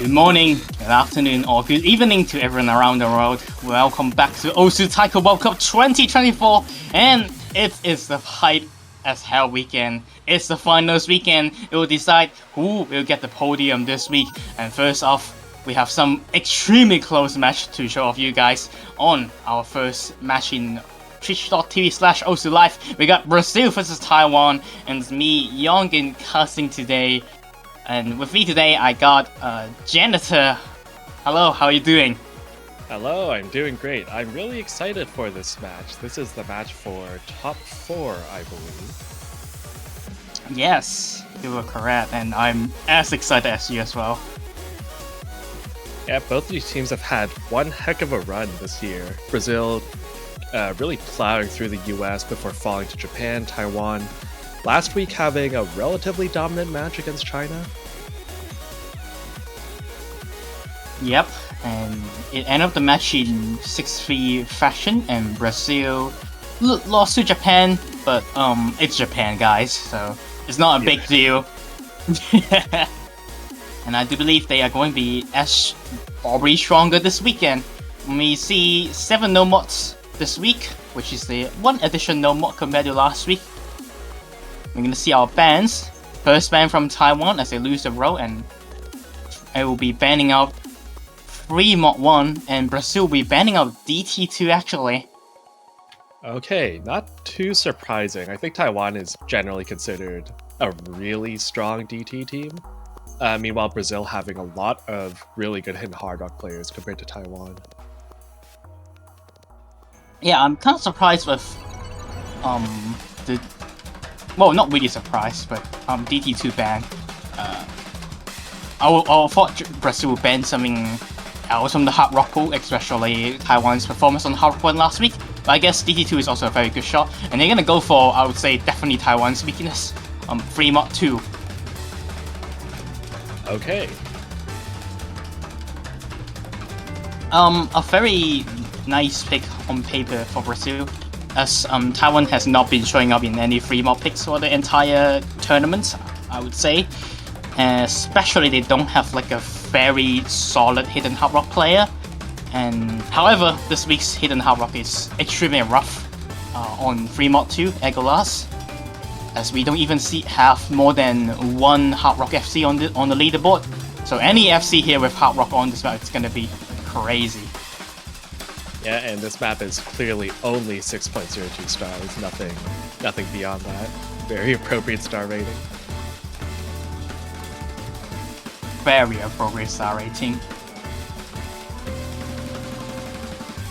Good morning, good afternoon, or good evening to everyone around the world. Welcome back to Osu Taiko World Cup 2024, and it is the hype as hell weekend. It's the finals weekend. It will decide who will get the podium this week. And first off, we have some extremely close match to show off you guys on our first match in twitch.tv/Osu Live. We got Brazil versus Taiwan, and it's me, Yongin, casting today. And with me today, I got Janitor. Hello, how are you doing? Hello, I'm doing great. I'm really excited for this match. This is the match for top 4, I believe. Yes, you were correct, and I'm as excited as you as well. Yeah, both of these teams have had one heck of a run this year. Brazil really plowing through the US before falling to Japan, Taiwan. Last week having a relatively dominant match against China. Yep, and it ended up the match in 6-3 fashion, and Brazil lost to Japan, but it's Japan, guys, so it's not a big deal. And I do believe they are going to be probably stronger this weekend. We see 7 no mods this week, which is the one additional no mod compared to last week. We're going to see our bans. First ban from Taiwan as they lose the row, and it will be banning out 3 mod 1, and Brazil will be banning out DT2 actually. Okay, not too surprising. I think Taiwan is generally considered a really strong DT team. Meanwhile, Brazil having a lot of really good hidden hard rock players compared to Taiwan. Yeah, I'm kind of surprised with well, not really surprised, but DT2 ban. I thought Brazil would ban something else from the hard rock pool, especially Taiwan's performance on hard rock one last week. But I guess DT2 is also a very good shot, and they're gonna go for, I would say, definitely Taiwan's weakness. 3 mod 2. Okay. A very nice pick on paper for Brazil, as Taiwan has not been showing up in any 3 mod picks for the entire tournament, I would say. Especially they don't have like a very solid hidden hard rock player. And however, this week's hidden hard rock is extremely rough on 3 mod 2 Egolas, as we don't even have more than 1 hard rock FC on the leaderboard. So any FC here with hard rock on this map, it's gonna be crazy. Yeah, and this map is clearly only 6.02 stars, nothing beyond that. Very appropriate star rating. Very appropriate star rating.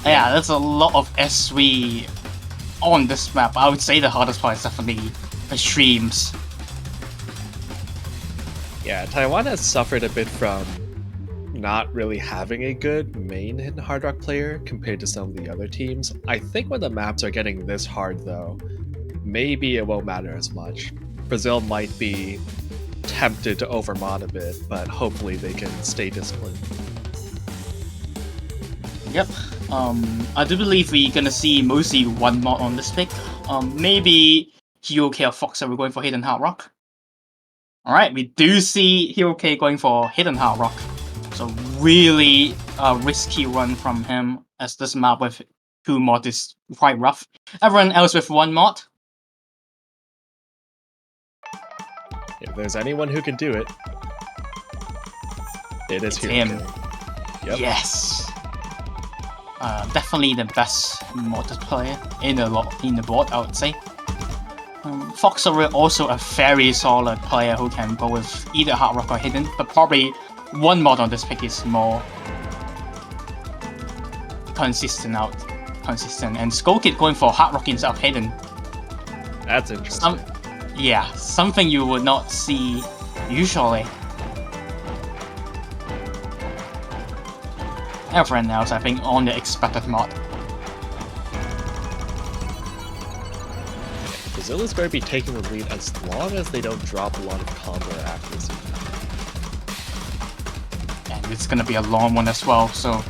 Yeah, there's a lot of SV on this map. I would say the hardest part is definitely the streams. Yeah, Taiwan has suffered a bit from not really having a good main hidden hard rock player compared to some of the other teams. I think when the maps are getting this hard though, maybe it won't matter as much. Brazil might be tempted to overmod a bit, but hopefully they can stay disciplined. Yep. I do believe we're gonna see mostly 1 mod on this pick. Maybe HeroK or Fox are going for hidden hard rock. Alright, we do see HeroK going for hidden hard rock. So really risky run from him, as this map with 2 mod is quite rough. Everyone else with 1 mod. If there's anyone who can do it, it is him. Yep. Yes. Definitely the best modded player in the board, I would say. Fox are also a very solid player who can go with either hard rock or hidden, but probably 1 mod on this pick is more consistent, and Skullkid going for hard rock instead of hidden. That's interesting. Yeah, something you would not see usually. Everyone else, I think, on the expected mod. Brazil is going to be taking the lead as long as they don't drop a lot of combo accuracy. And it's gonna be a long one as well, so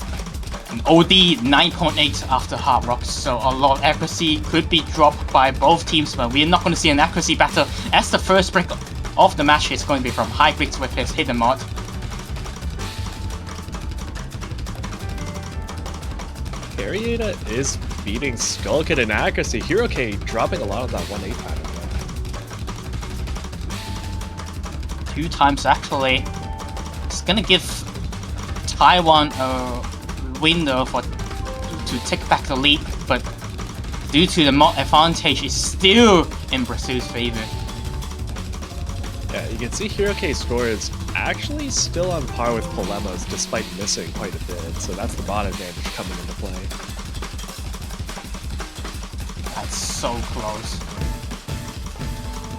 an OD 9.8 after hard rock, so a lot of accuracy could be dropped by both teams, but we're not going to see an accuracy battle, as the first break of the match is going to be from Hybrid with his hidden mod. Ariada is beating Skull Kid in accuracy. Hero K dropping a lot of that 1-8 pattern. 2 times actually. It's gonna give Taiwan a window to take back the lead, but due to the mod advantage, it's still in Brazil's favor. Yeah, you can see Hero K's score is actually still on par with Polema's despite missing quite a bit, so that's the bot advantage coming into play. That's so close.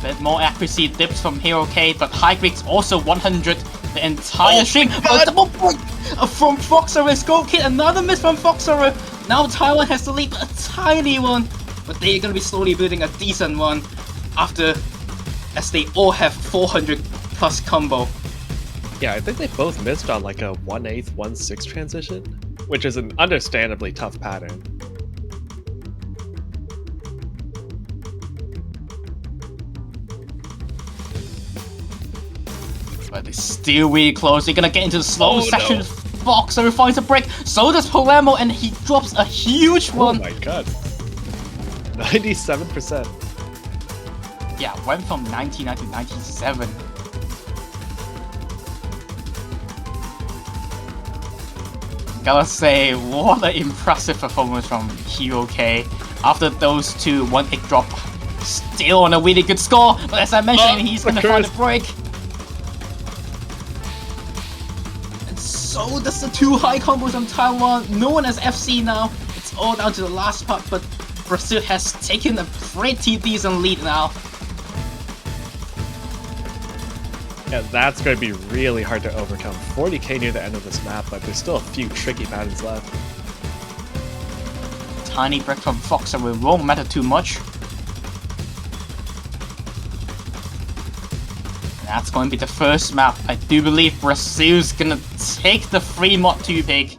Bit more accuracy dips from Hero K, but high grades also 100 the entire string. A double point from Foxer with Skull Kid, another miss from Foxer. Now Taiwan has to lead a tiny one, but they're gonna be slowly building a decent one as they all have 400 plus combo. Yeah, I think they both missed on like a 1/8, 1/6 transition, which is an understandably tough pattern. But it's still really close. They're gonna get into the slow section. No. Foxer finds a break. So does Polemo, and he drops a huge one. Oh my god. 97%. Yeah, went from 99 to 97. Gotta say, what an impressive performance from Hero K. After those two 1-8 drop, still on a really good score. But as I mentioned, he's gonna find a break. And so does the 2 high combos from Taiwan. No one has FC now. It's all down to the last part, but Brazil has taken a pretty decent lead now. Yeah, that's going to be really hard to overcome. 40k near the end of this map, but there's still a few tricky patterns left. Tiny break from Foxer won't matter too much. That's going to be the first map. I do believe Brazil's gonna take the free mod 2 pick.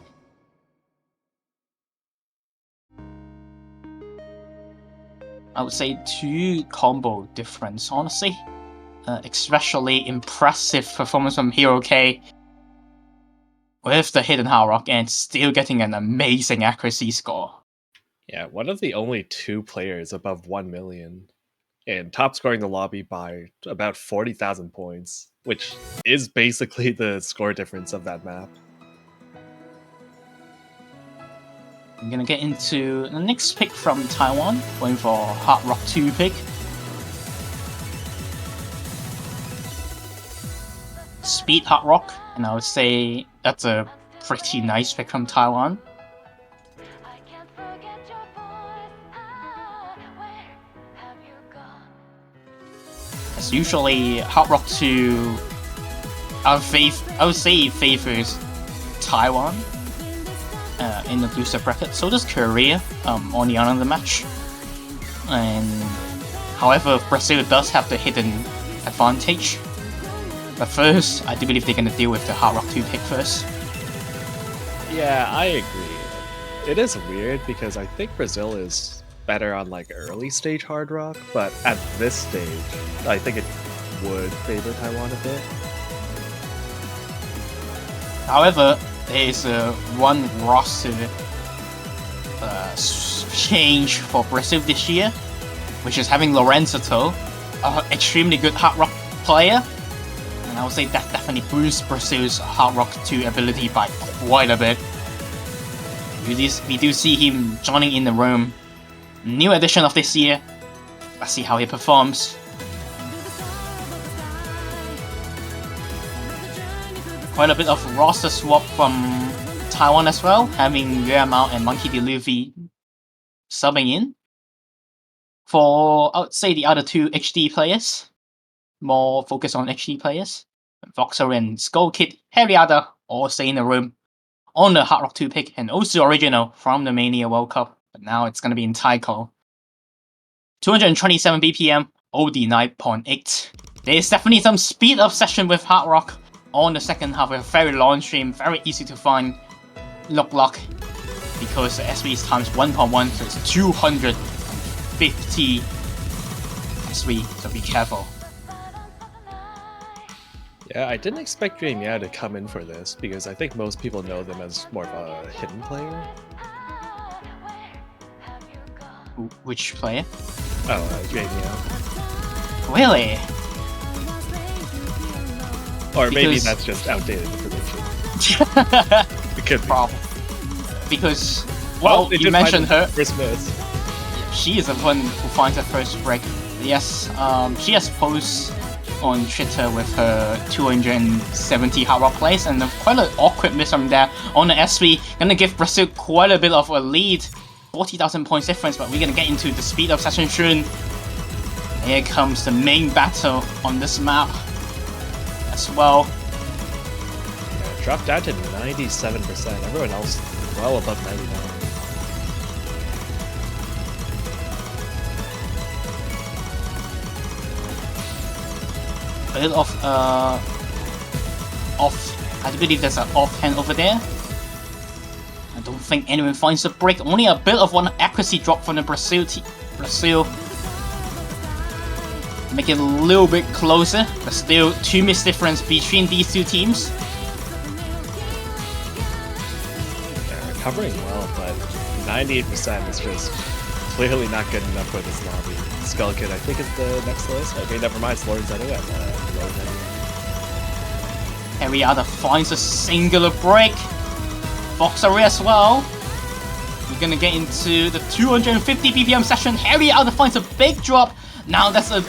I would say 2 combo difference, honestly. Especially impressive performance from Hero K with the hidden hard rock and still getting an amazing accuracy score. Yeah, one of the only 2 players above 1 million and top scoring the lobby by about 40,000 points, which is basically the score difference of that map. I'm gonna get into the next pick from Taiwan, going for Hard Rock 2 pick. Speed Hard Rock, and I would say that's a pretty nice pick from Taiwan. As usually, Hard Rock 2, I would say favors Taiwan in the loser bracket. So does Korea on the other match. And however, Brazil does have the hidden advantage. But first, I do believe they're gonna deal with the Hard Rock 2 pick first. Yeah, I agree. It is weird because I think Brazil is better on like early stage hard rock, but at this stage, I think it would favor Taiwan a bit. However, there is one roster change for Brazil this year, which is having Lorenzo, an extremely good hard rock player. And I would say that definitely boosts Brazil's Hard Rock 2 ability by quite a bit. We do see him joining in the room. New addition of this year. Let's see how he performs. Quite a bit of roster swap from Taiwan as well, having Yuamao and Monkey D. Luffy subbing in. For, I would say, the other 2 HD players. More focus on HD players. Voxer and Skull Kid, Harryada all stay in the room on the Hard Rock 2 pick, and also original from the Mania World Cup, but now it's going to be in taiko. 227 BPM, OD 9.8. There's definitely some speed up session with Hard Rock on the second half with a very long stream, very easy to find lock because the SV is times 1.1, so it's 250 SV, so be careful. Yeah, I didn't expect Yuamao to come in for this because I think most people know them as more of a hidden player. Which player? JVM. Really? Or maybe Because- that's just outdated information. It could be. Problem. Because, well, they you did mentioned find her. First miss. She is the one who finds her first break. Yes, she has posts on Twitter with her 270 hard rock plays and quite an awkward miss from there on the SV. Gonna give Brazil quite a bit of a lead. 40,000 points difference, but we're gonna get into the speed up session soon. Here comes the main battle on this map as well. Yeah, dropped down to 97%. Everyone else well above 99. A little off, I believe there's an offhand over there. I don't think anyone finds the break. Only a bit of one accuracy drop from the Brazil. Make it a little bit closer, but still 2 miss difference between these two teams. They're recovering well, but 98% is just clearly not good enough for this lobby. Skull Kid, I think, is the next lowest. Okay, never mind. It's Lawrence anyway. Low 99. Ariada finds a singular break. Foxer as well. We're gonna get into the 250 BPM session. Ariada finds a big drop. Now that's a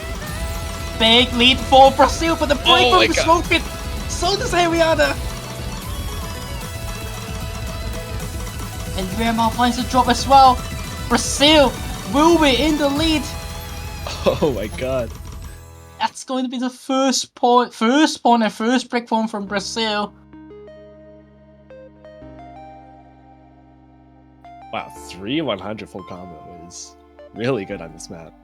big lead for Brazil, but the break from the smoke pit. So does Ariada. And Grandma finds a drop as well. Brazil will be in the lead. Oh my god. That's going to be the first point and first break point from Brazil. Wow, 3-100 full combo is really good on this map.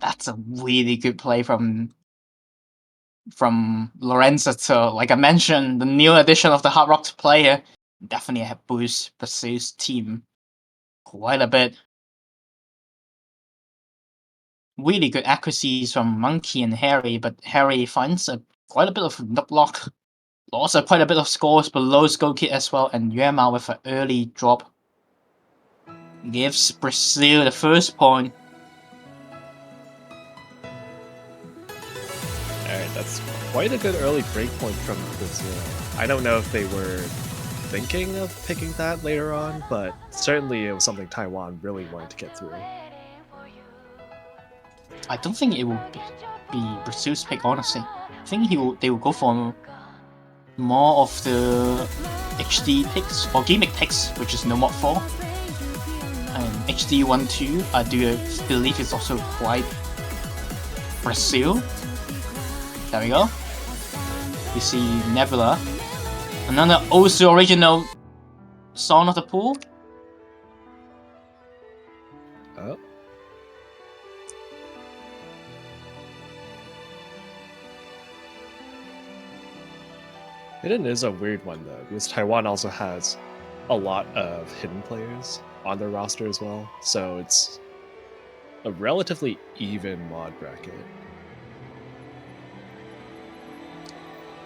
That's a really good play from Lorenzo to, like I mentioned, the new addition of the Hard Rock player definitely have boost Brazil's team quite a bit. Really good accuracies from Monkey and Harry, but Harry finds quite a bit of nub block. Also quite a bit of scores below Skull Kid as well, and Yuema with an early drop gives Brazil the first point. Alright, that's quite a good early breakpoint from Brazil. I don't know if they were thinking of picking that later on, but certainly it was something Taiwan really wanted to get through. I don't think it will be Brazil's pick, honestly. I think they will go for more of the HD picks or gimmick picks, which is no mod 4. And HD 1-2, I do believe it's also quite Brazil. There we go. You see Nebula. Another also original Song of the Pool. Oh. Hidden is a weird one though, because Taiwan also has a lot of hidden players on their roster as well, so it's a relatively even mod bracket.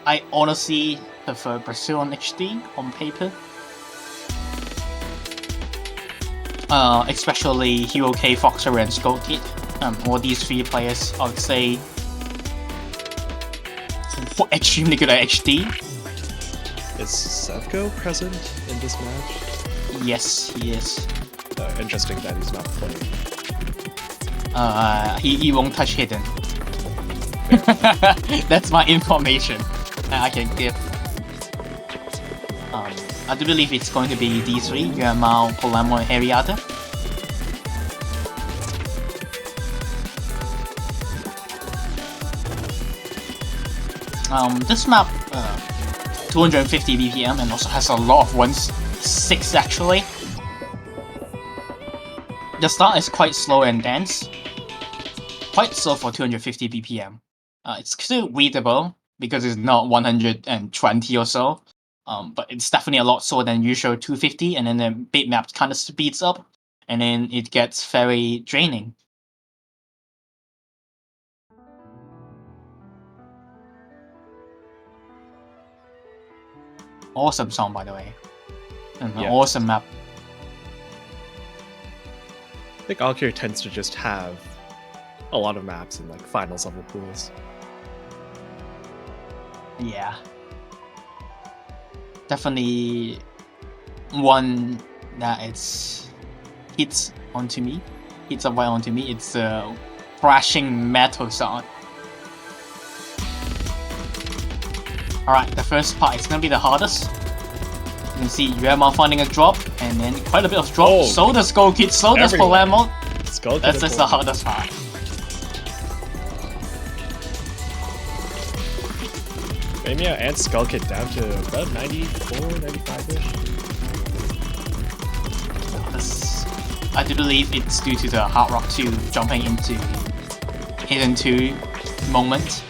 I honestly prefer Brazil on HD on paper. Especially Hero K, Foxer, and Skull Kid. All these 3 players, I would say, extremely good at HD. Is Sevco present in this match? Yes, he is. Interesting that he's not playing. He won't touch Hidden. That's my information I can give. I do believe it's going to be these 3, Yuamao, Polemo, and Ariada. This map, 250 BPM and also has a lot of 1-6 actually. The start is quite slow and dense. Quite slow for 250 BPM. It's still readable because it's not 120 or so. But it's definitely a lot slower than usual 250, and then the big map kind of speeds up, and then it gets very draining. Awesome song, by the way. And an Yeah. awesome map. think Alkir tends to just have a lot of maps in like finals level pools. Yeah. Definitely one that hits onto me. Hits up right onto me. It's a crashing metal sound. Alright, the first part is gonna be the hardest. You can see Yuema finding a drop, and then quite a bit of drop. Oh, so does Skull Kid, so does Palermo. That's just the hardest part. Mania and Skull Kid down to about 94, 95-ish. I do believe it's due to the Hard Rock 2 jumping into Hidden 2 moment.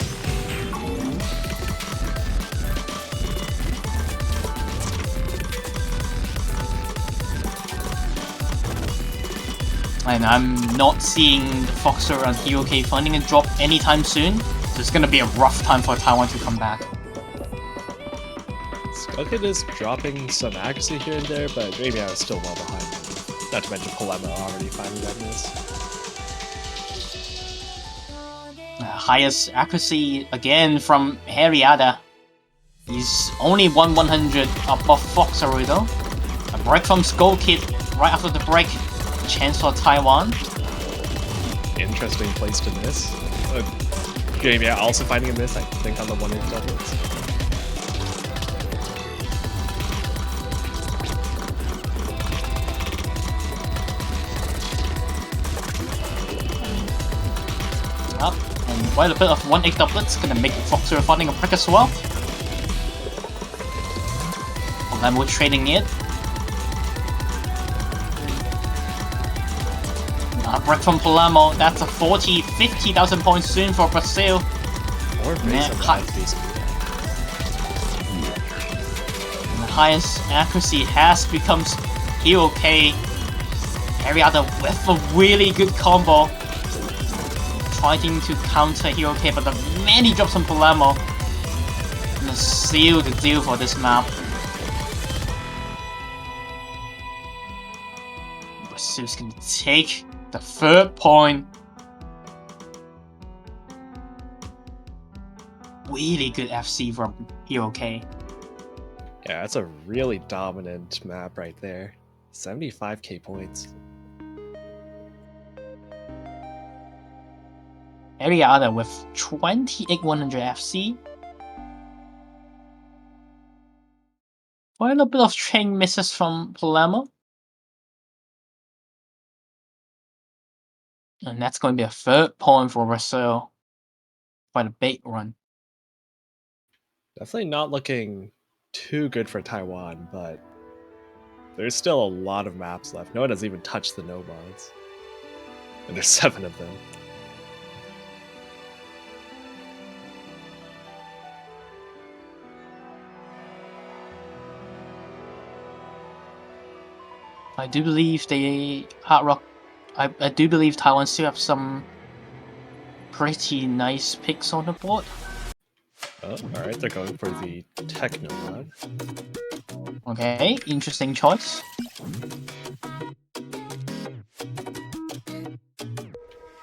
And I'm not seeing the Foxer and Hero-K finding a drop anytime soon, so it's gonna be a rough time for Taiwan to come back. Skull Kid is dropping some accuracy here and there, but maybe I was still well behind. Not to mention Palermo already finding that miss. Highest accuracy again from Harriada. He's only 100 above Foxer though. A break from Skull Kid right after the break. Chance for Taiwan. Interesting place to miss. Game, yeah, also finding a miss, I think, on the 1-inch doublets. Up, and quite a bit of 1-8 doublets gonna make Foxer finding a break as well. Palermo trading it. A break from Palermo, that's a 50,000 points soon for Brazil. Or The highest accuracy has become Hero-K. Harriada with a really good combo. Trying to counter Hero-K, but the many drops from Palermo. Gonna seal the deal for this map. Brazil's gonna take the 3rd point. Really good FC from Hero-K. Yeah, that's a really dominant map right there. 75k points. Harriada with 28,100 FC. Quite a bit of train misses from Palermo. And that's going to be a 3rd point for Brazil. Quite a big run. Definitely not looking too good for Taiwan, but there's still a lot of maps left. No one has even touched the no mods. And there's 7 of them. I do believe they Hard Rock. I do believe Taiwan still have some pretty nice picks on the board. Oh, alright, they're going for the Techno mod. Okay, interesting choice.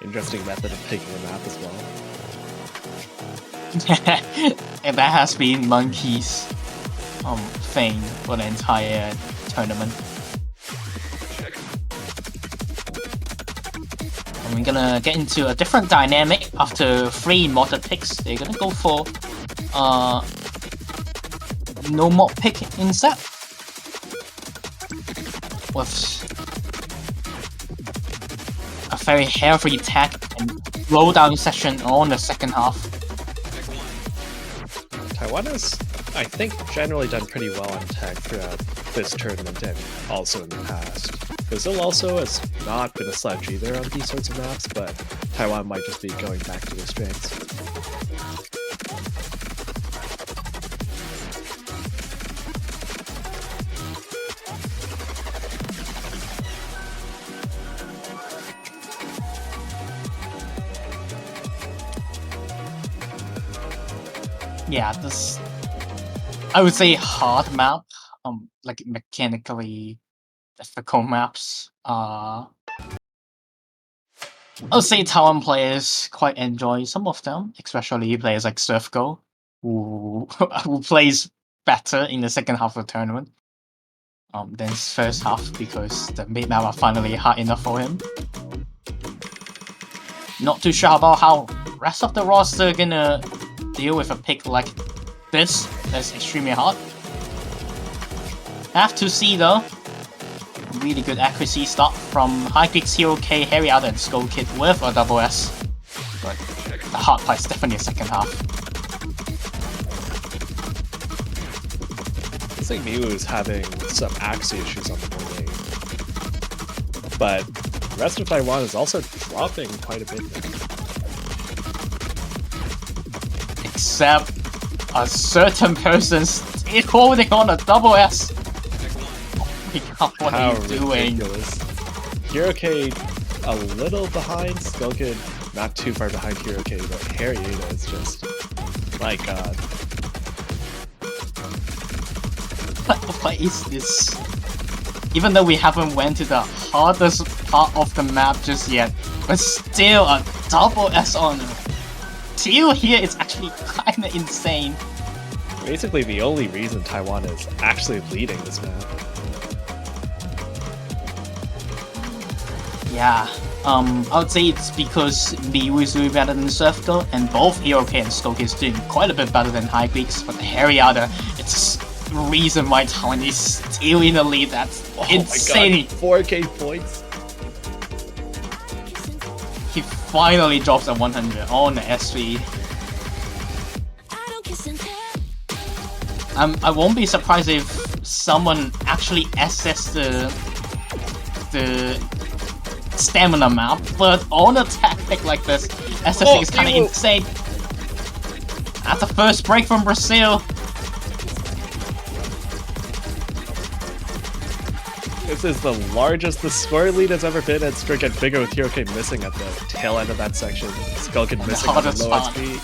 Interesting method of picking a map as well. And that has been Monkey's thing for the entire tournament. And we're gonna get into a different dynamic after 3 modded picks. They're gonna go for no mod pick instead. With a very healthy tech and slow down session on the second half. Taiwan has, I think, generally done pretty well on tech throughout this tournament and also in the past. Brazil also has not been a slouch either on these sorts of maps, but Taiwan might just be going back to their strengths. Yeah, this I would say hard map, like mechanically difficult maps. I'll say Taiwan players quite enjoy some of them, especially players like Surfgo, who who plays better in the second half of the tournament than his first half because the mid map are finally hard enough for him. Not too sure about how rest of the roster gonna deal with a pick like this. That's extremely hard. Have to see though. Really good accuracy start from High-Peaks, Hero K, Harry Out, and Skull Kid with a double S. But the hard part is definitely the second half. I think Miu is having some accuracy issues on the morning. But the rest of Taiwan is also dropping quite a bit now. Except a certain person still holding on a double S. What How are you doing? ridiculous. Hero K a little behind, Skull Kid not too far behind Hero K, but Harry Ada is just, my god. What is this? Even though we haven't went to the hardest part of the map just yet, but still a double S on Teal here is actually kinda insane. Basically the only reason Taiwan is actually leading this map. Yeah, I would say it's because Miu is doing better than Surfgo, and both Hero K and Skull Kid is doing quite a bit better than High-Peaks, but Harry Ada, it's the reason why Taiwan is still in the lead. That's insane. My god, 4k points. He finally drops a 100 on the SV. I won't be surprised if someone actually assessed the stamina map, but on a tactic like this, assessing is kinda insane. That's the first break from Brazil. This is the largest the score lead has ever been, and it's going to get bigger with Hero K missing at the tail end of that section. Skull Kid missing on the low SP.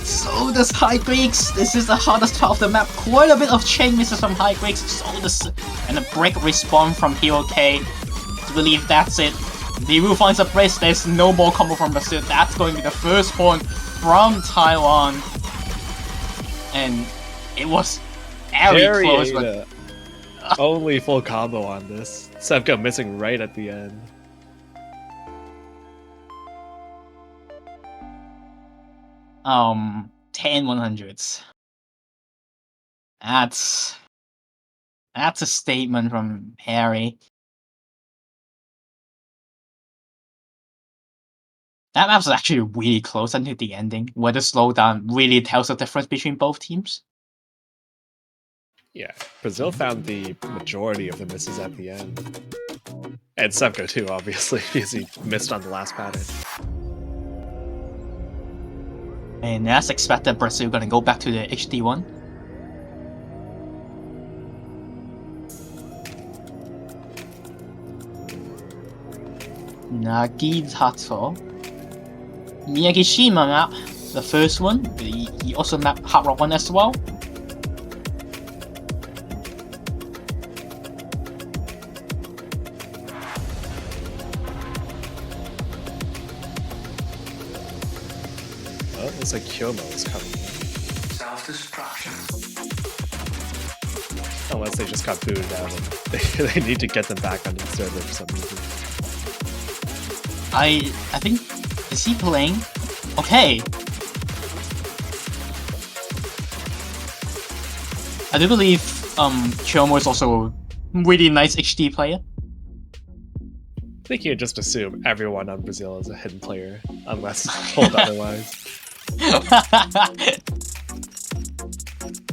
So does High-Peaks. This is the hardest part of the map. Quite a bit of chain misses from High-Peaks. So does and a break respawn from Hero K. I believe that's it. Miu finds a place. There's no more combo from Brazil. That's going to be the first point from Taiwan. And it was very close. But only full combo on this. Sevka missing right at the end. Um, 10 100s. That's a statement from Harry. That map's actually really close until the ending, where the slowdown really tells the difference between both teams. Yeah, Brazil found the majority of the misses at the end. And Sevka too, obviously, because he missed on the last pattern. And as expected, Brazil gonna go back to the HD1. Nagitato. Miyagishima map, the first one. He also mapped Hard Rock 1 as well. Oh, it looks like Kyomo is coming in. Self-destruction. Unless they just got booted out and they need to get them back onto the server for some reason. I think, is he playing? Okay. I do believe Kyomo is also a really nice HD player. I think you just assume everyone on Brazil is a hidden player, unless told otherwise.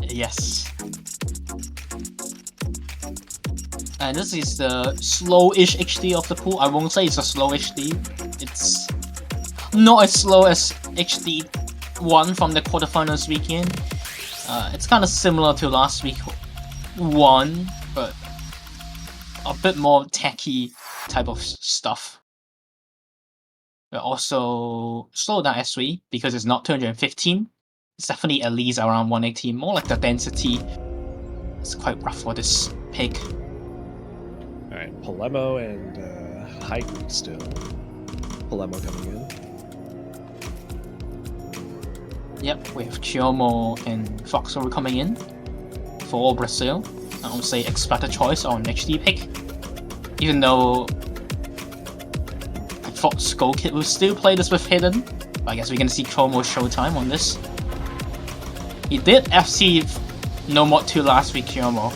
Yes. And this is the slow-ish HD of the pool. I won't say it's a slow HD. It's not as slow as HD1 from the quarterfinals weekend. It's kind of similar to last week one, but a bit more techy type of stuff. But also slow down S3 because it's not 215. It's definitely at least around 180. More like the density. It's quite rough for this pick. Alright, Polemo and Haiku still. Polemo coming in. Yep, we have Chiomo and Foxoro coming in for Brazil. I would say expected choice on HD pick. Even though I thought Skull Kid would still play this with Hidden. But I guess we're gonna see Chiomo showtime on this. He did FC No Mod 2 last week, Chiomo.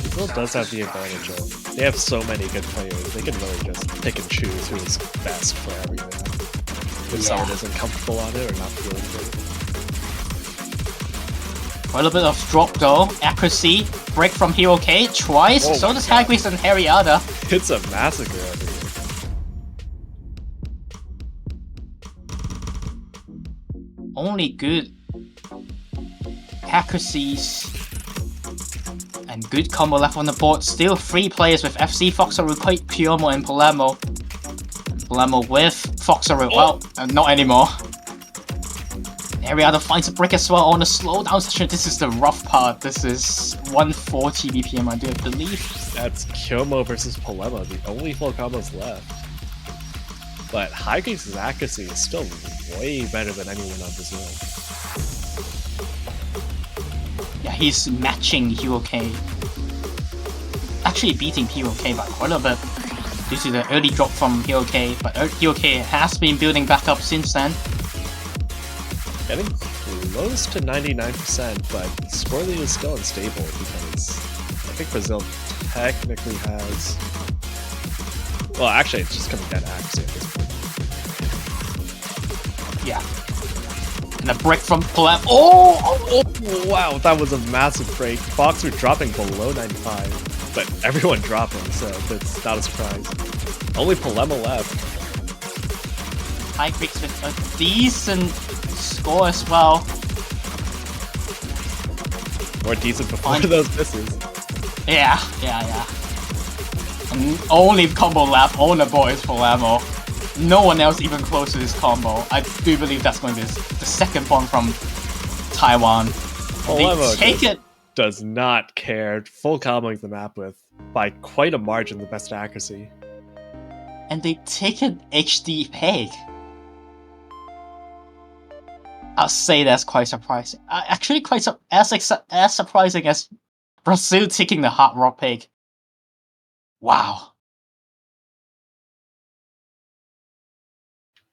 Brazil does have the advantage of they have so many good players. They can really just pick and choose who's best for every map. If someone isn't comfortable on it or not feeling good. A little bit of drop though, accuracy, break from Hero K twice, Oh so my does God. Hagris and Harryada. It's a massacre over here. Only good accuracies and good combo left on the board. Still 3 players with FC, Foxoro, Chiomo, and Polemo. Polemo with Foxoro, well, not anymore. Ariada finds a break as well on the slowdown session. This is the rough part. This is 140 BPM, I do believe. That's Kyomo versus Polemo, the only full combos left. But Hygreaves' accuracy is still way better than anyone on Brazil. Yeah, he's matching Hero K. Actually beating Hero K by quite a bit due to the early drop from Hero K, but Hero K has been building back up since then. Getting close to 99%, but score lead is still unstable because I think Brazil technically has... Well, actually, it's just coming down to accuracy at this point. Yeah. And a break from Polem. Oh! Wow, that was a massive break. Fox were dropping below 95, but everyone dropping, so that's not a surprise. Only Polemo left. Hygreaves with a decent score as well. More decent before Fine. those misses. Yeah. And only combo left on the board is Polemo. No one else even close to this combo. I do believe that's going to be the second one from Taiwan. Polemo They take it. does not care. Full comboing the map with, by quite a margin, the best accuracy. And they take an HD peg. I'll say that's quite surprising. Actually, quite as surprising as Brazil taking the Hard Rock peg. Wow.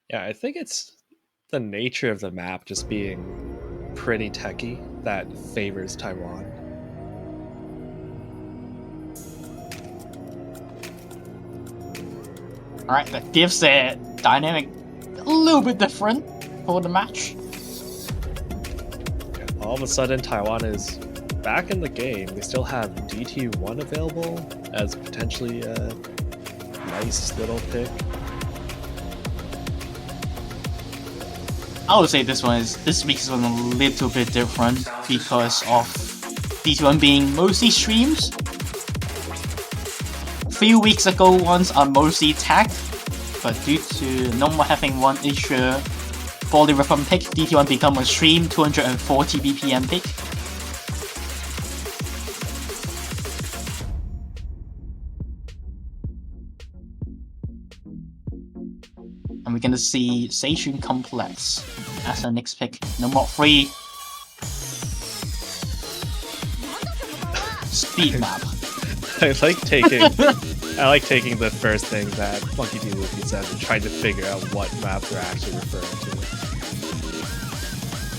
Yeah, I think it's the nature of the map just being pretty techy that favors Taiwan. Alright, that gives the dynamic a little bit different for the match. All of a sudden, Taiwan is back in the game. They still have DT1 available as potentially a nice little pick. I would say this week's one a little bit different because of these one being mostly streams. Few weeks ago ones are mostly tagged, but due to no more having one issue for the rhythm pick, DT1 become a stream 240 BPM pick. And we're gonna see Seishun Complex as our next pick. No more 3. Speed map. I like taking the first thing that Monkey D. Luffy said and trying to figure out what map they're actually referring to.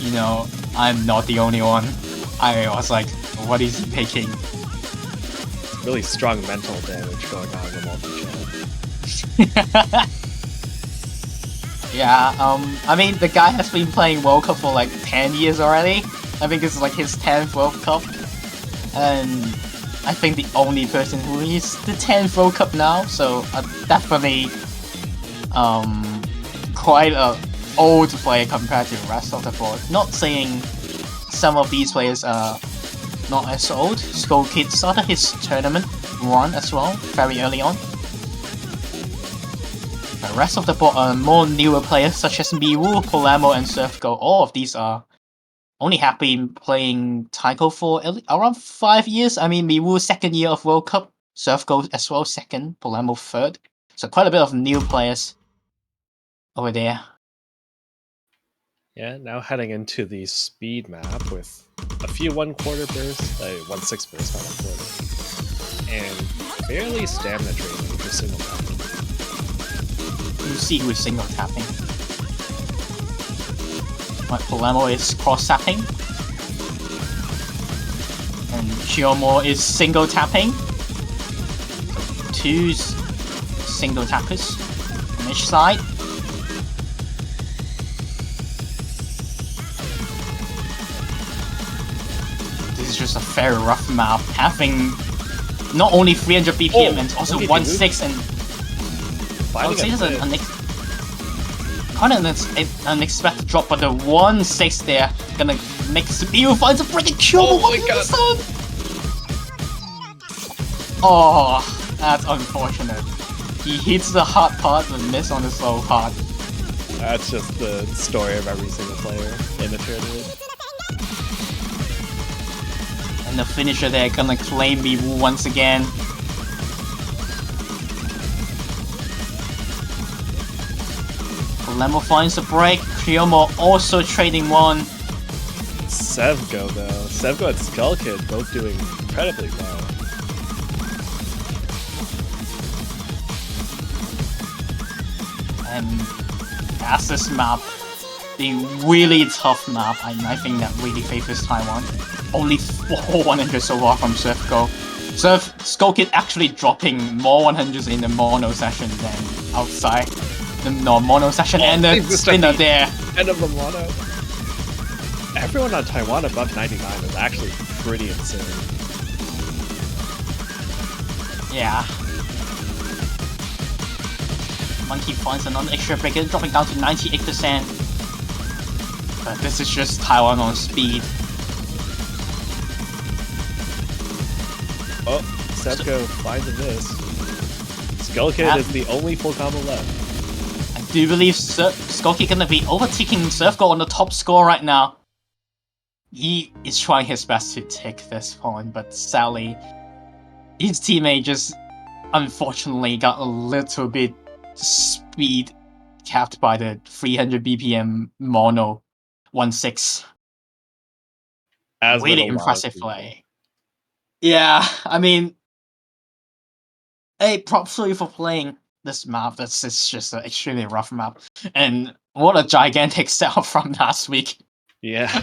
You know, I'm not the only one. I was like, what is he picking? Really strong mental damage going on in the multi-channel. Yeah, I mean, the guy has been playing World Cup for like 10 years already. I think it's like his 10th World Cup. And I think the only person who is the 10th World Cup now, so definitely quite a old player compared to the rest of the board. Not saying some of these players are not as old. Skull Kid started his tournament run as well, very early on. The rest of the board are more newer players such as Miwu, Polemo, and Surfgo. All of these are only have been playing taiko for around 5 years. I mean, Miwu 2nd year of World Cup, Surfgo as well 2nd, Polemo 3rd. So quite a bit of new players over there. Yeah, now heading into the speed map with a few 1/4 bursts, 1/6 bursts, not 1/4, and barely stamina training for single tapping. You see who is single tapping. Right, Polemo is cross tapping. And Chiyomo is single tapping. Two single tappers on each side. This is just a very rough map, having not only 300 BPM and also 1/6 and I would say it's kind of an unexpected drop, but the 1/6 there gonna make Subiru finds a freaking kill. Oh my god! Oh, that's unfortunate. He hits the hard part but miss on the slow part. That's just the story of every single player in the tournament. And the finisher there gonna claim Biwu once again. Polemo finds the break. Chiyomo also trading one. Sevgo though. Sevgo and Skull Kid both doing incredibly well. And as this map being really tough map, I think that really favors Taiwan. Only 4 100 so far from Sevgo. Skull Kid actually dropping more 100s in the mono session than outside. The mono session and the spinner there. End of the mono. Everyone on Taiwan above 99 is actually pretty insane. Yeah. Monkey finds another extra breaker, dropping down to 98%. But this is just Taiwan on speed. Oh, Sevgo finds a miss. Skull Kid is the only full combo left. I do believe Skull Kid gonna be overtaking Sevgo on the top score right now. He is trying his best to take this point, but sadly, his teammate just unfortunately got a little bit speed capped by the 300 BPM mono 1/6. As Really impressive play. Yeah, I mean, hey, props to you for playing this map. This is just an extremely rough map. And what a gigantic step from last week. Yeah.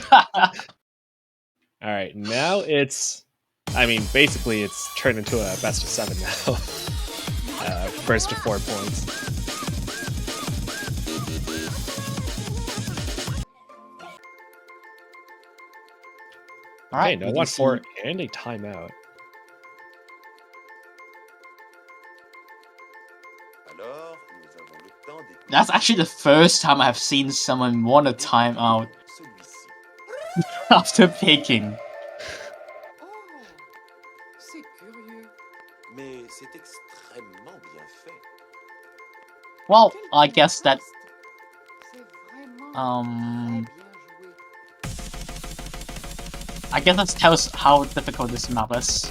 Alright, now it's... I mean, basically it's turned into a best of 7 now. First to 4 points. Alright, no 1-4 and a timeout. That's actually the first time I've seen someone want a timeout after picking. Well, I guess that I guess that tells how difficult this map is.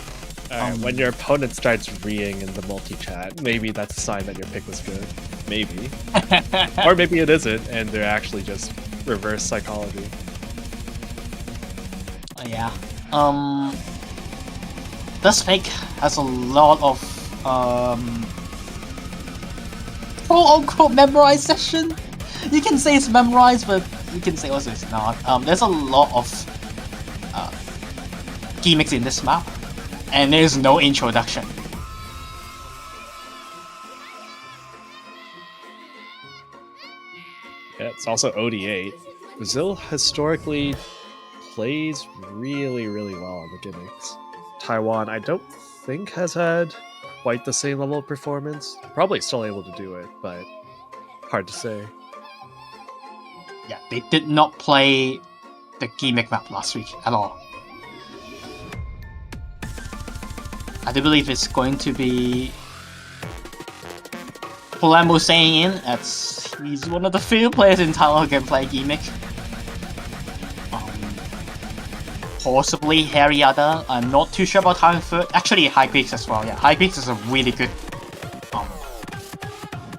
When your opponent starts reeing in the multi-chat, maybe that's a sign that your pick was good. Maybe. Or maybe it isn't, and they're actually just reverse psychology. Yeah. This pick has a lot of quote-unquote memorized session. You can say it's memorized, but you can say also it's not. There's a lot of gimmicks in this map, and there's no introduction. Yeah, it's also OD8. Brazil historically plays really, really well on the gimmicks. Taiwan, I don't think, has had quite the same level of performance. Probably still able to do it, but hard to say. Yeah, they did not play the gimmick map last week at all. I do believe it's going to be Polemo staying in. He's one of the few players in Taiwan who can play gimmick. Possibly Harryada. I'm not too sure about Taiwan third. Actually, High Peaks as well. Yeah, High Peaks is a really good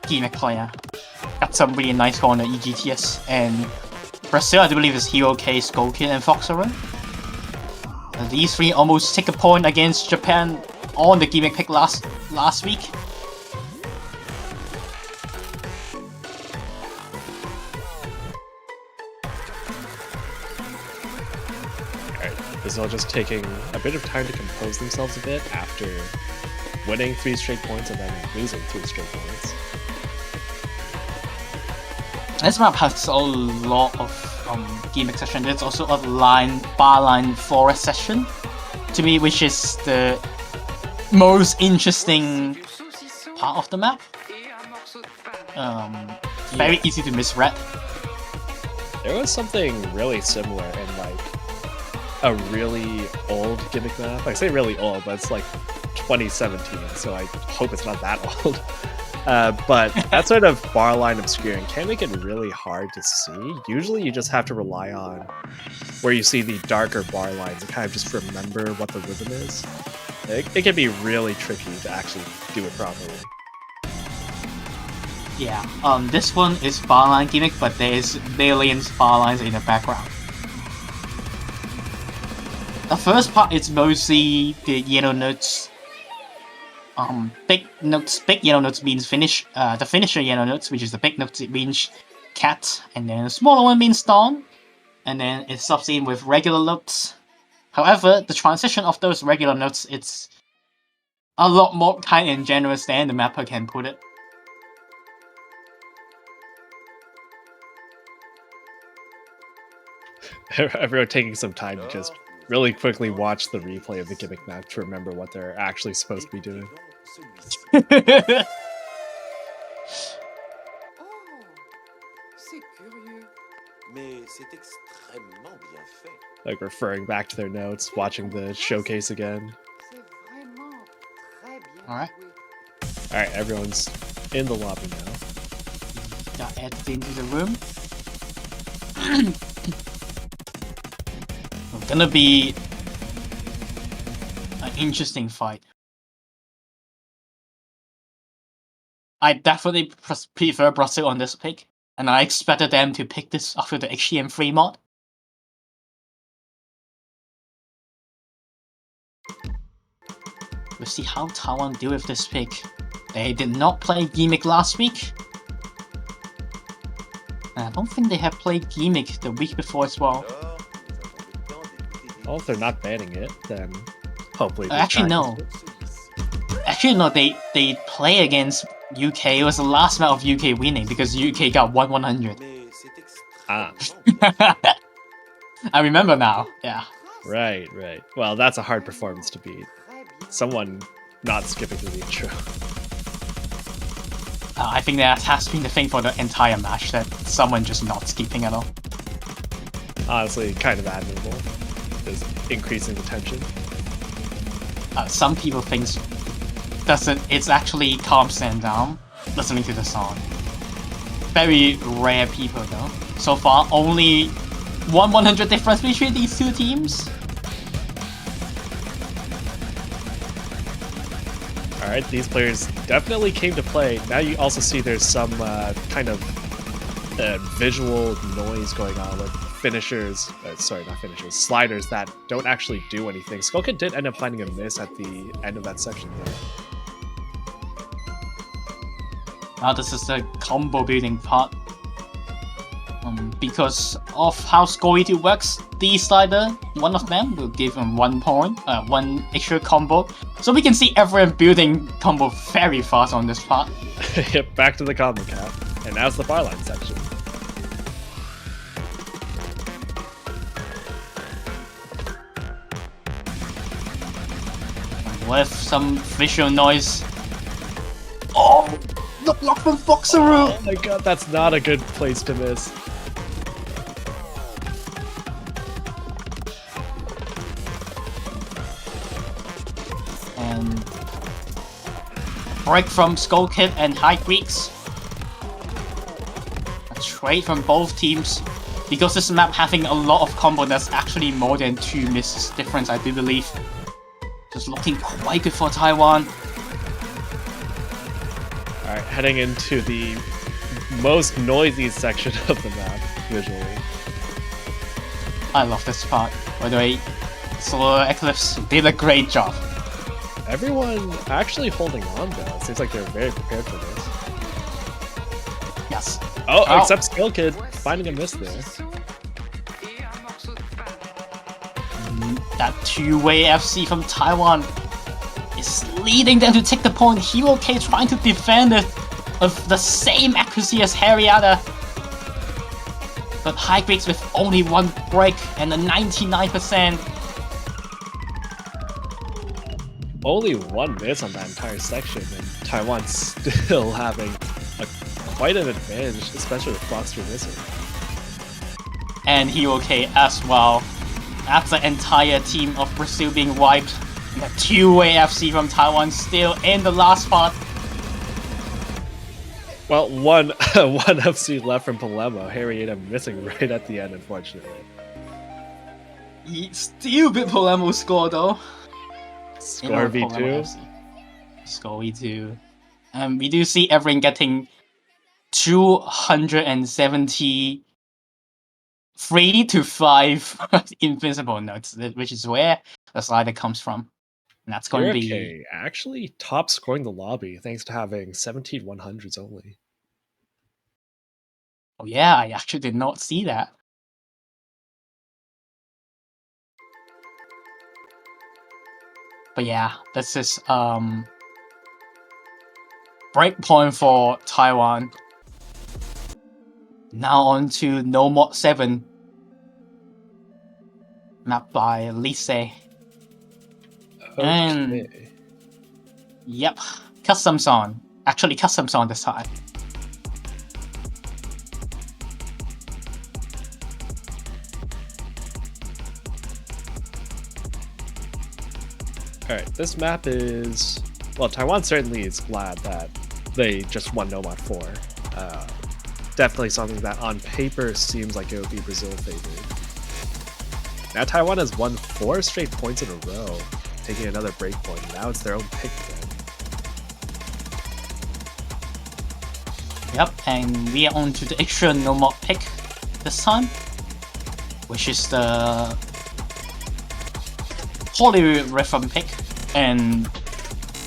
gimmick player. Got some really nice score on the EGTS. And Brazil, I do believe, is Hero K, Skull Kid, and Foxerun. These three almost take a point against Japan on the gimmick pick last week. Brazil just taking a bit of time to compose themselves a bit after winning 3 straight points and then losing 3 straight points. This map has a lot of gimmick session. There's also a bar line forest session, to me, which is the most interesting part of the map. Very easy to misread. There was something really similar in like a really old gimmick map. I say really old, but it's like 2017, so I hope it's not that old. But that sort of bar line obscuring can make it really hard to see. Usually you just have to rely on where you see the darker bar lines and kind of just remember what the rhythm is. It can be really tricky to actually do it properly. Yeah, this one is bar line gimmick, but there's millions bar lines in the background. The first part is mostly the yellow notes. Big yellow notes means finish. The finisher yellow notes, which is the big notes, it means cat, and then the smaller one means dawn, and then it subs in with regular notes. However, the transition of those regular notes, it's a lot more kind and generous than the mapper can put it. Everyone taking some time to just really quickly watch the replay of the gimmick map to remember what they're actually supposed to be doing. Like referring back to their notes, watching the showcase again. Alright. Alright, everyone's in the lobby now. Got added into the room. Gonna be an interesting fight. I definitely prefer Brazil on this pick, and I expected them to pick this after the HTM3 mod. We'll see how Taiwan deal with this pick. They did not play Gimmick last week. And I don't think they have played Gimmick the week before as well. Well, if they're not banning it, then hopefully... Actually, no. They play against UK. It was the last match of UK winning because UK got 100. Ah. I remember now, yeah. Right. Well, that's a hard performance to beat. Someone not skipping through the intro. I think that has been the thing for the entire match, that someone just not skipping at all. Honestly, kind of admirable. Is increasing the tension. Some people think it's actually calms them down listening to the song. Very rare people though. So far, only 100 difference between these two teams. Alright, these players definitely came to play. Now you also see there's some kind of visual noise going on with finishers, sliders that don't actually do anything. Skull Kid did end up finding a miss at the end of that section though. Now this is the combo building part. Because of how Scoity works, the slider, one of them will give him 1 point, one extra combo. So we can see everyone building combo very fast on this part. Yep, back to the combo cap. And now's the barline section. With some visual noise. Oh! The block from Foxeroo! Oh my god, that's not a good place to miss. And break from Skull Kid and High Greeks. A trade from both teams. Because this map having a lot of combo, that's actually more than 2 misses difference, I do believe. Just looking quite good for Taiwan. Alright, heading into the most noisy section of the map, visually. I love this part. By the way, Solar Eclipse did a great job. Everyone actually holding on though. Seems like they're very prepared for this. Yes. Oh, except Skill Kid finding a miss there. That two-way FC from Taiwan is leading them to take the point. Hero K trying to defend it with the same accuracy as Harrietta. But High Grades with only one break and a 99%. Only one miss on that entire section, and Taiwan still having quite an advantage, especially with Fox 3 missing. And Hero K as well. That's the entire team of Brazil being wiped. And the two-way FC from Taiwan still in the last spot. Well, one FC left from Palermo. Harrietta missing right at the end, unfortunately. He still beat Palermo's score though. Score V2. Score V2. We do see everyone getting 273 to 5 invincible notes, which is where the slider comes from. And that's going to be actually top scoring the lobby thanks to having 17 100s only. Oh yeah, I actually did not see that. But yeah, this is breakpoint for Taiwan. Now on to No Mod 7. Mapped by Lise. And yep, custom song. Actually custom song this time. Alright, this map is... Well, Taiwan certainly is glad that they just won No Mod 4. Definitely something that on paper seems like it would be Brazil favored. Now Taiwan has won 4 straight points in a row, taking another breakpoint. Now it's their own pick then. Yep, and we are on to the extra No Mod pick this time, which is the polyrhythm pick, and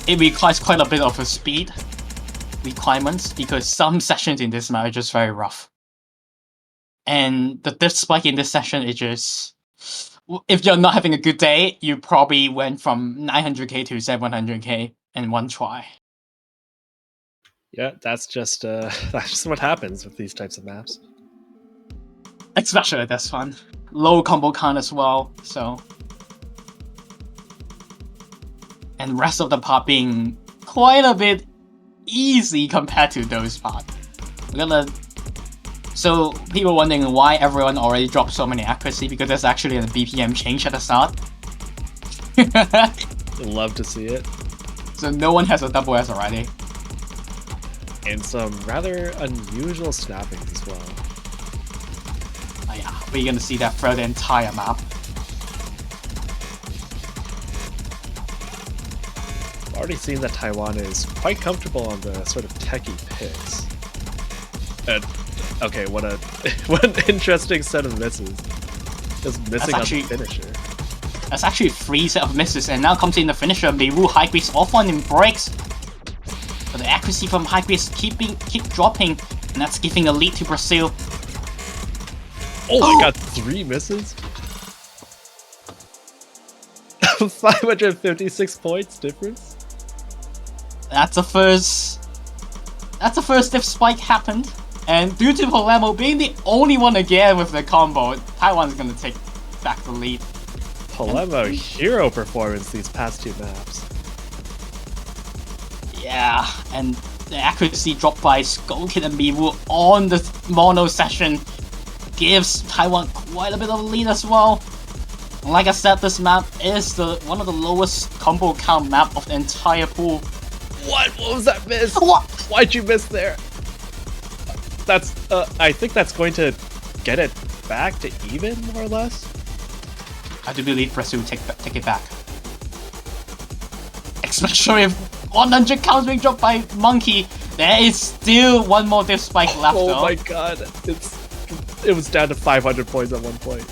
it requires quite a bit of a speed requirements because some sessions in this map are just very rough. And the diff spike in this session is just... If you're not having a good day, you probably went from 900k to 700k in one try. Yeah, that's just what happens with these types of maps. Especially this one. Low combo count as well, so... And rest of the part being quite a bit easy compared to those parts. So people wondering why everyone already dropped so many accuracy, because there's actually a BPM change at the start. Love to see it. So no one has a double S already. And some rather unusual snapping as well. Oh yeah, we're gonna see that throughout the entire map. Already seen that Taiwan is quite comfortable on the sort of techie picks. Okay, what an interesting set of misses. Just missing on the finisher. That's actually 3 set of misses, and now comes in the finisher. Miwu High Grades off one and breaks. But the accuracy from High Grades keep dropping, and that's giving a lead to Brazil. Oh my god, 3 misses? 556 points difference? That's the first diff spike happened, and due to Palermo being the only one again with the combo, Taiwan's gonna take back the lead. Palermo hero performance these past 2 maps. Yeah, and the accuracy dropped by Skullkid and Miwu on the mono session gives Taiwan quite a bit of a lead as well. And like I said, this map is one of the lowest combo count map of the entire pool. What was that miss? What? Why'd you miss there? That's, I think that's going to get it back to even, more or less. I do believe Brazil take it back. Especially if 100 counts being dropped by Monkey. There is still one more diff spike left Oh though. my god, it was down to 500 points at one point.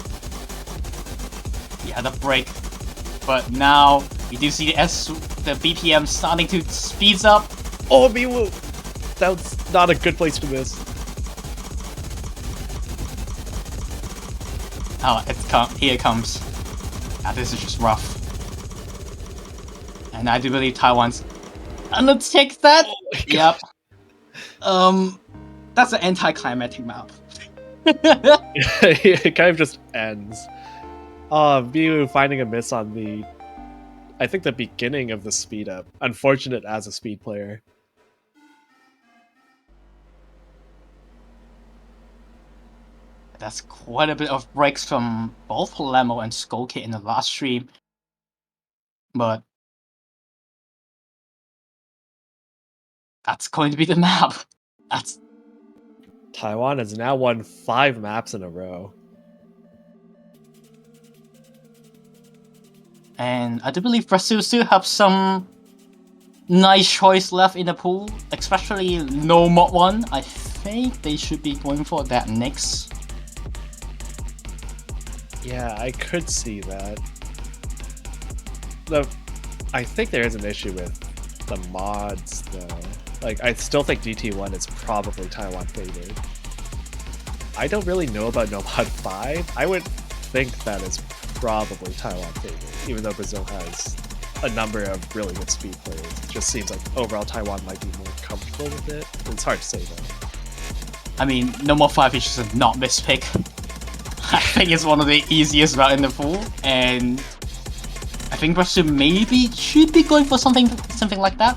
Yeah, the break. But now we do see the BPM starting to speeds up. Oh, Miwu! That's not a good place to miss. Oh, here it comes. Ah, this is just rough. And I do believe Taiwan's gonna take that. Oh my god. Yep. That's an anticlimactic map. It kind of just ends. Miwu finding a miss on the, I think the beginning of the speed up. Unfortunate as a speed player. That's quite a bit of breaks from both Lemo and Skullkid in the last stream. But that's going to be the map. That's Taiwan has now won 5 maps in a row. And I do believe Brazil still have some nice choice left in the pool, especially no mod 1. I think they should be going for that next. Yeah, I could see that. I think there is an issue with the mods, though. Like, I still think DT1 is probably Taiwan favored. I don't really know about No Mod 5. I would think that is probably Taiwan favored, even though Brazil has a number of really good speed players. It just seems like overall Taiwan might be more comfortable with it. It's hard to say, though. I mean, No Mod 5 is just a not mispick. I think it's one of the easiest route in the pool, and I think Brazil maybe should be going for something like that.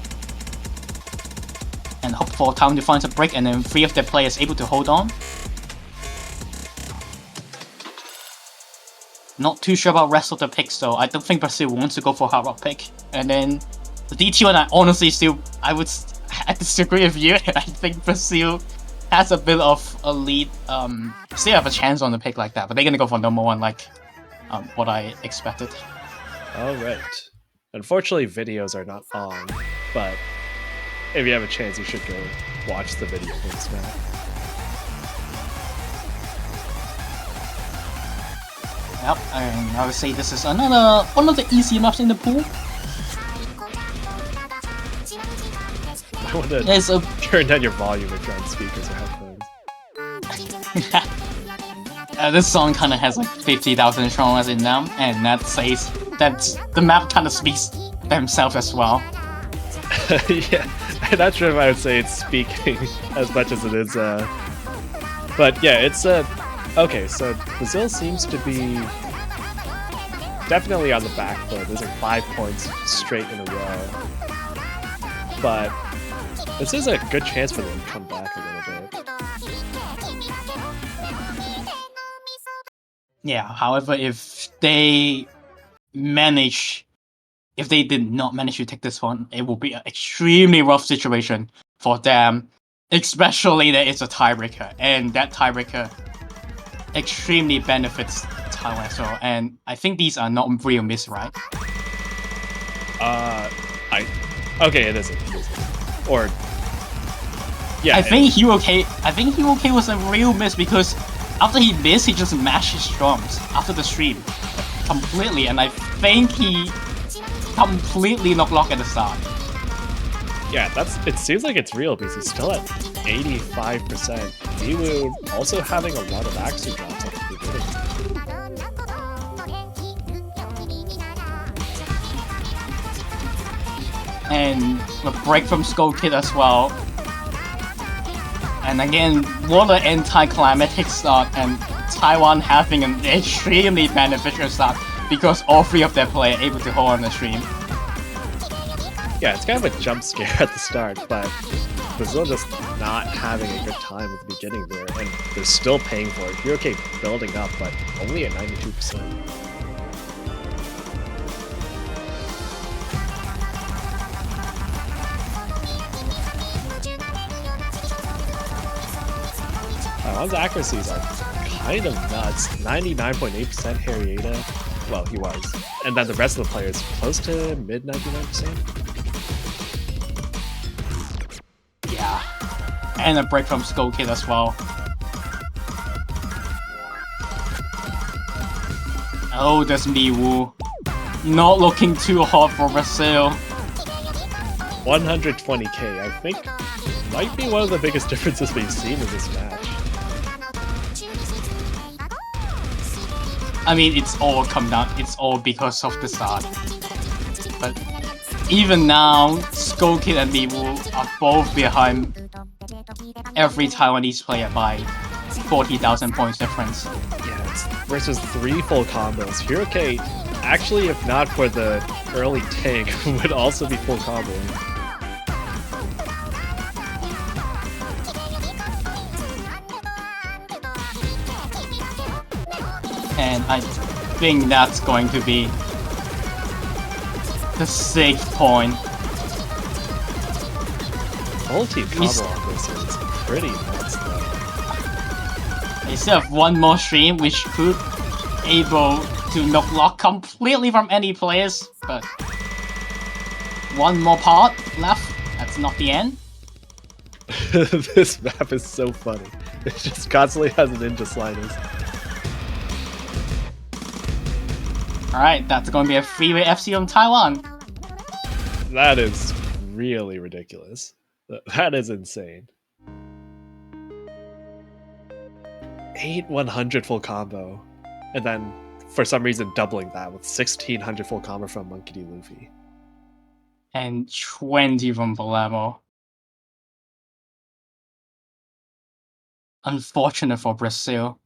And hope for Taiwan to find a break, and then 3 of their players able to hold on. Not too sure about rest of the picks though. I don't think Brazil wants to go for hard rock pick. And then the DT1, I honestly I disagree with you. I think Brazil has a bit of a lead, still have a chance on the pick like that, but they're gonna go for number 1 like what I expected. Alright. Unfortunately, videos are not on, but if you have a chance, you should go watch the video for this map. Yep, and I would say this is another one of the easy maps in the pool. I want to There's a turn down your volume if you're on speakers or headphones. this song kind of has like 50,000 traumas in them, and that says that the map kind of speaks themselves as well. Yeah, I'm not sure if I would say it's speaking as much as it is, but yeah, it's okay, so Brazil seems to be definitely on the back foot. There's like 5 points straight in a row. But this is a good chance for them to come back a little bit. Yeah, however, if they did not manage to take this one, it will be an extremely rough situation for them, especially that it's a tiebreaker, and that tiebreaker extremely benefits Taiwan as well. And I think these are not real miss, right? Okay, it isn't. Or yeah, I think Hero was a real miss because after he missed, he just mashed his drums after the stream completely, and I think he completely knocked lock at the start. Yeah, it seems like it's real because he's still at 85%. Miwu also having a lot of action drops at the beginning. And the break from Skullkid as well. And again, what an anticlimactic start, and Taiwan having an extremely beneficial start because all 3 of their players are able to hold on the stream. Yeah, it's kind of a jump scare at the start, but Brazil just not having a good time at the beginning there, and they're still paying for it. You're okay building up, but only at 92%. Taiwan's accuracies are kind of nuts. 99.8% Harrieta. Well, he was. And then the rest of the players close to mid 99%. Yeah, And a break from Skull Kid as well. Oh, there's Miwu. Not looking too hot for Brazil. 120k, I think, might be one of the biggest differences we've seen in this match. I mean, it's all come down. It's all because of the start. But even now, Skull Kid and Miwu are both behind every Taiwanese player by 40,000 points difference. Yeah, it's versus 3 full combos. Hiroke, actually, if not for the early tank, would also be full comboing. And I think that's going to be the safe point. Multi combo on this is pretty nuts though. They still have one more stream which could able to knock lock completely from any players, but one more part left. That's not the end. This map is so funny. It just constantly has ninja sliders. Alright, that's going to be a freeway FC from Taiwan. That is really ridiculous. That is insane. 8 100 full combo. And then, for some reason, doubling that with 1600 full combo from Monkey D. Luffy. And 20 from Palermo. Unfortunate for Brazil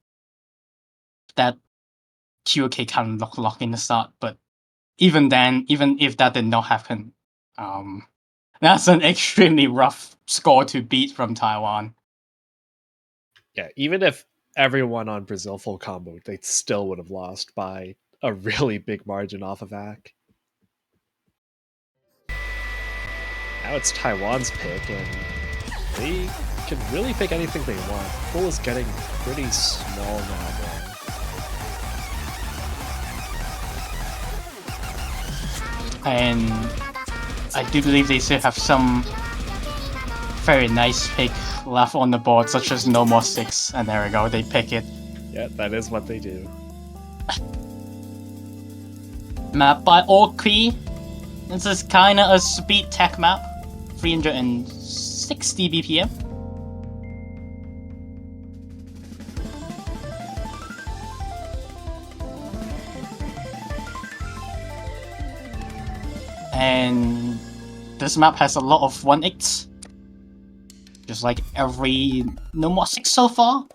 that QK can lock in the start, but even then, even if that did not happen, that's an extremely rough score to beat from Taiwan. Yeah, even if everyone on Brazil full combo, they still would have lost by a really big margin off of ACK. Now it's Taiwan's pick, and they can really pick anything they want. Pool is getting pretty small now, though. And I do believe they still have some very nice pick left on the board, such as No More 6, and there we go, they pick it. Yeah, that is what they do. Map by Orkey. This is kinda a speed tech map. 360 BPM. And this map has a lot of 1-8s. Just like every No More 6 so far.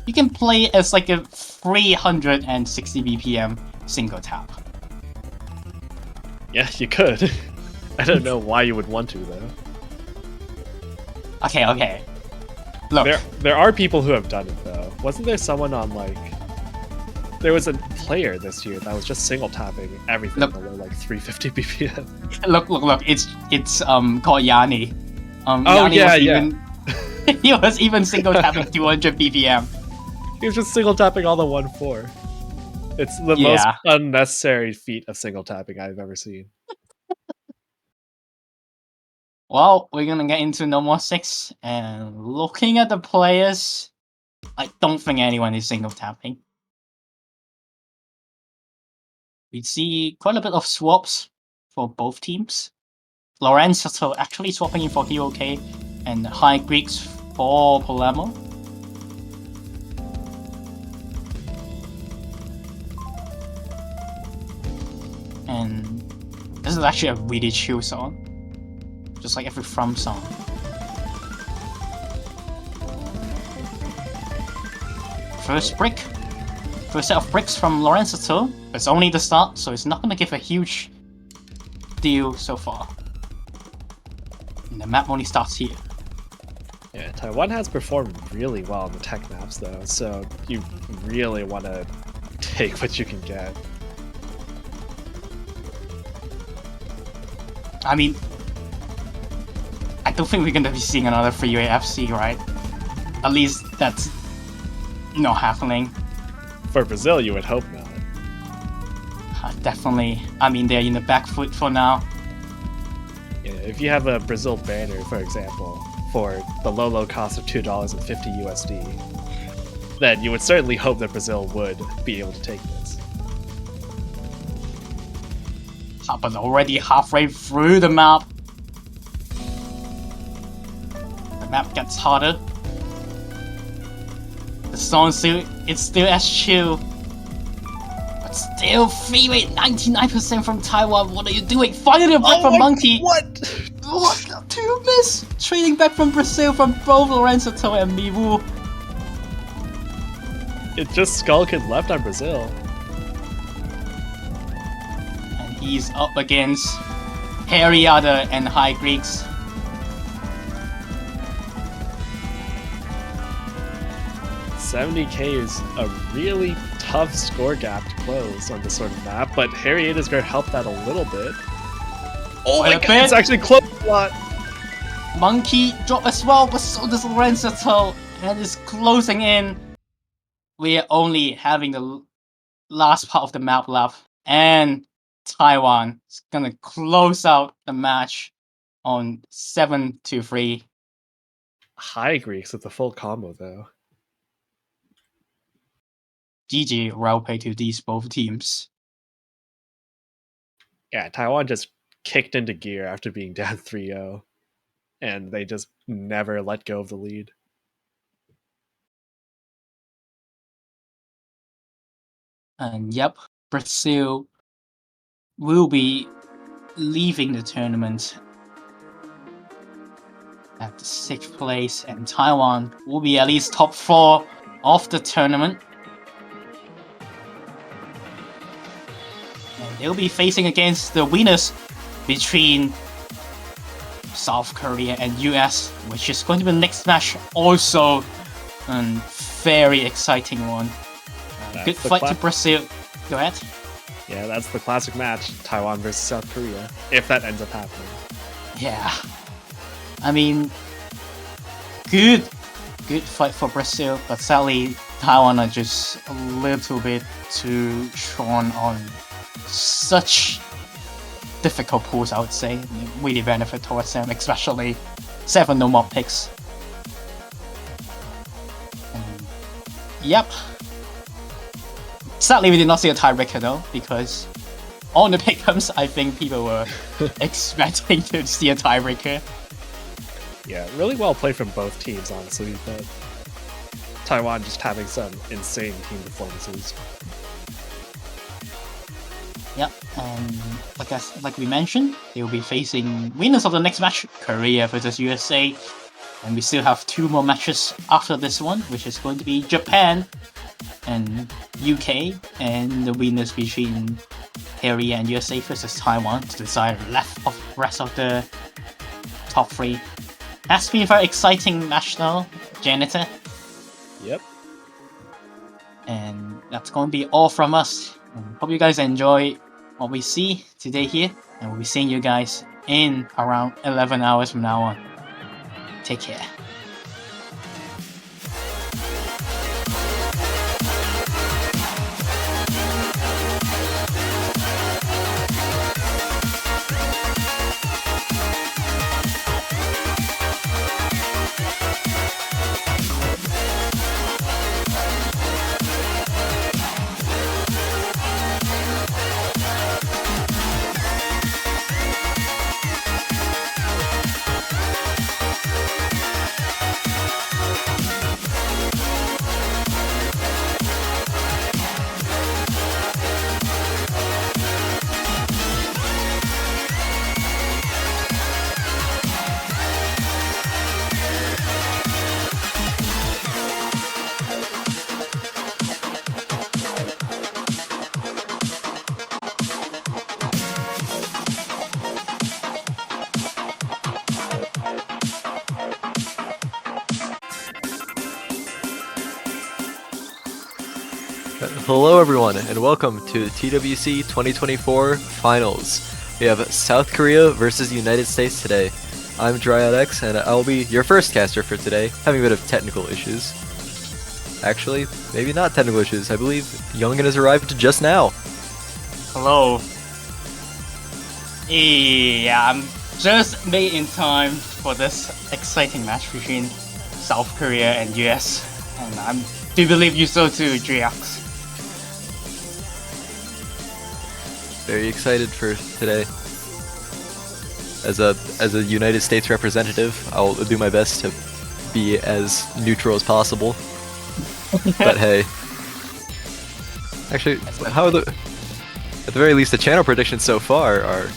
You can play as like a 360 BPM single tap. Yeah, you could. I don't know why you would want to, though. Okay. Look. There are people who have done it, though. Wasn't there someone on, like... There was a player this year that was just single tapping everything below, like, 350 BPM. Look. It's called Yanni. Yanni he was even single tapping 200 BPM. He was just single tapping all the 1-4. It's the most unnecessary feat of single tapping I've ever seen. Well, we're gonna get into No More 6, and looking at the players, I don't think anyone is single tapping. We see quite a bit of swaps for both teams. Lorenzo actually swapping in for Hiroke, and High Greeks for Palermo. And this is actually a really chill song. Just like every From song. First brick. First set of bricks from Lorenzo. It's only the start, so it's not going to give a huge deal so far. And the map only starts here. Yeah, Taiwan has performed really well on the tech maps, though, so you really want to take what you can get. I mean, I don't think we're going to be seeing another freeway FC, right? At least that's not happening. For Brazil, you would hope not. Definitely. I mean, they're in the back foot for now. Yeah, if you have a Brazil banner, for example, for the low cost of $2.50 USD, then you would certainly hope that Brazil would be able to take this. But already halfway through the map. The map gets harder. The song it's still as chill. But still, free rate 99% from Taiwan. What are you doing? Finally a break from Monkey. What? What? Two miss. Trading back from Brazil from both Lorenzo To and Miwu. It's just Skullkid left on Brazil. And he's up against Harryada and High Greeks. $70K is a really tough score gap to close on this sort of map, but Harryada's going to help that a little bit. Oh my god, it's actually close a lot! Monkey drop as well, but so does Lorenzo To, and is closing in. We are only having the last part of the map left, and Taiwan is gonna close out the match on 7-3. High Greeks with the full combo though. GG, well played to these both teams. Yeah, Taiwan just kicked into gear after being down 3-0, and they just never let go of the lead. And yep, Brazil will be leaving the tournament at the 6th place, and Taiwan will be at least top 4 of the tournament. And they'll be facing against the winners between South Korea and US, which is going to be the next match. Also, a very exciting one. Good fight to Brazil. Go ahead. Yeah, that's the classic match, Taiwan versus South Korea, if that ends up happening. Yeah. I mean, good fight for Brazil, but sadly, Taiwan are just a little bit too strong on such difficult pools, I would say. Really benefit towards them, especially 7 no mob picks. Yep. Sadly, we did not see a tiebreaker though, because on the pick'ems, I think people were expecting to see a tiebreaker. Yeah, really well played from both teams, honestly, but Taiwan just having some insane team performances. Yep, and like we mentioned, they will be facing winners of the next match, Korea versus USA. And we still have 2 more matches after this one, which is going to be Japan and UK, and the winners between Korea and USA versus Taiwan to decide the rest of the top 3. Has been a very exciting match though, Janitor. Yep. And that's going to be all from us. Hope you guys enjoy what we see today here, and we'll be seeing you guys in around 11 hours from now on. Take care. Hello everyone, and welcome to the TWC 2024 Finals. We have South Korea versus United States today. I'm DryadX, and I will be your first caster for today, having a bit of technical issues. Actually, maybe not technical issues. I believe Youngin has arrived just now. Hello. Yeah, just made in time for this exciting match between South Korea and US, and I do believe you so too, Driox. Very excited for today. As a United States representative, I'll do my best to be as neutral as possible. But hey, actually, at the very least, the channel predictions so far are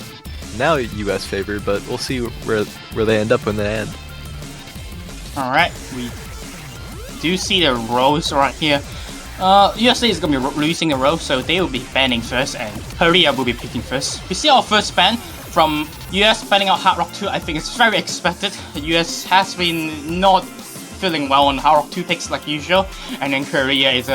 now US favored, but we'll see where they end up when they end. All right, we do see the roles right here. USA is going to be losing a row, so they will be banning first, and Korea will be picking first. We see our first ban from US banning out Hard Rock 2. I think it's very expected. The US has been not feeling well on Hard Rock 2 picks like usual, and then Korea is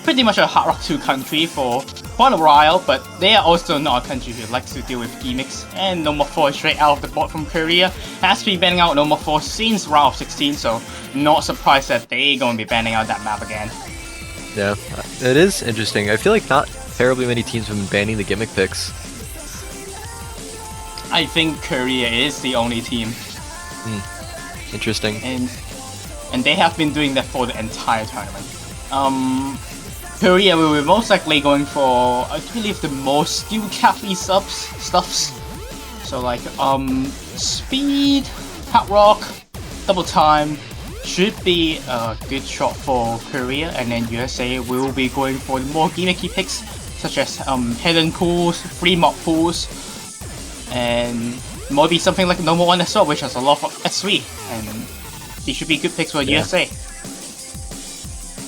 pretty much a Hard Rock 2 country for quite a while, but they are also not a country who likes to deal with gimmicks. And No More 4 is straight out of the board from Korea. Has been banning out No More 4 since round of 16, so not surprised that they're going to be banning out that map again. Yeah, it is interesting. I feel like not terribly many teams have been banning the gimmick picks. I think Korea is the only team. Interesting. And they have been doing that for the entire tournament. Korea will be most likely going for, I believe, the most skill cappy stuffs. So like speed, hard rock, double time should be a good shot for Korea, and then USA will be going for the more gimmicky picks such as hidden pools, free mob pools, and maybe something like normal one as well, which has a lot of S3, and these should be good picks for USA.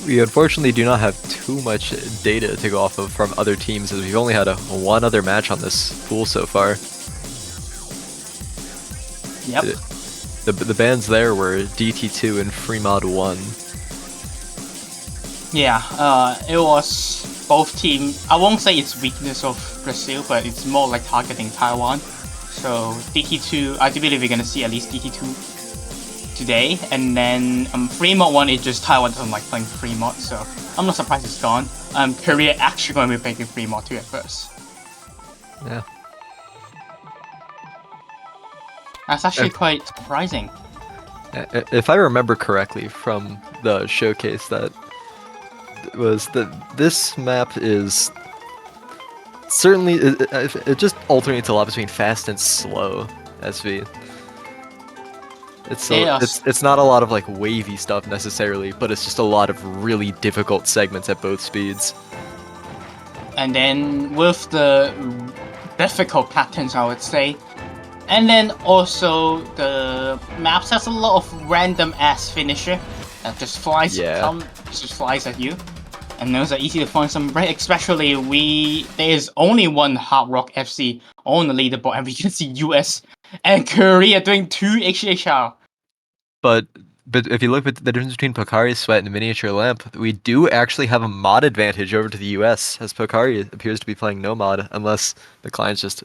We unfortunately do not have too much data to go off of from other teams, as we've only had one other match on this pool so far. Yep. The bans there were DT2 and FreeMod 1. Yeah, it was both teams. I won't say it's weakness of Brazil, but it's more like targeting Taiwan. So DT2, I do believe we're gonna see at least DT2 today, and then FreeMod 1 is just Taiwan doesn't like playing FreeMod, so I'm not surprised it's gone. Korea actually going to be picking FreeMod 2 at first. Yeah. That's actually quite surprising. If I remember correctly from the showcase, that was that this map is certainly it just alternates a lot between fast and slow SV. It's not a lot of like wavy stuff necessarily, but it's just a lot of really difficult segments at both speeds. And then with the difficult patterns, I would say. And then also the maps has a lot of random ass finisher that just flies just flies at you. And those are easy to find some break, especially there's only one Hard Rock FC on the leaderboard, and we can see US and Korea doing 2 HHR. But if you look at the difference between Pocari Sweat and Miniature Lamp, we do actually have a mod advantage over to the US, as Pocari appears to be playing no mod, unless the client's just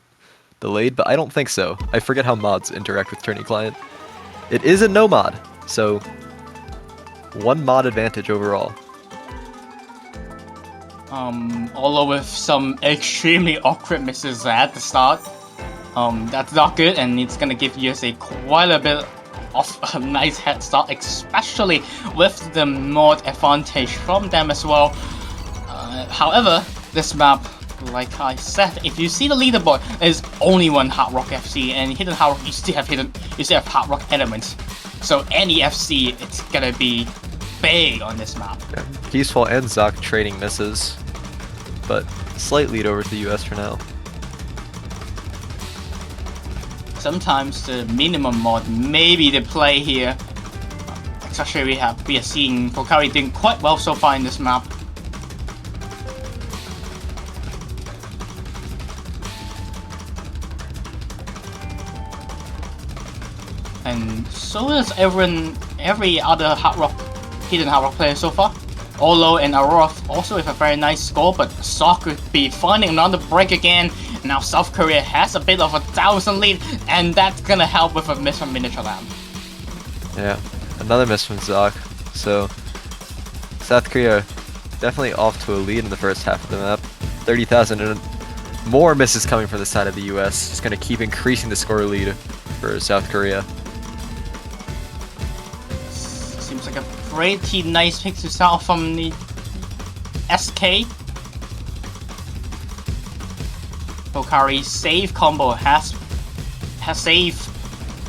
delayed, but I don't think so. I forget how mods interact with Tourney Client. It is a no mod, so 1 mod advantage overall. Although with some extremely awkward misses at the start. That's not good, and it's gonna give USA quite a bit of a nice head start, especially with the mod advantage from them as well. However, this map, like I said, if you see the leaderboard, there's only one Hard Rock FC, and Hidden Hard Rock, you still have Hard Rock elements. So any FC, it's gonna be big on this map. Yeah. Peaceful and Zoc trading misses, but slight lead over to the US for now. Sometimes the minimum mod may be the play here. Especially we are seeing Pocari doing quite well so far in this map. And so is every other Hidden Hard Rock player so far. Olo and Aurora also with a very nice score, but Zoc could be finding another break again. Now South Korea has a bit of a 1,000 lead, and that's gonna help with a miss from Miniature Lamp. Yeah, another miss from Zoc. So South Korea definitely off to a lead in the first half of the map. 30,000 and more misses coming from the side of the US. Just going to keep increasing the score lead for South Korea. Seems like a pretty nice pick to start from the SK. Hokari's save combo has save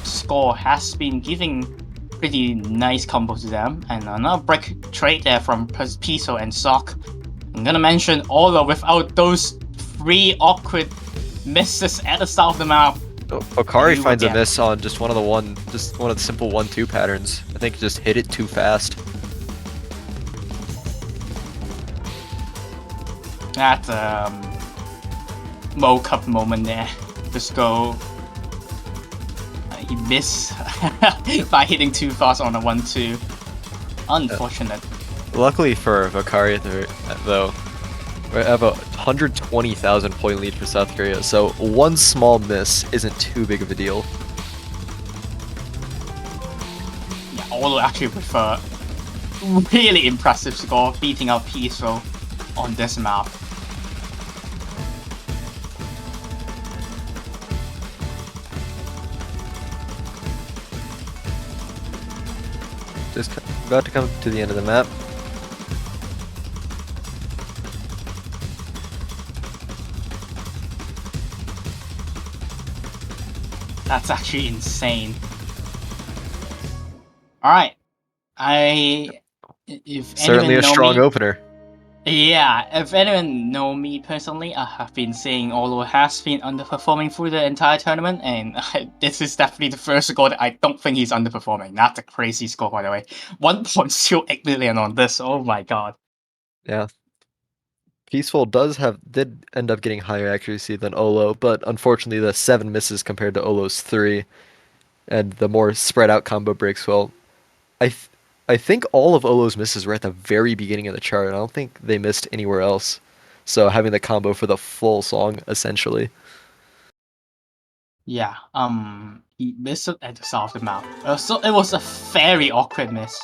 score has been giving pretty nice combos to them, and another break trade there from Piso and Sok. I'm gonna mention Olo without those 3 awkward misses at the start of the map. Hokari finds a miss on just one of the simple 1-2 patterns. I think just hit it too fast. That World Cup moment there. Just go. He missed by hitting too fast on a 1-2. Unfortunate. Luckily for Hokari, though, we have a 120,000 point lead for South Korea, so one small miss isn't too big of a deal. Yeah, Olo actually with a really impressive score, beating out Piso on this map. Just about to come to the end of the map. That's actually insane. Alright. If Certainly a strong opener. Yeah, if anyone know me personally, I have been saying Olo has been underperforming through the entire tournament, and this is definitely the first score that I don't think he's underperforming. That's a crazy score, by the way. 1.28 million on this, oh my god. Yeah. Peaceful did end up getting higher accuracy than Olo, but unfortunately the 7 misses compared to Olo's 3, and the more spread out combo breaks, well, I think all of Olo's misses were at the very beginning of the chart. I don't think they missed anywhere else. So having the combo for the full song, essentially. Yeah, he missed it at the start of the map. So it was a very awkward miss.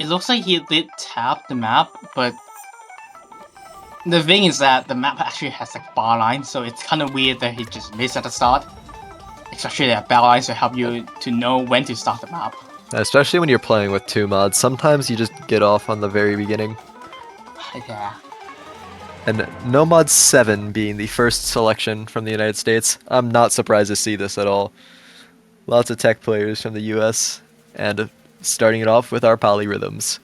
It looks like he did tap the map, but the thing is that the map actually has like bar lines, so it's kind of weird that he just missed at the start. Especially that bar lines to help you to know when to start the map. Especially when you're playing with 2 mods, sometimes you just get off on the very beginning. Yeah. And No Mod 7 being the first selection from the United States, I'm not surprised to see this at all. Lots of tech players from the US, and starting it off with our polyrhythms.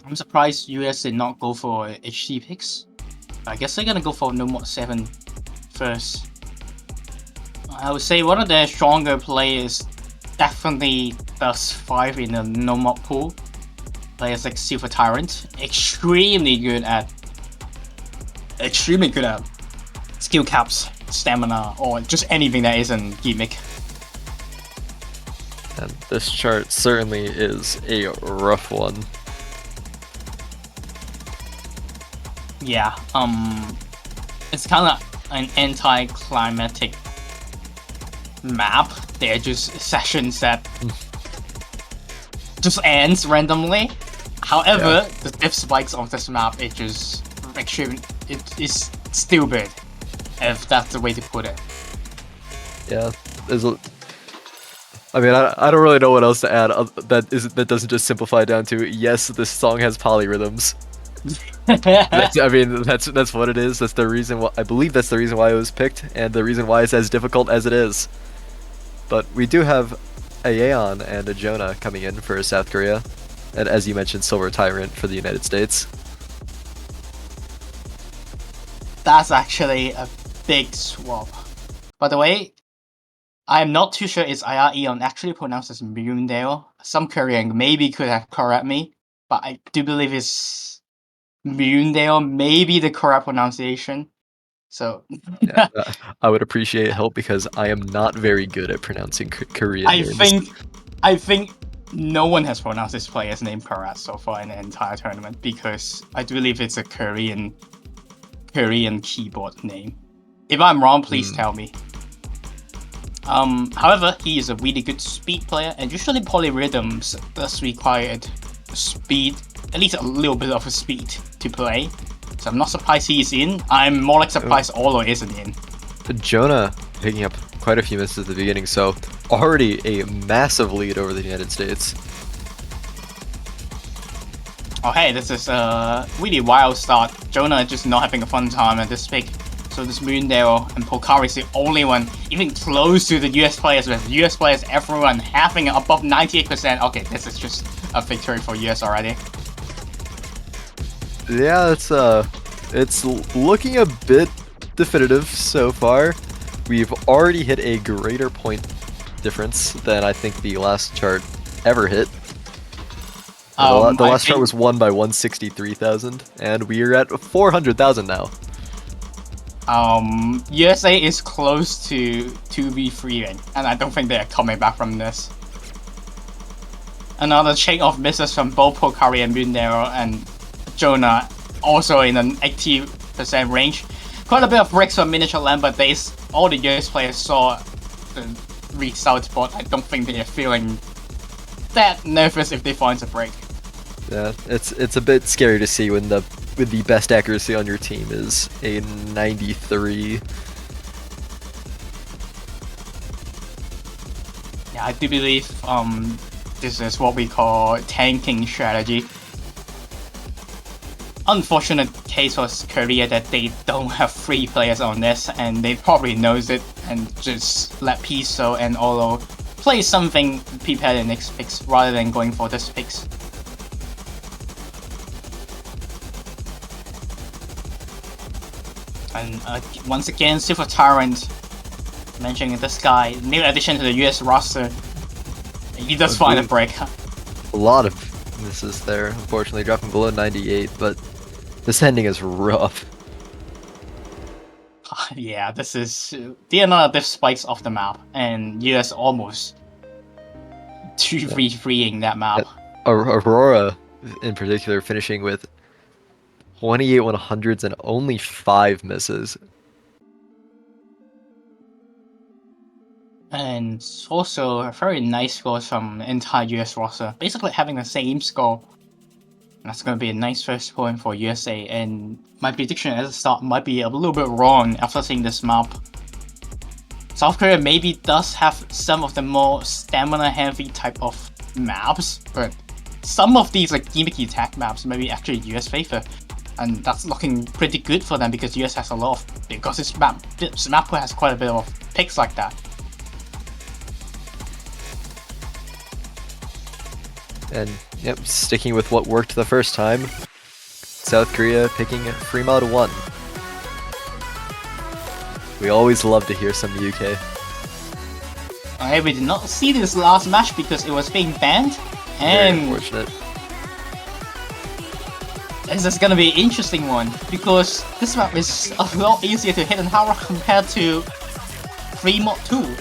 I'm surprised US did not go for HC picks. I guess they're gonna go for No Mod 7 first. I would say one of their stronger players definitely does 5 in the No Mod pool. Players like Silver Tyrant, extremely good at skill caps, stamina, or just anything that isn't gimmick. And this chart certainly is a rough one. Yeah, it's kind of an anti-climatic map. They're just sessions that just ends randomly. However, the diff spikes of this map, it just extreme. It is stupid, if that's the way to put it. Yeah, I mean, I don't really know what else to add that doesn't just simplify down to yes, this song has polyrhythms. I mean, that's what it is. That's the reason why I believe that's the reason why it was picked, and the reason why it's as difficult as it is. But we do have a Yeon and a Jonah coming in for South Korea, and as you mentioned, Silver Tyrant for the United States. That's actually a big swap. By the way, I'm not too sure is IR Eon actually pronounced as Myeundeo. Some Korean maybe could have correct me, but I do believe it's Myeundeo, maybe the correct pronunciation. So Yeah, I would appreciate help because I am not very good at pronouncing Korean names. I think no one has pronounced this player's name correct so far in the entire tournament, because I do believe it's a Korean keyboard name. If I'm wrong, please tell me. However, he is a really good speed player, and usually polyrhythms does require speed, at least a little bit of a speed to play. So I'm not surprised he's in. I'm more like surprised Olo isn't in. Jonah picking up quite a few misses at the beginning, so already a massive lead over the United States. Oh hey, this is a really wild start. Jonah just not having a fun time at this pick. So this Moondale and Pokari is the only one even close to the US players, with US players everyone having above 98%. Okay, this is just a victory for US already. Yeah, it's looking a bit definitive so far. We've already hit a greater point difference than I think the last chart ever hit. The last chart was won by 163,000, and we're at 400,000 now. USA is close to 2v3ing, and I don't think they are coming back from this. Another chain of misses from both Pokari and Moondale, and Jonah also in an 80% range. Quite a bit of breaks from Miniature Lamb, but all the US players saw the result, but I don't think they are feeling that nervous if they find a break. Yeah, it's a bit scary to see when the best accuracy on your team is a 93. Yeah, I do believe this is what we call tanking strategy. Unfortunate case for Korea that they don't have 3 players on this, and they probably knows it and just let Piso and Olo play something prepared in next picks rather than going for this picks. And once again, Silver Tyrant mentioning this guy, new addition to the US roster. He does find a break. A lot of misses there, unfortunately, dropping below 98, but this ending is rough. Yeah, this is the another diff spikes off the map, and US almost 2-3-3ing that map. Aurora, in particular, finishing with 28 100s and only 5 misses. And also a very nice score from the entire US roster, basically having the same score. That's going to be a nice first point for USA, and my prediction at the start might be a little bit wrong after seeing this map. South Korea maybe does have some of the more stamina heavy type of maps, but some of these like gimmicky attack maps maybe actually US favor, and that's looking pretty good for them because US has a lot of, because this map has quite a bit of picks like that. And yep, sticking with what worked the first time, South Korea picking free mod 1. We always love to hear some UK. We did not see this last match because it was being banned, and very unfortunate. This is gonna be an interesting one because this map is a lot easier to hit and hard rock compared to free mod 2.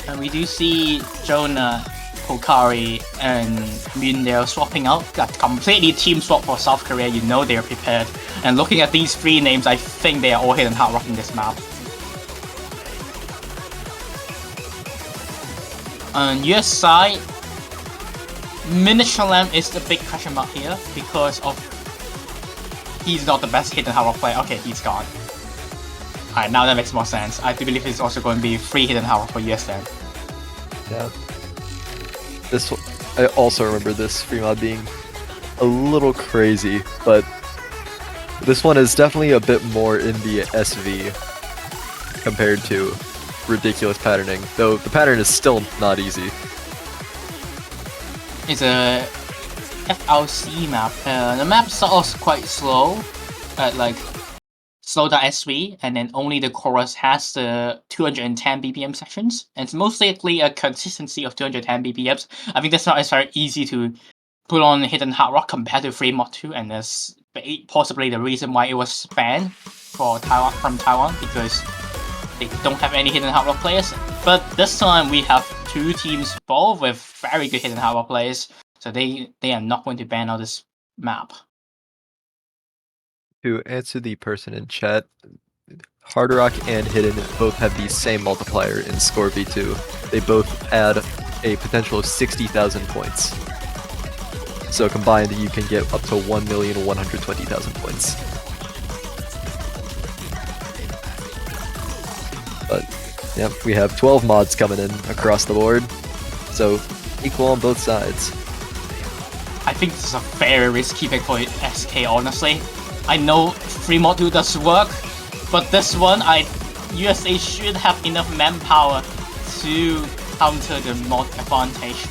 And we do see Jonah, Pokari, and Moondale swapping out. A completely team swap for South Korea, you know they're prepared. And looking at these 3 names, I think they are all hidden hard rocking this map. On US side, Miniature Lamb is the big question mark here because of he's not the best hidden hard rock player. Okay, he's gone. Alright, now that makes more sense. I do believe it's also going to be free hidden hard rock for US then. Yeah. This one, I also remember this free mod being a little crazy, but this one is definitely a bit more in the SV compared to ridiculous patterning, though the pattern is still not easy. It's a FLC map. The map starts quite slow, at like slow down SV, and then only the chorus has the 210 BPM sections, and it's most likely a consistency of 210 BPMs. I think that's not as very easy to put on hidden hard rock compared to free mod 2, and that's possibly the reason why it was banned for Taiwan from Taiwan, because they don't have any hidden hard rock players. But this time we have 2 teams both with very good hidden hard rock players, so they are not going to ban out this map. To answer the person in chat, Hard Rock and Hidden both have the same multiplier in Score V2. They both add a potential of 60,000 points. So combined, you can get up to 1,120,000 points. But, yeah, we have 12 mods coming in across the board. So, equal on both sides. I think this is a very risky pick for SK, honestly. I know free mod 2 does work, but this one, USA should have enough manpower to counter the mod advantage.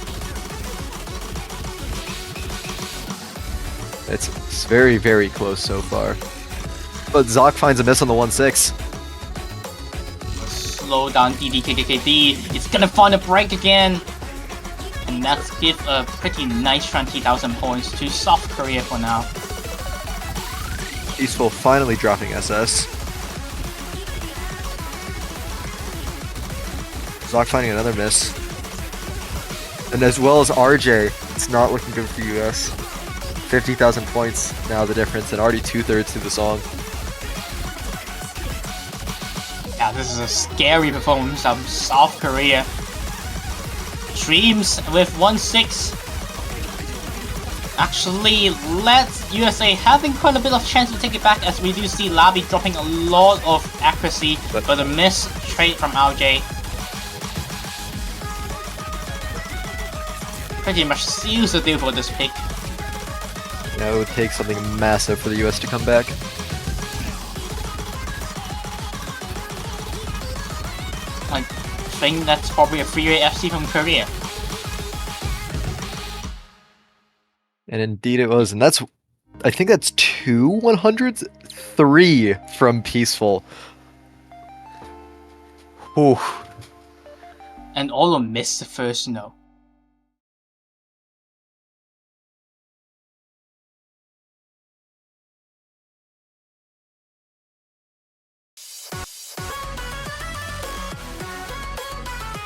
It's very, very close so far. But Zoc finds a miss on the 1-6. Slow down DDKKD. It's gonna find a break again. And that's give a pretty nice 20,000 points to South Korea for now. Peaceful finally dropping SS. Zoc finding another miss. And as well as RJ, it's not looking good for US. 50,000 points now the difference, and already 2/3 through the song. Yeah, this is a scary performance of South Korea. Dreams with 1-6. Actually, let's USA having quite a bit of chance to take it back, as we do see Labi dropping a lot of accuracy, but a miss trade from RJ. Pretty much seals the deal for this pick. Now it would take something massive for the US to come back. I think that's probably a 3-way FC from Korea. And indeed it was, and that's, I think that's 2 100s? 3 from Peaceful. Whew. And Olo missed the first no.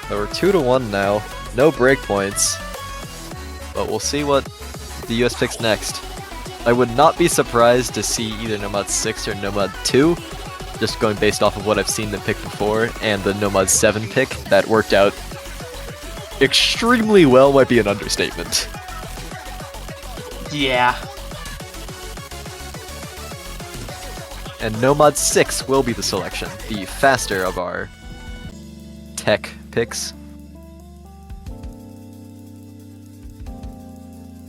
So we're 2-1 now, no breakpoints, but we'll see what the US picks next. I would not be surprised to see either Nomad 6 or Nomad 2, just going based off of what I've seen them pick before, and the Nomad 7 pick that worked out extremely well might be an understatement. Yeah. And Nomad 6 will be the selection, the faster of our tech picks.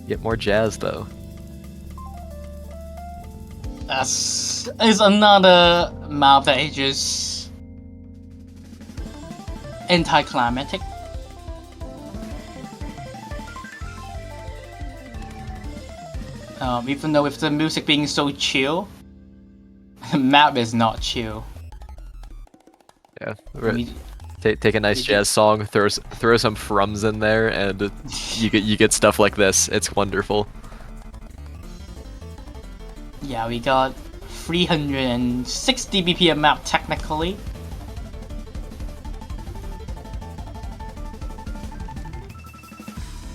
Get more jazz though. That's is another map that is just anticlimactic. Even though with the music being so chill, the map is not chill. Yeah. Take a nice jazz song, throw some thrums in there, and you get stuff like this. It's wonderful. Yeah, we got 360 BPM map technically.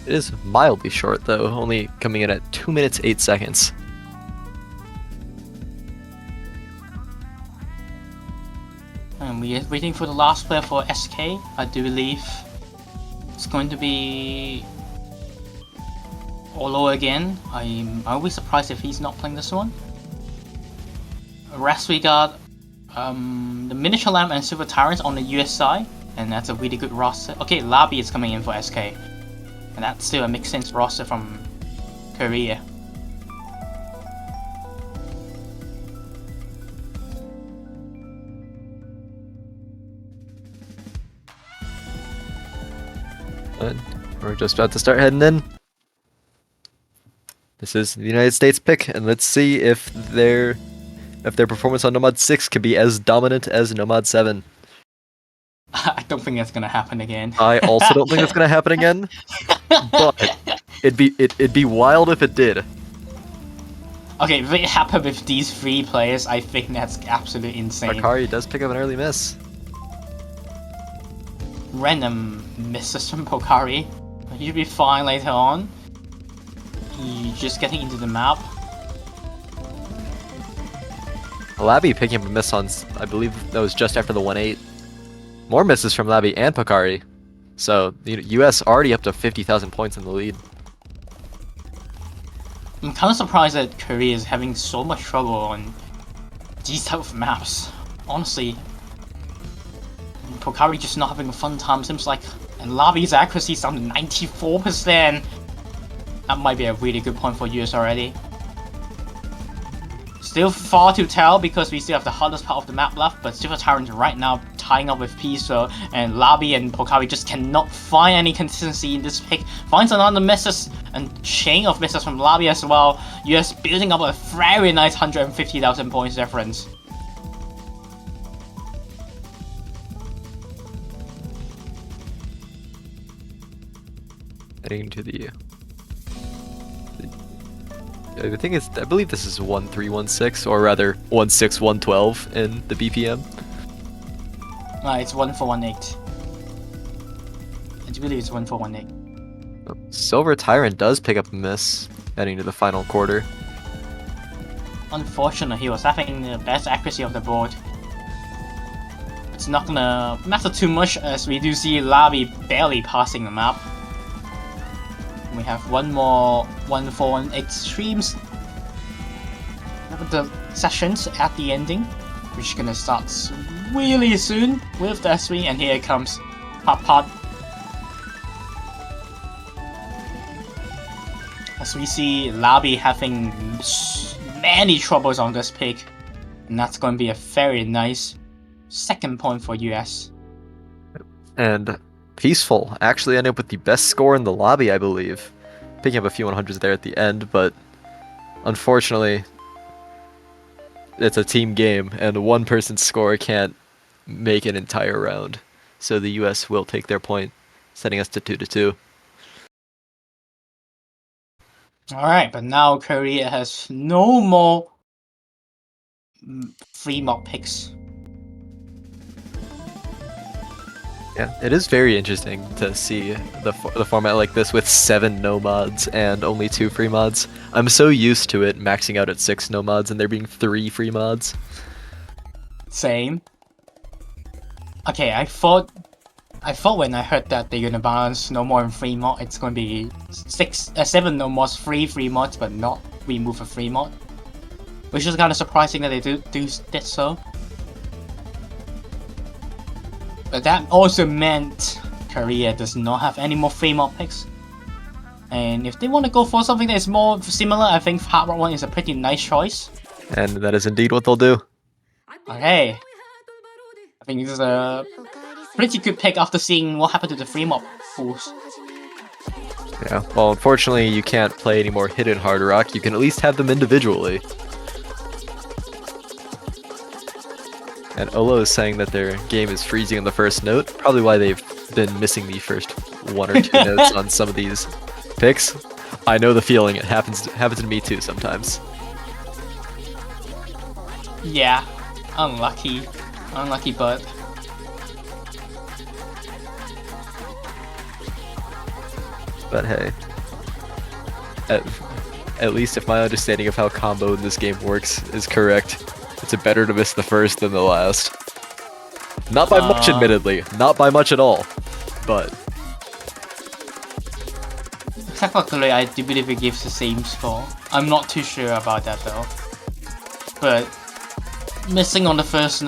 It is mildly short though, only coming in at 2 minutes 8 seconds. And we are waiting for the last player for SK. I do believe it's going to be Olo again. I'll be surprised if he's not playing this one. Rest we got the Miniature Lamp and Silver Tyrants on the US side, and that's a really good roster. Okay, Labi is coming in for SK, and that's still a makes sense roster from Korea. And we're just about to start heading in. This is the United States pick, and let's see if their performance on Nomad 6 can be as dominant as Nomad 7. I don't think that's gonna happen again. I also don't think that's gonna happen again, but it'd be wild if it did. Okay, if it happened with these 3 players, I think that's absolutely insane. Akari does pick up an early miss. Random misses from Pokari. He'll be fine later on. He's just getting into the map. Labby picking up a miss on, I believe that was just after the 1-8. More misses from Labby and Pocari. So, the US already up to 50,000 points in the lead. I'm kind of surprised that Korea is having so much trouble on these type of maps. Honestly, Pocari just not having a fun time. Seems like, and Labby's accuracy is down to 94%. That might be a really good point for US already. Still far to tell because we still have the hardest part of the map left, but Silver Tyrant right now tying up with Piso, and Labby and Pocari just cannot find any consistency in this pick. Finds another misses and chain of misses from Labby as well. US building up a very nice 150,000 points difference. Heading to the I believe this is 1316, or rather 16112 in the BPM. It's 1418. I do believe it's 1418. Silver Tyrant does pick up a miss heading to the final quarter. Unfortunately, he was having the best accuracy of the board. It's not gonna matter too much as we do see Labby barely passing the map. We have one more 1418 streams. The sessions at the ending, which is gonna start really soon with the S3, and here it comes. Pot. As we see Labby having many troubles on this pick, and that's going to be a very nice second point for US. And Peaceful actually ended up with the best score in the lobby, I believe. Picking up a few 100s there at the end, but unfortunately, it's a team game, and one person's score can't make an entire round. So the US will take their point, setting us to 2-2. Alright, but now Korea has no more free mob picks. Yeah, it is very interesting to see the format like this with 7 no mods and only 2 free mods. I'm so used to it maxing out at 6 no mods and there being 3 free mods. Same. Okay, I thought when I heard that they're gonna balance no more in free mod, it's gonna be 7 no mods, free mods, but not remove a free mod, which is kind of surprising that they did so. But that also meant Korea does not have any more free mod picks. And if they want to go for something that is more similar, I think Hard Rock 1 is a pretty nice choice. And that is indeed what they'll do. Okay. I think this is a pretty good pick after seeing what happened to the free mod pools. Yeah, well, unfortunately, you can't play any more hidden Hard Rock. You can at least have them individually. And Olo is saying that their game is freezing on the first note, probably why they've been missing the first 1 or 2 notes on some of these picks. I know the feeling, it happens to me too sometimes. Yeah, unlucky but hey, at least if my understanding of how combo in this game works is correct, it's better to miss the first than the last. Not by much, admittedly. Not by much at all. But technically I do believe it gives the same score. I'm not too sure about that though. But missing on the first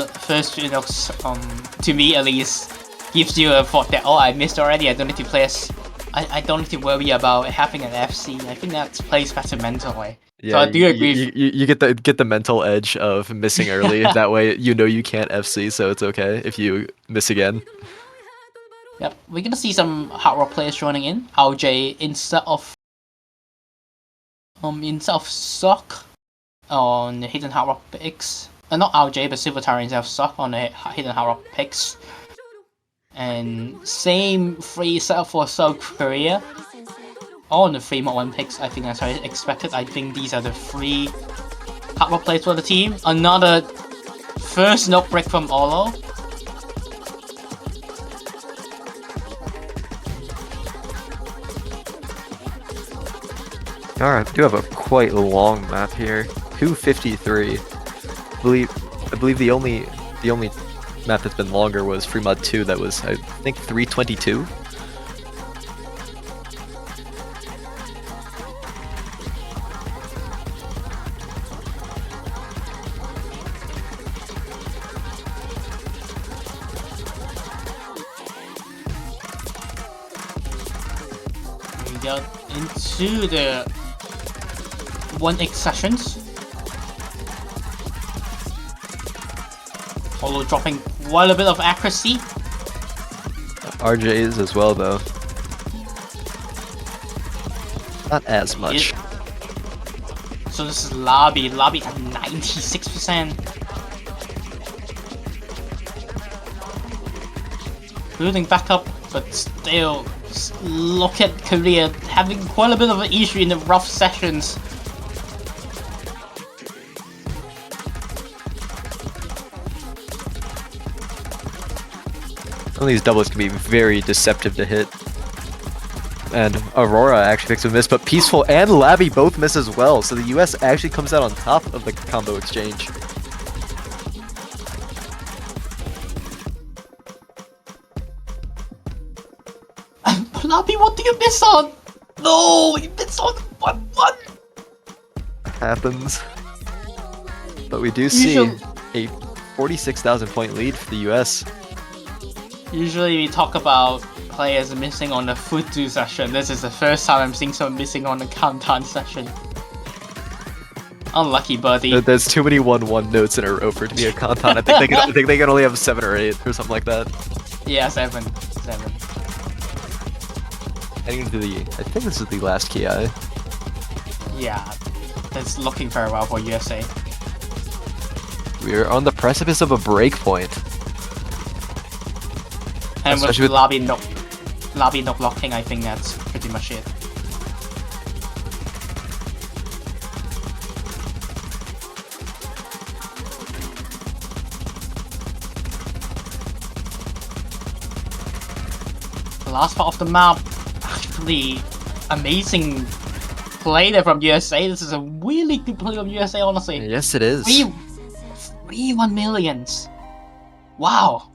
to me at least, gives you a thought that, oh, I missed already, I don't need to play I don't need to worry about having an FC. I think that plays better mentally. yeah, so I do agree. You get the mental edge of missing early. That way, you know you can't FC, so it's okay if you miss again. Yep, we're gonna see some Hard Rock players joining in. RJ instead of Sock on the Hidden Hard Rock picks. Not RJ, but Silver Tyrant instead of Sock on the Hidden Hard Rock picks. And same free setup for South Korea. All on the 3 mod 1 picks, I think that's how I expected. I think these are the 3 Hard Rock players for the team. Another first note break from Olo. Alright, we do have a quite long map here. 253. I believe the only map that's been longer was Fremont 2. That was, I think, 322. We got into the 1x sessions. Polo dropping quite a bit of accuracy. RJ's as well, though. Not as much. So this is Lobby. Lobby at 96%. Building back up, but still, look at Korea having quite a bit of an issue in the rough sessions. Some of these doubles can be very deceptive to hit. And Aurora actually picks a miss, but Peaceful and Labby both miss as well, so the US actually comes out on top of the combo exchange. Lobby, what do you miss on? No, you miss on what? Happens. But we do see a 46,000 point lead for the US. Usually we talk about players missing on the Futu session. This is the first time I'm seeing someone missing on the Kantan session. Unlucky, buddy. There's too many 1-1 notes in a row for it to be a Kantan. I think they can only have 7 or 8 or something like that. Yeah, 7. Heading into the, I think this is the last Ki. Yeah, it's looking very well for USA. We're on the precipice of a break point. And Especially with Lobby no blocking, I think that's pretty much it. The last part of the map, actually, amazing play there from USA. This is a really good play from USA, honestly. Yes, it is. 3-1 millions. Wow.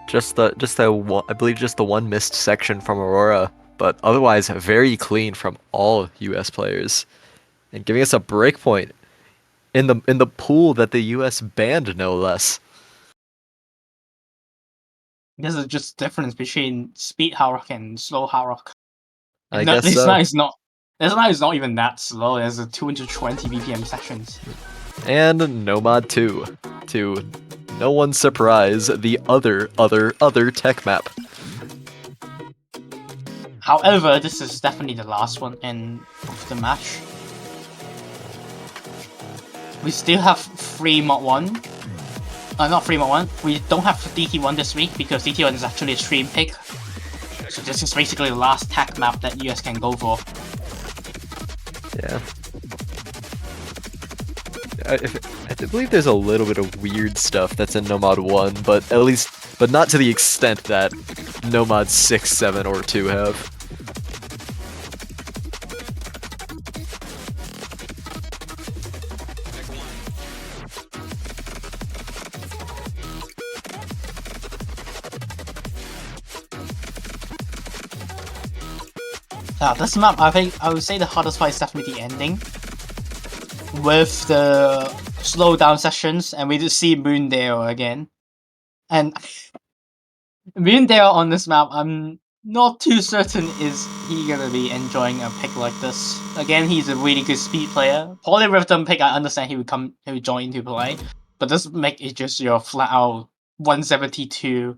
Just the one, I believe just the one missed section from Aurora, but otherwise very clean from all US players, and giving us a break point in the pool that the US banned, no less. There's a just difference between speed hard rock and slow hard rock. I guess so. This night is not even that slow. There's a 220 BPM sessions. And Nomad 2, to no one's surprise, the other tech map. However, this is definitely the last one of the match. We still have 3 mod 1. Not 3 mod 1. We don't have DT1 this week because DT1 is actually a stream pick. So this is basically the last tech map that US can go for. Yeah. I believe there's a little bit of weird stuff that's in Nomad 1, but not to the extent that Nomad 6, 7, or 2 have. This map, I would say the hardest part is definitely the ending. With the slowdown sessions, and we just see Moondale again. And Moondale on this map, I'm not too certain is he gonna be enjoying a pick like this. Again, he's a really good speed player. Polyrhythm pick, I understand he would join into play, but this make it just your flat out 172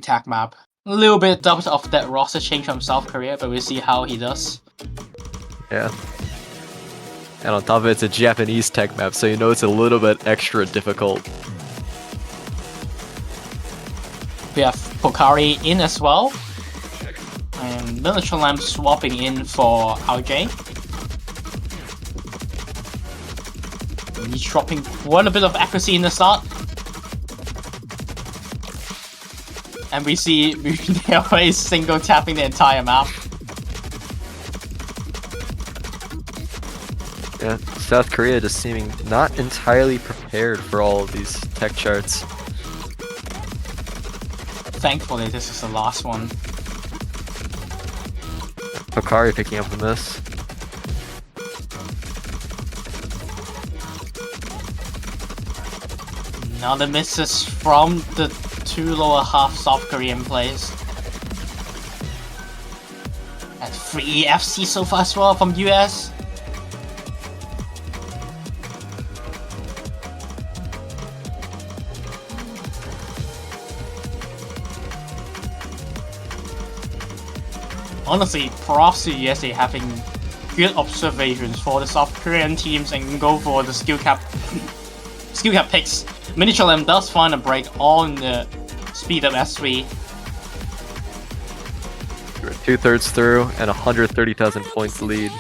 tag map. A little bit doubt of that roster change from South Korea, but we'll see how he does. Yeah. And on top of it, it's a Japanese tech map, so you know it's a little bit extra difficult. We have Pokari in as well. And Miniature Lamp swapping in for RJ. And he's dropping quite a bit of accuracy in the start. And we see Mundale is single tapping the entire map. Yeah, South Korea just seeming not entirely prepared for all of these tech charts. Thankfully, this is the last one. Pocari picking up on this. Now the misses from the two lower half South Korean players. And 3 FC so far as well from US. Honestly, props to USA having good observations for the South Korean teams and go for the skill cap picks. Miniature Lamb does find a break on the speed of S3. We're 2/3 through and 130,000 points lead.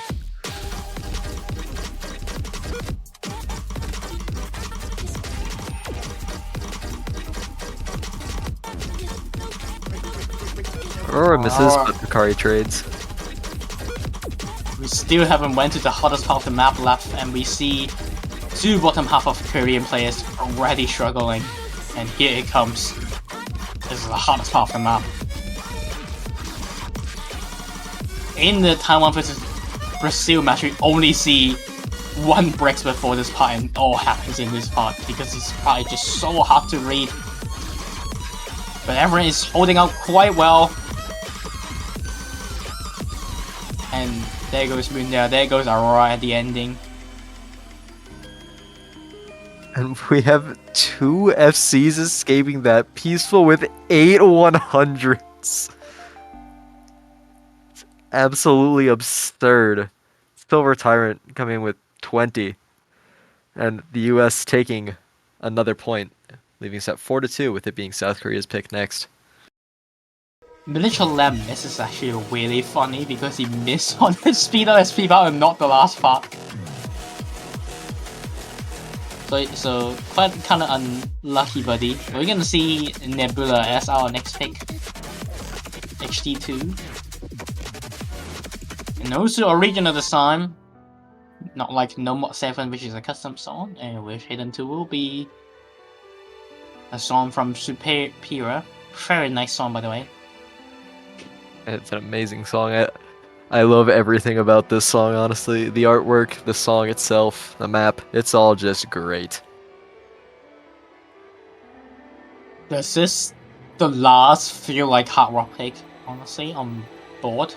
Aurora misses, but Pocari trades. We still haven't went to the hottest part of the map left, and we see two bottom half of Korean players already struggling. And here it comes. This is the hottest part of the map. In the Taiwan versus Brazil match, we only see one breaks before this part, and all happens in this part because this part is just so hard to read. But everyone is holding out quite well. And there goes Munya, there goes Aurora at the ending. And we have 2 FCs escaping that peaceful with 8 100s. It's absolutely absurd. Silver Tyrant coming in with 20. And the US taking another point, leaving us at 4-2 with it being South Korea's pick next. Miniature Lamb misses actually really funny because he missed on the speed of SP part and not the last part. So quite kind of unlucky, buddy. We're gonna see Nebula as our next pick. HD2. And also original this time. Not like No Mod 7, which is a custom song, and with Hidden 2 will be a song from Superior. Very nice song, by the way. It's an amazing song. I love everything about this song, honestly. The artwork, the song itself, the map, it's all just great. Does this the last feel like hard rock pick, honestly, on board?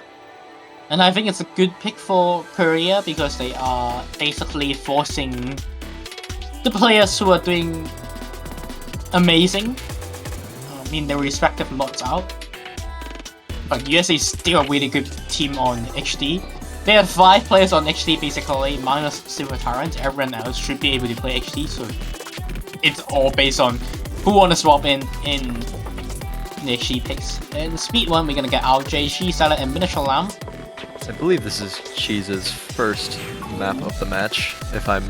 And I think it's a good pick for Korea because they are basically forcing the players who are doing amazing, in their respective mods out. But USA is still a really good team on HD. They have 5 players on HD basically, minus Silver Tyrant. Everyone else should be able to play HD, so it's all based on who wanna swap in the HD picks. And speed 1, we're gonna get RJ, She Salad, and Miniature Lamb. I believe this is Cheese's first map of the match, if I'm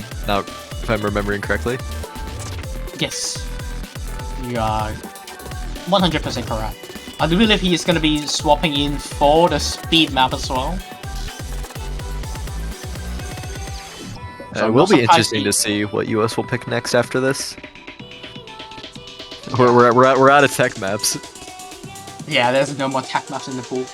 remembering correctly. Yes, you are 100% correct. I do believe he is going to be swapping in for the speed map as well. It will be interesting to see what US will pick next after this. We're out of tech maps. Yeah, there's no more tech maps in the pool.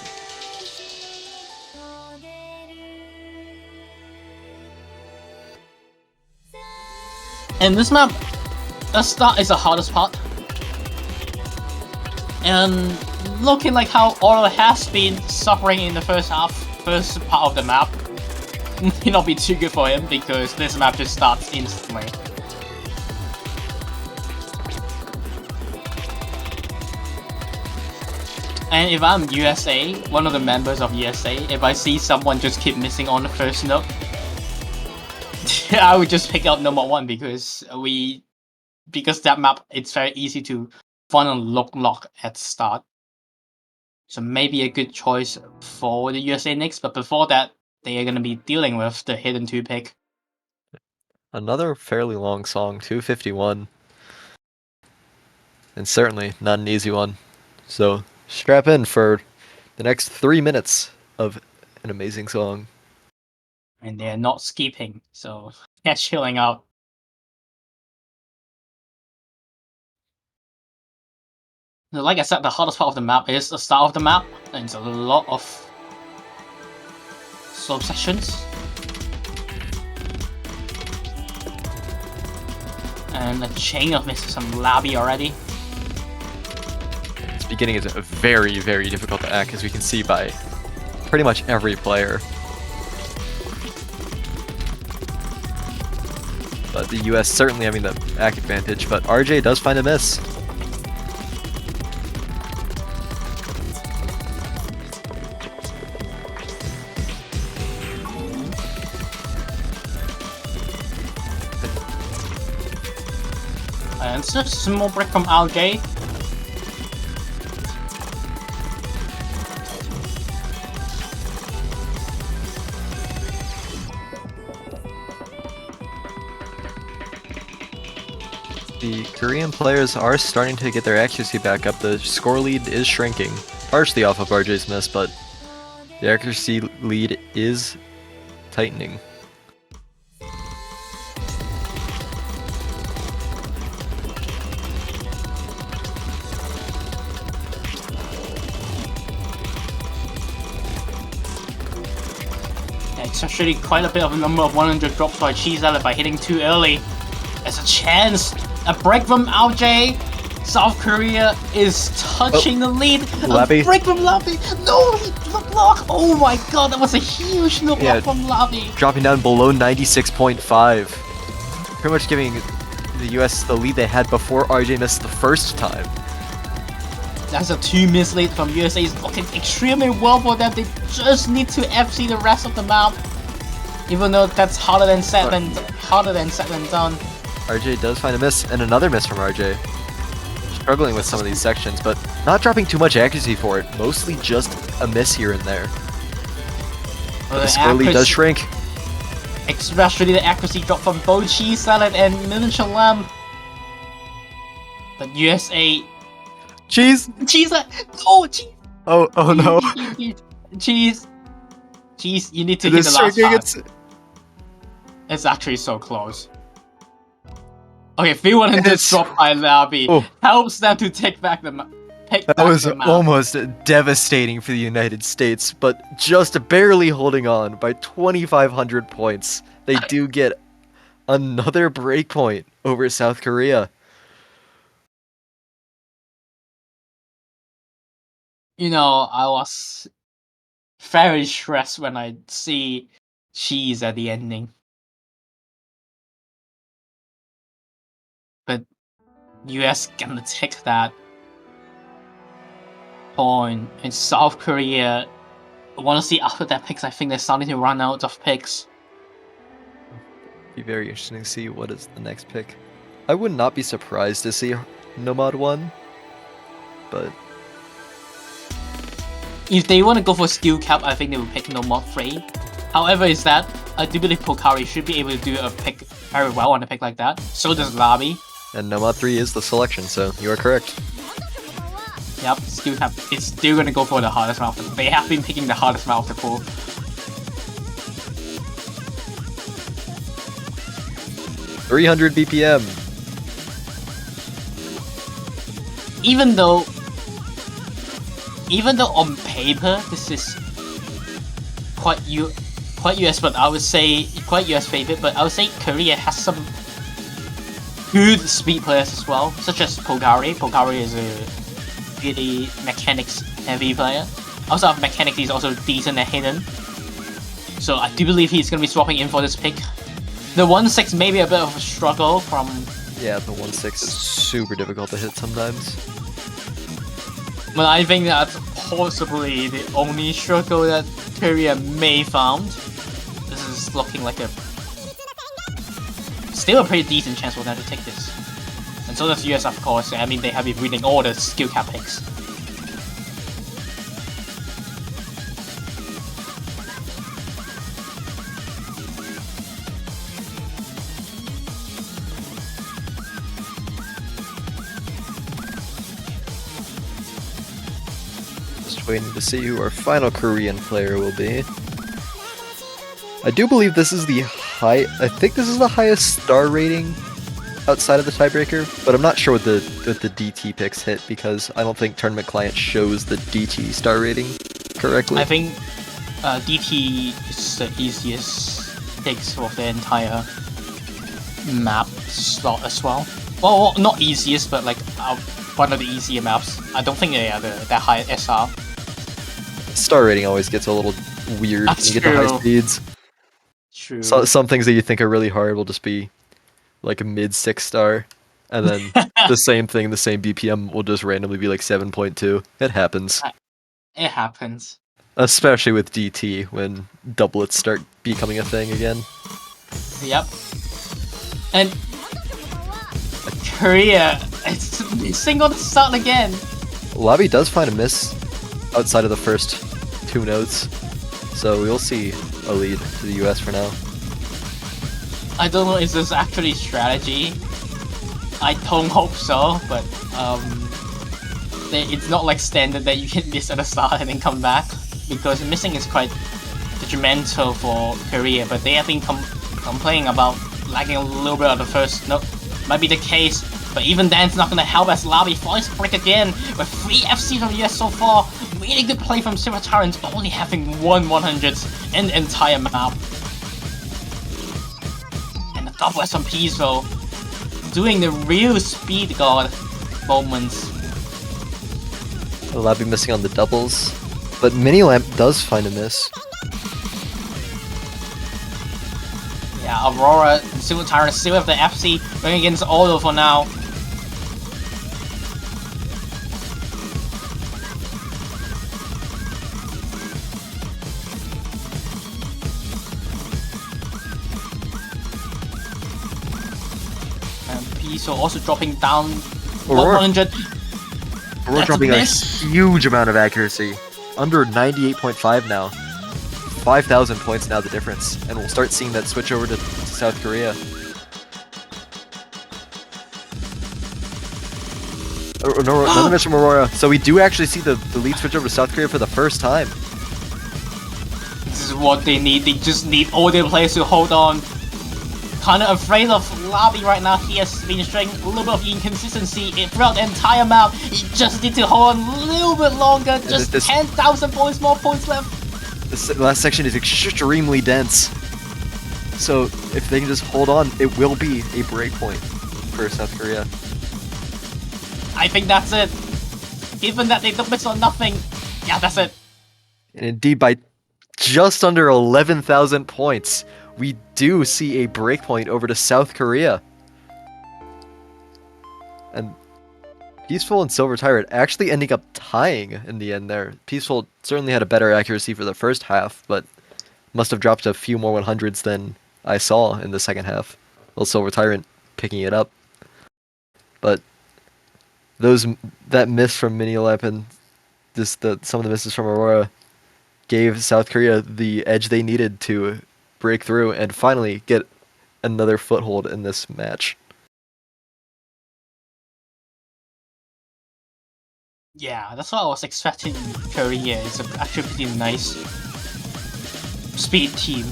And this map, the start is the hardest part. And looking like how Oro has been suffering in the first part of the map, may not be too good for him because this map just starts instantly. And if I'm USA, one of the members of USA, if I see someone just keep missing on the first note, I would just pick out number 1 because that map, it's very easy to find a lock at start. So maybe a good choice for the USA next, but before that, they are going to be dealing with the Hidden 2 pick. Another fairly long song, 251. And certainly not an easy one. So strap in for the next 3 minutes of an amazing song. And they're not skipping, so they're chilling out. Like I said, the hardest part of the map is the start of the map, and it's a lot of slope sections. And a chain of misses from Labby already. This beginning is very, very difficult to act, as we can see by pretty much every player. But the US certainly having the act advantage, but RJ does find a miss. And it's just a small break from RJ. The Korean players are starting to get their accuracy back up. The score lead is shrinking, partially off of RJ's miss, but the accuracy lead is tightening. Yeah, it's actually quite a bit of a number of 100 drops by Cheese Salad by hitting too early. There's a chance. A break from RJ. South Korea is touching the lead. Labby. A break from Labby. No, he blocked. Oh my god, that was a huge no block from Labby. Dropping down below 96.5. Pretty much giving the US the lead they had before RJ missed the first time. That's a 2-miss lead from USA. It's looking extremely well for them. They just need to FC the rest of the map. Even though that's harder than said than done. RJ does find a miss, and another miss from RJ. Struggling with some of these sections, but not dropping too much accuracy for it. Mostly just a miss here and there. But the score lead does shrink. Especially the accuracy drop from both Cheese Salad and Miniature Lamb. But USA... Cheese! Cheese! Oh, Cheese! Oh no. Cheese! Cheese, you need to hit the last part. It's actually so close. Okay, 3-100 drop by Labby helps them to take back the map. That was almost devastating for the United States, but just barely holding on by 2,500 points. They do get another breakpoint over South Korea. You know, I was very stressed when I see Cheese at the ending. But US gonna take that point, and South Korea, I want to see after that picks. I think they're starting to run out of picks. Be very interesting to see what is the next pick. I would not be surprised to see Nomad 1, but if they want to go for skill cap, I think they will pick Nomad 3. However, is that I do believe Pokari should be able to do a pick very well on a pick like that. So does Labby. And Nomad 3 is the selection, so you are correct. Yep, skill cap is still gonna go for the hardest map. They have been picking the hardest map of the pool. 300 BPM. Even though on paper this is quite US, but I would say quite US favorite. But I would say Korea has some good speed players as well, such as Pokari. Pokari is a really mechanics heavy player. Also, of mechanics, he's also decent at hidden. So I do believe he's gonna be swapping in for this pick. The 1-6 may be a bit of a struggle from. Yeah, the 1-6 is super difficult to hit sometimes. But I think that's possibly the only struggle that Korea may found. This is looking like a still a pretty decent chance for them to take this. And so does US, of course. I mean, they have been reading all the skill cap picks. Just waiting to see who our final Korean player will be. I do believe this is the I think this is the highest star rating outside of the tiebreaker, but I'm not sure what the DT picks hit because I don't think Tournament Client shows the DT star rating correctly. I think DT is the easiest picks for the entire map slot as well. Well, not easiest, but like one of the easier maps. I don't think they are the high SR. Star rating always gets a little weird when you get to high true. speeds. True. So, some things that you think are really hard will just be like a mid 6-star, and then the same thing, the same BPM will just randomly be like 7.2. It happens. It happens. Especially with DT when doublets start becoming a thing again. Yep. And Korea, it's missing on the start again. Lobby does find a miss outside of the first 2 notes, so we'll see a lead to the US for now. I don't know if this is actually strategy. I don't hope so, but it's not like standard that you can miss at the start and then come back, because missing is quite detrimental for Korea, but they have been complaining about lagging a little bit of the first note. Might be the case, but even then it's not gonna help as Lobby finds break again with 3 FC from US so far. Really good play from Silver Tyrant, only having 1/100s in the entire map. And the double S from Peaceful, doing the real speed guard moments. Lobby missing on the doubles, but Mini Lamp does find a miss. Yeah, Aurora and Silver Tyrant still have the FC going against Auto for now. And Peaceful also dropping down Aurora. 100. We're That's a dropping a miss. huge amount of accuracy. Under 98.5 now. 5,000 points now the difference. And we'll start seeing that switch over to South Korea. No, another miss from Aurora. So we do actually see the lead switch over to South Korea for the first time. This is what they need. They just need all their players to hold on. Kind of afraid of Lobby right now. He has been showing a little bit of inconsistency throughout the entire map. He just need to hold on a little bit longer. Just 10,000 points, more points left. This last section is extremely dense. So if they can just hold on, it will be a breakpoint for South Korea. I think that's it. Given that they don't miss on nothing, yeah, that's it. And indeed, by just under 11,000 points, we do see a breakpoint over to South Korea. And Peaceful and Silver Tyrant actually ending up tying in the end there. Peaceful certainly had a better accuracy for the first half, but must have dropped a few more 100s than I saw in the second half. While Silver Tyrant picking it up. But that miss from Mini Lamp and some of the misses from Aurora gave South Korea the edge they needed to break through and finally get another foothold in this match. Yeah, that's what I was expecting in Korea. It's actually a pretty nice speed team.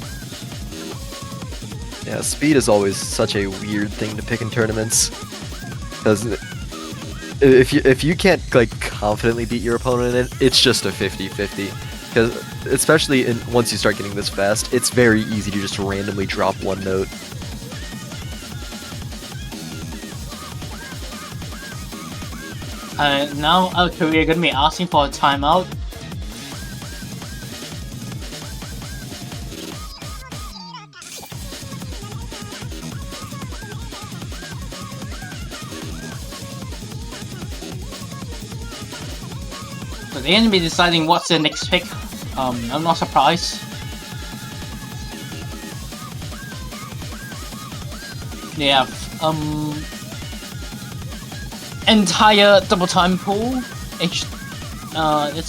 Yeah, speed is always such a weird thing to pick in tournaments. Because if you can't like confidently beat your opponent in it, it's just a 50-50. Because especially once you start getting this fast, it's very easy to just randomly drop one note. Now Korea gonna be asking for a timeout. So they're gonna be deciding what's the next pick. I'm not surprised. They have entire double time pool. It's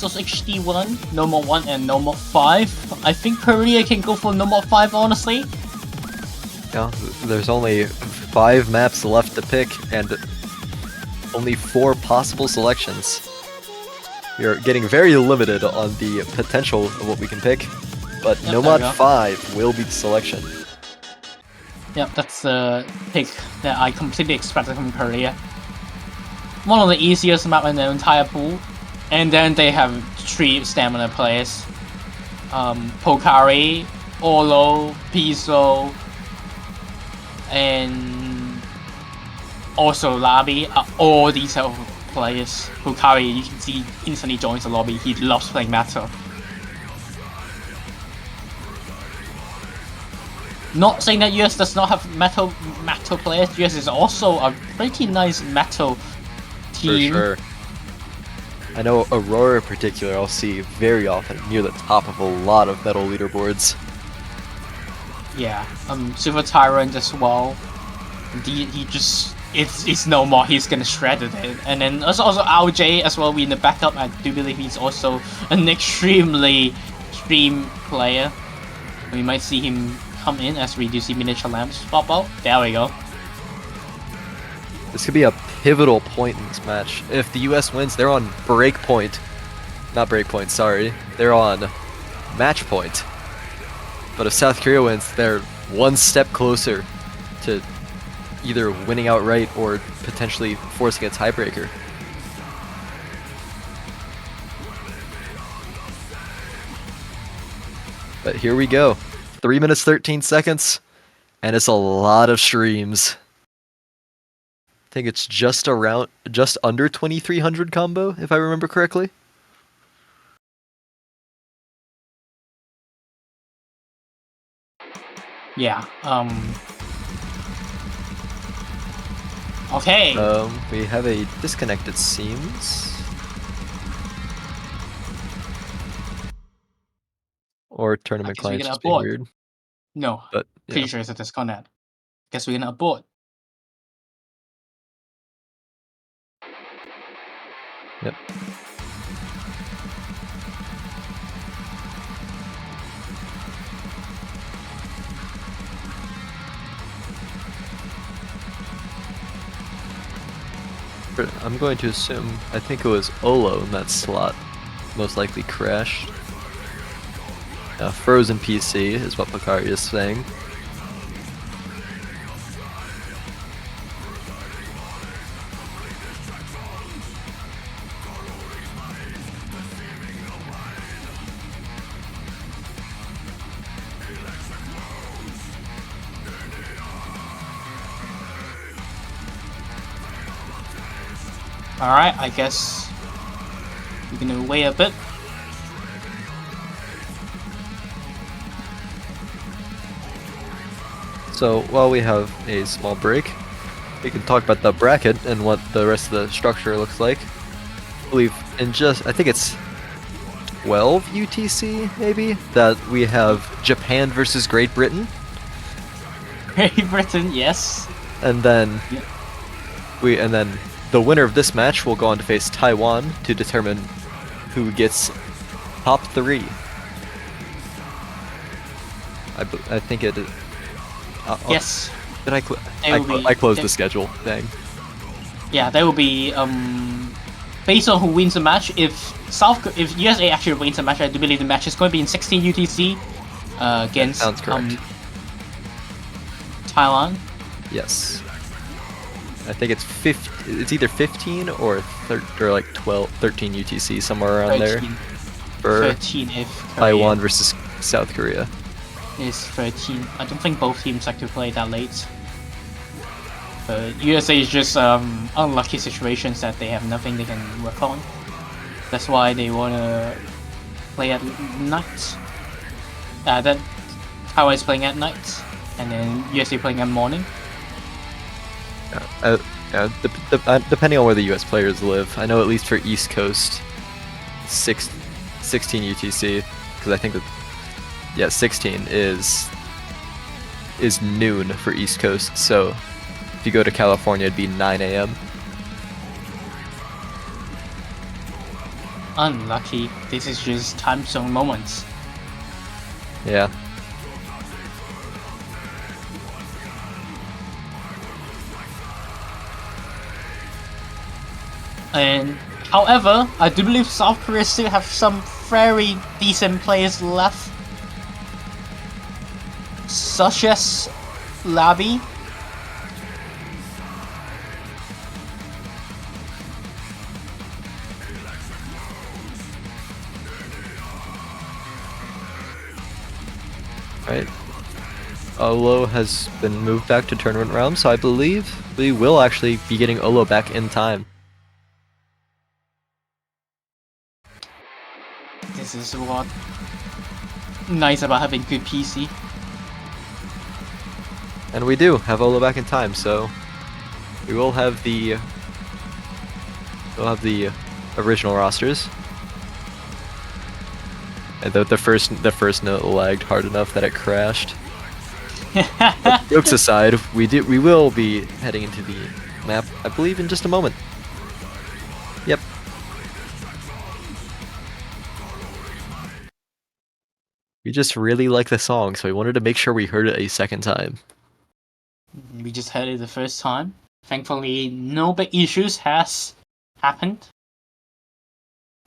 also HD1, normal 1, and normal 5. I think Korea can go for normal 5, honestly. Yeah, there's only 5 maps left to pick and only 4 possible selections. We are getting very limited on the potential of what we can pick, but Yep, Nomad there we go. 5 will be the selection. Yep, that's the pick that I completely expected from Korea. One of the easiest map in the entire pool. And then they have 3 stamina players. Pokari, Olo, Piso, and also Labi are all these type of players. Pokari, you can see, instantly joins the lobby. He loves playing Meta. Not saying that US does not have metal players. US is also a pretty nice metal team. For sure. I know Aurora in particular I'll see very often near the top of a lot of metal leaderboards. Yeah, Silver Tyrant as well. He just it's no more. He's gonna shred it, and then also RJ as well. We in the backup. I do believe he's also an extremely extreme player. We might see him come in as we do see miniature lamps pop out. There we go. This could be a pivotal point in this match. If the US wins, they're on break point. Not break point, sorry. They're on match point. But if South Korea wins, they're one step closer to either winning outright or potentially forcing a tiebreaker. But here we go. 3 minutes 13 seconds, and it's a lot of streams. I think it's just under 2300 combo, if I remember correctly. Yeah. Okay. We have a disconnect, it seems. Or tournament Guess we're clients gonna just being abort. weird. No, But pretty yeah. sure it's a disconnect. Guess we're gonna abort. Yep. I'm going to assume, I think it was Olo in that slot. Most likely crashed. Frozen PC is what Bakari is saying. Alright, I guess we're gonna wait a bit. So while we have a small break, we can talk about the bracket and what the rest of the structure looks like. I believe I think it's 12 UTC maybe, that we have Japan versus Great Britain. Great Britain, yes. And then Yep. The winner of this match will go on to face Taiwan to determine who gets top 3. I think it is. Yes. Did I They closed the schedule. Dang. Yeah, that will be based on who wins the match. If USA actually wins the match, I do believe the match is going to be in 16 UTC against sounds correct. Thailand. Yes. I think it's it's either 15 or like 13 UTC, somewhere around 13. there. For 13 if Taiwan Korea versus South Korea. is 13. I don't think both teams like to play that late. USA is just unlucky situations that they have nothing they can work on. That's why they wanna play at night. That Taiwan is playing at night, and then USA playing at morning. Depending on where the US players live, I know at least for East Coast, 16 UTC, because I think that 16 is noon for East Coast. So if you go to California, it'd be 9 a.m. Unlucky. This is just time zone moments. Yeah. And however, I do believe South Korea still have some very decent players left. such as Labby. Right. Olo has been moved back to tournament realm, so I believe we will actually be getting Olo back in time. This is what nice about having good PC. And we do have Olo back in time, so we will have the original rosters. And the first note lagged hard enough that it crashed. But jokes aside, we will be heading into the map, I believe, in just a moment. Yep. We just really like the song, so we wanted to make sure we heard it a second time. We just heard it the first time. Thankfully, no big issues has happened.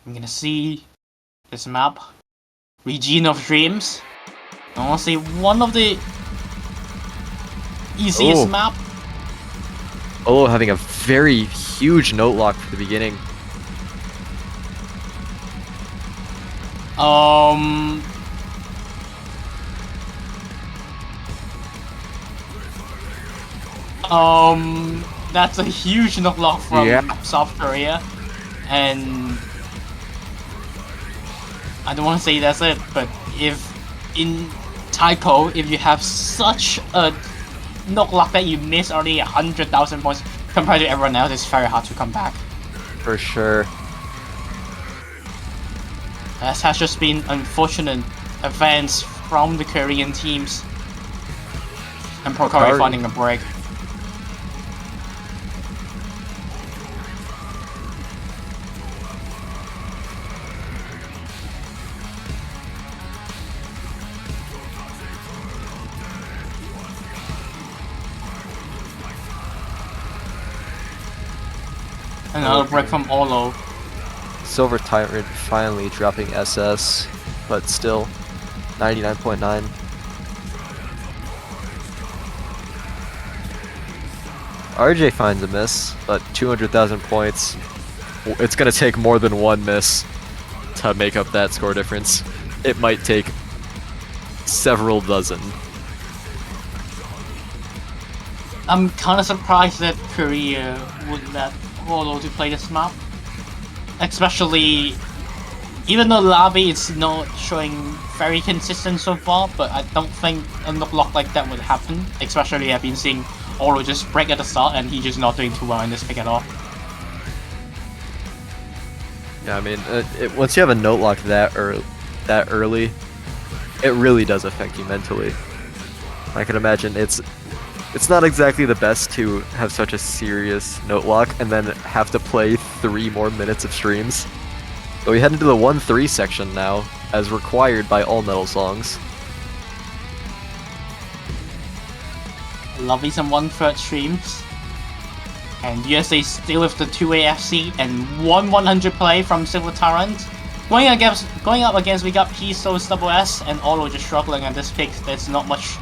I'm gonna see this map. Region of Dreams. Honestly, one of the easiest map. Olo having a very huge note lock for the beginning. That's a huge knocklock from South Korea, and I don't want to say that's it, but if in taiko, if you have such a knocklock that you miss already 100,000 points compared to everyone else, it's very hard to come back. For sure. That has just been unfortunate events from the Korean teams, and Procari finding a break. Another break from Olo. Silver Tyrant finally dropping SS, but still 99.9. RJ finds a miss, but 200,000 points. It's gonna take more than one miss to make up that score difference. It might take several dozen. I'm kind of surprised that Korea would let Olo to play this map. Especially, even though Lavi is not showing very consistent so far, but I don't think a knocklock like that would happen. Especially I've been seeing Olo just break at the start and he's just not doing too well in this pick at all. Yeah, I mean, once you have a note lock that early, it really does affect you mentally. I can imagine it's not exactly the best to have such a serious note lock and then have to play 3 more minutes of streams. But we head into the 1-3 section now, as required by all metal songs. Lovely some 1/3 streams. And USA still with the 2 AFC and 100 play from Silver Tyrant. Going up against we got Pesos Double S and Olo just struggling at this pick. There's not much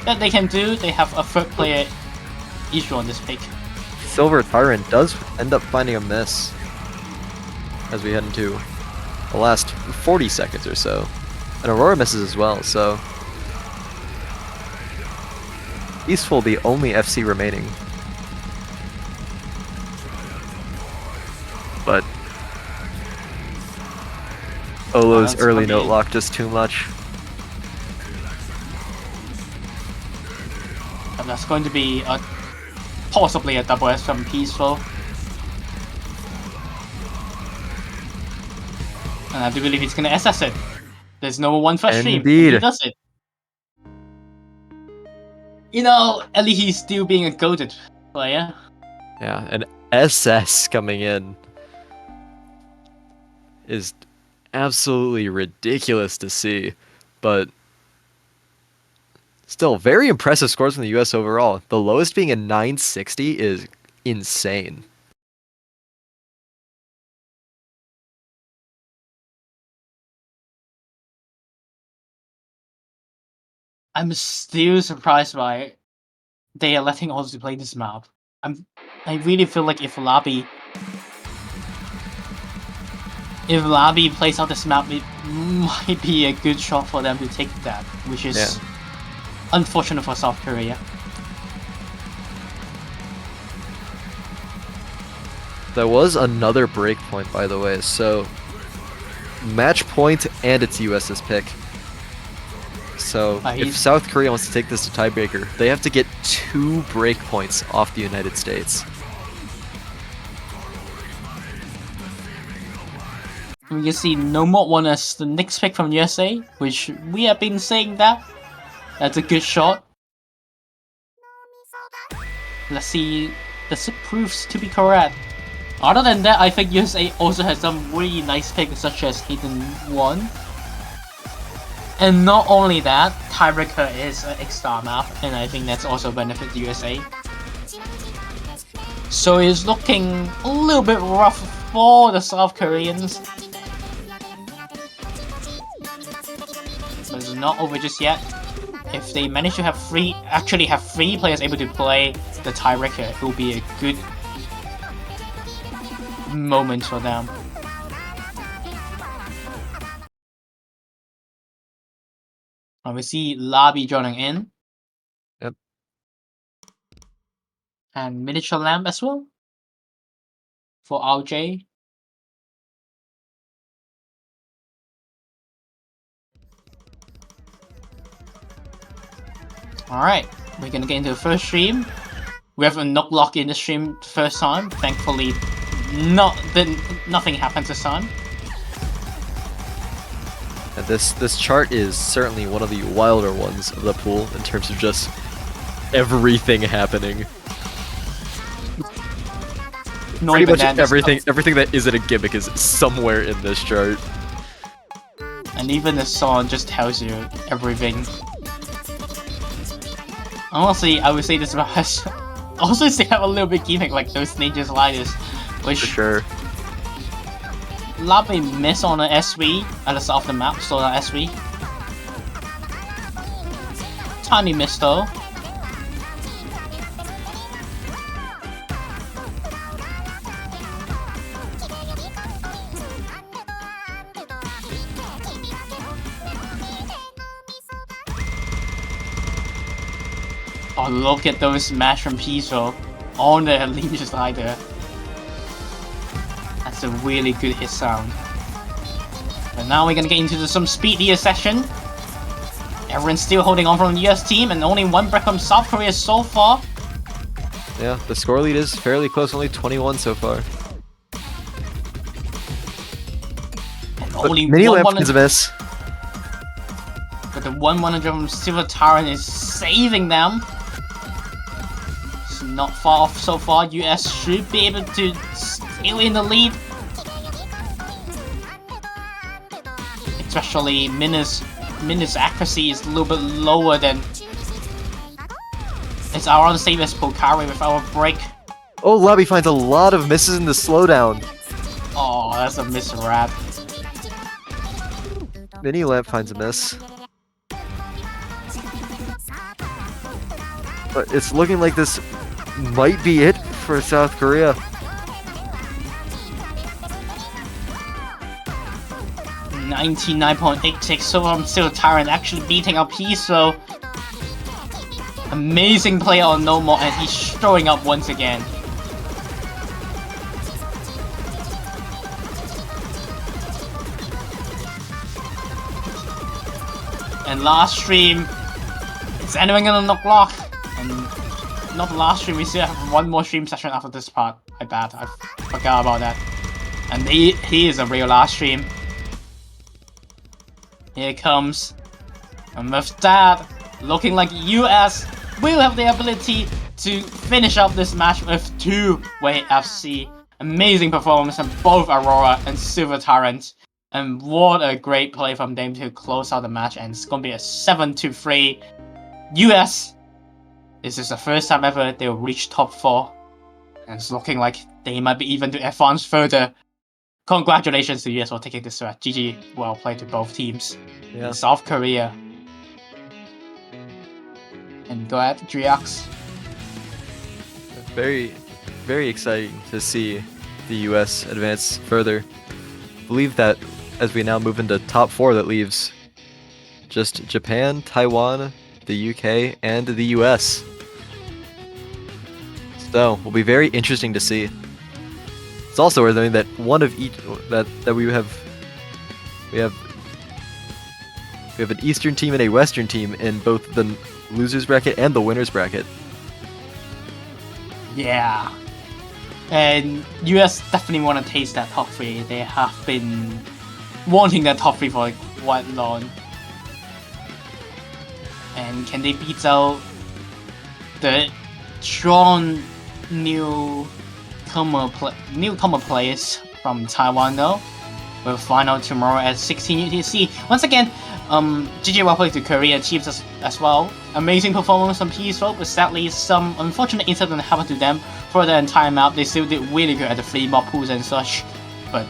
that they can do. They have a 3rd player issue on this pick. Silver Tyrant does end up finding a miss as we head into the last 40 seconds or so. And Aurora misses as well, so Peaceful the only FC remaining. But Olo's early note lock just too much. And that's going to be possibly a double S from Peaceful. And I do believe he's going to SS it. There's no 1/1 stream. Indeed. He does it. You know, at least he's still being a goated player. Yeah, an SS coming in is absolutely ridiculous to see, but still very impressive scores from the US overall. The lowest being a 960 is insane. I'm still surprised by they are letting Ozzy play this map. I really feel like if Labi plays out this map, it might be a good shot for them to take that, which is unfortunate for South Korea. There was another breakpoint, by the way, so match point and it's US's pick. So if South Korea wants to take this to tiebreaker, they have to get 2 breakpoints off the United States. We can see No More won as the next pick from USA, which we have been saying that. That's a good shot. Let's see, does it proves to be correct? Other than that, I think USA also has some really nice picks such as Hidden 1. And not only that, tiebreaker is an X-Star map, and I think that's also benefit USA. So it's looking a little bit rough for the South Koreans. But it's not over just yet. If they manage to have three players able to play the tiebreaker, it will be a good moment for them. And we see Labi joining in. Yep. And Miniature Lamp as well. For RJ. Alright, we're gonna get into the first stream. We have a knock lock in the stream first time. Thankfully, nothing happens this time. And this chart is certainly one of the wilder ones of the pool in terms of just everything happening. Pretty much everything that isn't a gimmick is somewhere in this chart. And even the song just tells you everything. Honestly, I would say this map has also they have a little bit gimmick like those ninja sliders, which For sure. Labi miss on an SV at the start of the map, so an SV. Tiny miss though. Oh, look at those smash from Piso on the ninja slider. That's a really good hit sound. And now we're gonna get into some speedier session. Everyone's still holding on from the US team, and only one break from South Korea so far. Yeah, the score lead is fairly close, only 21 so far. And But only Mini one Lamp is a miss. But the 100 from Silver Tyrant is saving them. It's not far off so far. US should be able to still in the lead. Especially Minus accuracy is a little bit lower than it's around the same as Pokari with our break. Oh, Labi finds a lot of misses in the slowdown. Oh, that's a miswrap. Mini Lamp finds a miss. But it's looking like this might be it for South Korea. 99.86, so I'm still Tyrant actually beating up Piso. Amazing play on No More, and he's showing up once again. And last stream, it's ending on a knock lock. And not the last stream, we still have one more stream session after this part. I forgot about that. And he is a real last stream. Here it comes. And with that, looking like US will have the ability to finish up this match with two-way FC. Amazing performance from both Aurora and Silver Tyrant. And what a great play from them to close out the match. And it's going to be a 7-3 US. This is the first time ever they will reach top 4. And it's looking like they might be even to advance further. Congratulations to US for taking this match. GG, well played to both teams. Yeah. South Korea. And go ahead, Driox. Very, very exciting to see the US advance further. I believe that as we now move into top 4, that leaves just Japan, Taiwan, the UK, and the US. So, will be very interesting to see. It's also worth noting that one of each that we have an Eastern team and a Western team in both the losers bracket and the winners bracket. Yeah. And US definitely want to taste that top 3. They have been wanting that top 3 for like quite long. And can they beat out the strong newcomer players from Taiwan though? With final tomorrow at 16 UTC. Once again, GG well played to Korea teams as well. Amazing performance from Peaceful, but sadly some unfortunate incident happened to them for the entire map. They still did really good at the free mob pools and such, but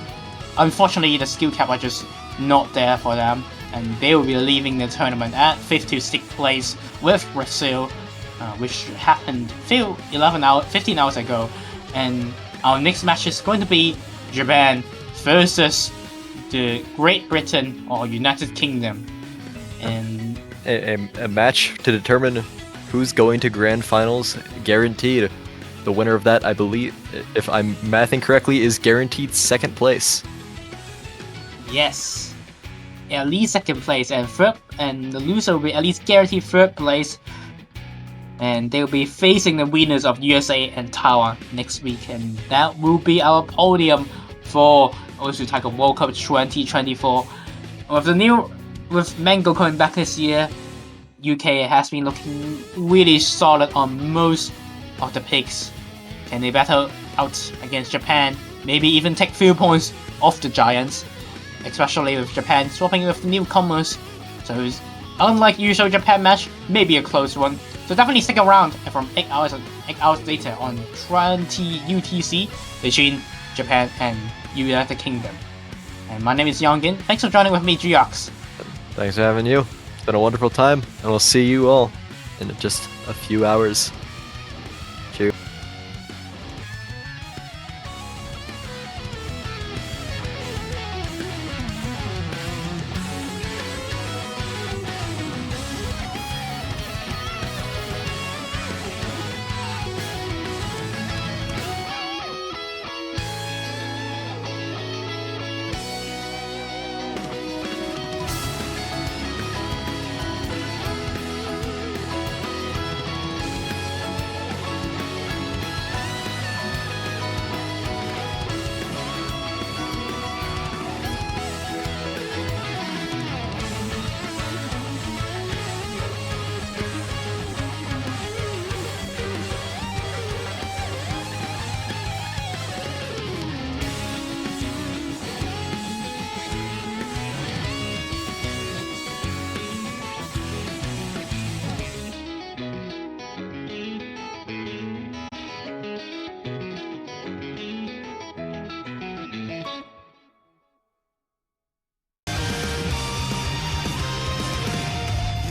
unfortunately the skill cap are just not there for them, and they will be leaving the tournament at 5th to 6th place with Brazil, which happened 15 hours ago. And our next match is going to be Japan versus the Great Britain or United Kingdom, and a match to determine who's going to grand finals, guaranteed. The winner of that, I believe, if I'm mathing correctly, is guaranteed 2nd place. yes, at least 2nd place, and the loser will be at least guaranteed 3rd place, and they'll be facing the winners of USA and Taiwan next week, and that will be our podium for Osu Taiko World Cup 2024. With Mango coming back this year, UK has been looking really solid on most of the picks. Can they battle out against Japan? Maybe even take few points off the Giants, especially with Japan swapping with the newcomers. So unlike usual Japan match, maybe a close one. So definitely stick around from 8 hours later on 20 UTC between Japan and United Kingdom. And my name is Youngin. Thanks for joining with me, Geox. Thanks for having you. It's been a wonderful time, and we'll see you all in just a few hours. Cheers.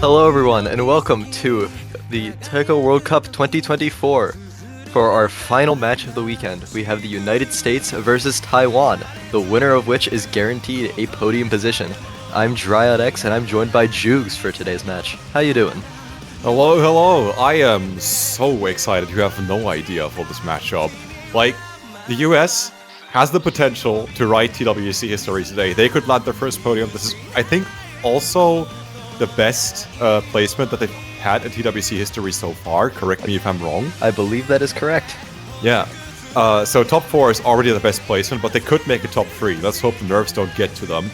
Hello everyone, and welcome to the Taiko World Cup 2024. For our final match of the weekend, we have the United States versus Taiwan, the winner of which is guaranteed a podium position. I'm DryodX, and I'm joined by Jugs for today's match. How you doing? Hello. I am so excited. You have no idea for this matchup. Like, the US has the potential to write TWC history today. They could land their first podium. This is, I think, also the best placement that they've had in TWC history so far. Correct me if I'm wrong. I believe that is correct. Yeah. So top 4 is already the best placement, but they could make a top 3. Let's hope the nerves don't get to them.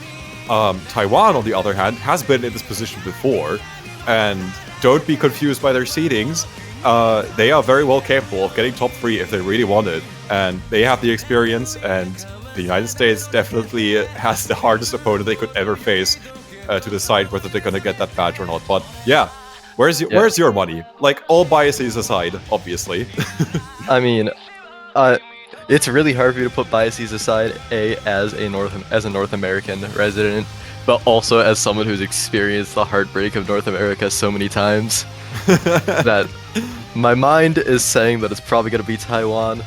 Taiwan, on the other hand, has been in this position before, and don't be confused by their seedings. They are very well capable of getting top 3 if they really want it, and they have the experience, and the United States definitely has the hardest opponent they could ever face to decide whether they're gonna get that badge or not. But yeah, where's your money? Like, all biases aside, obviously. I mean, it's really hard for you to put biases aside, as a North American resident, but also as someone who's experienced the heartbreak of North America so many times. that my mind is saying that it's probably going to be Taiwan,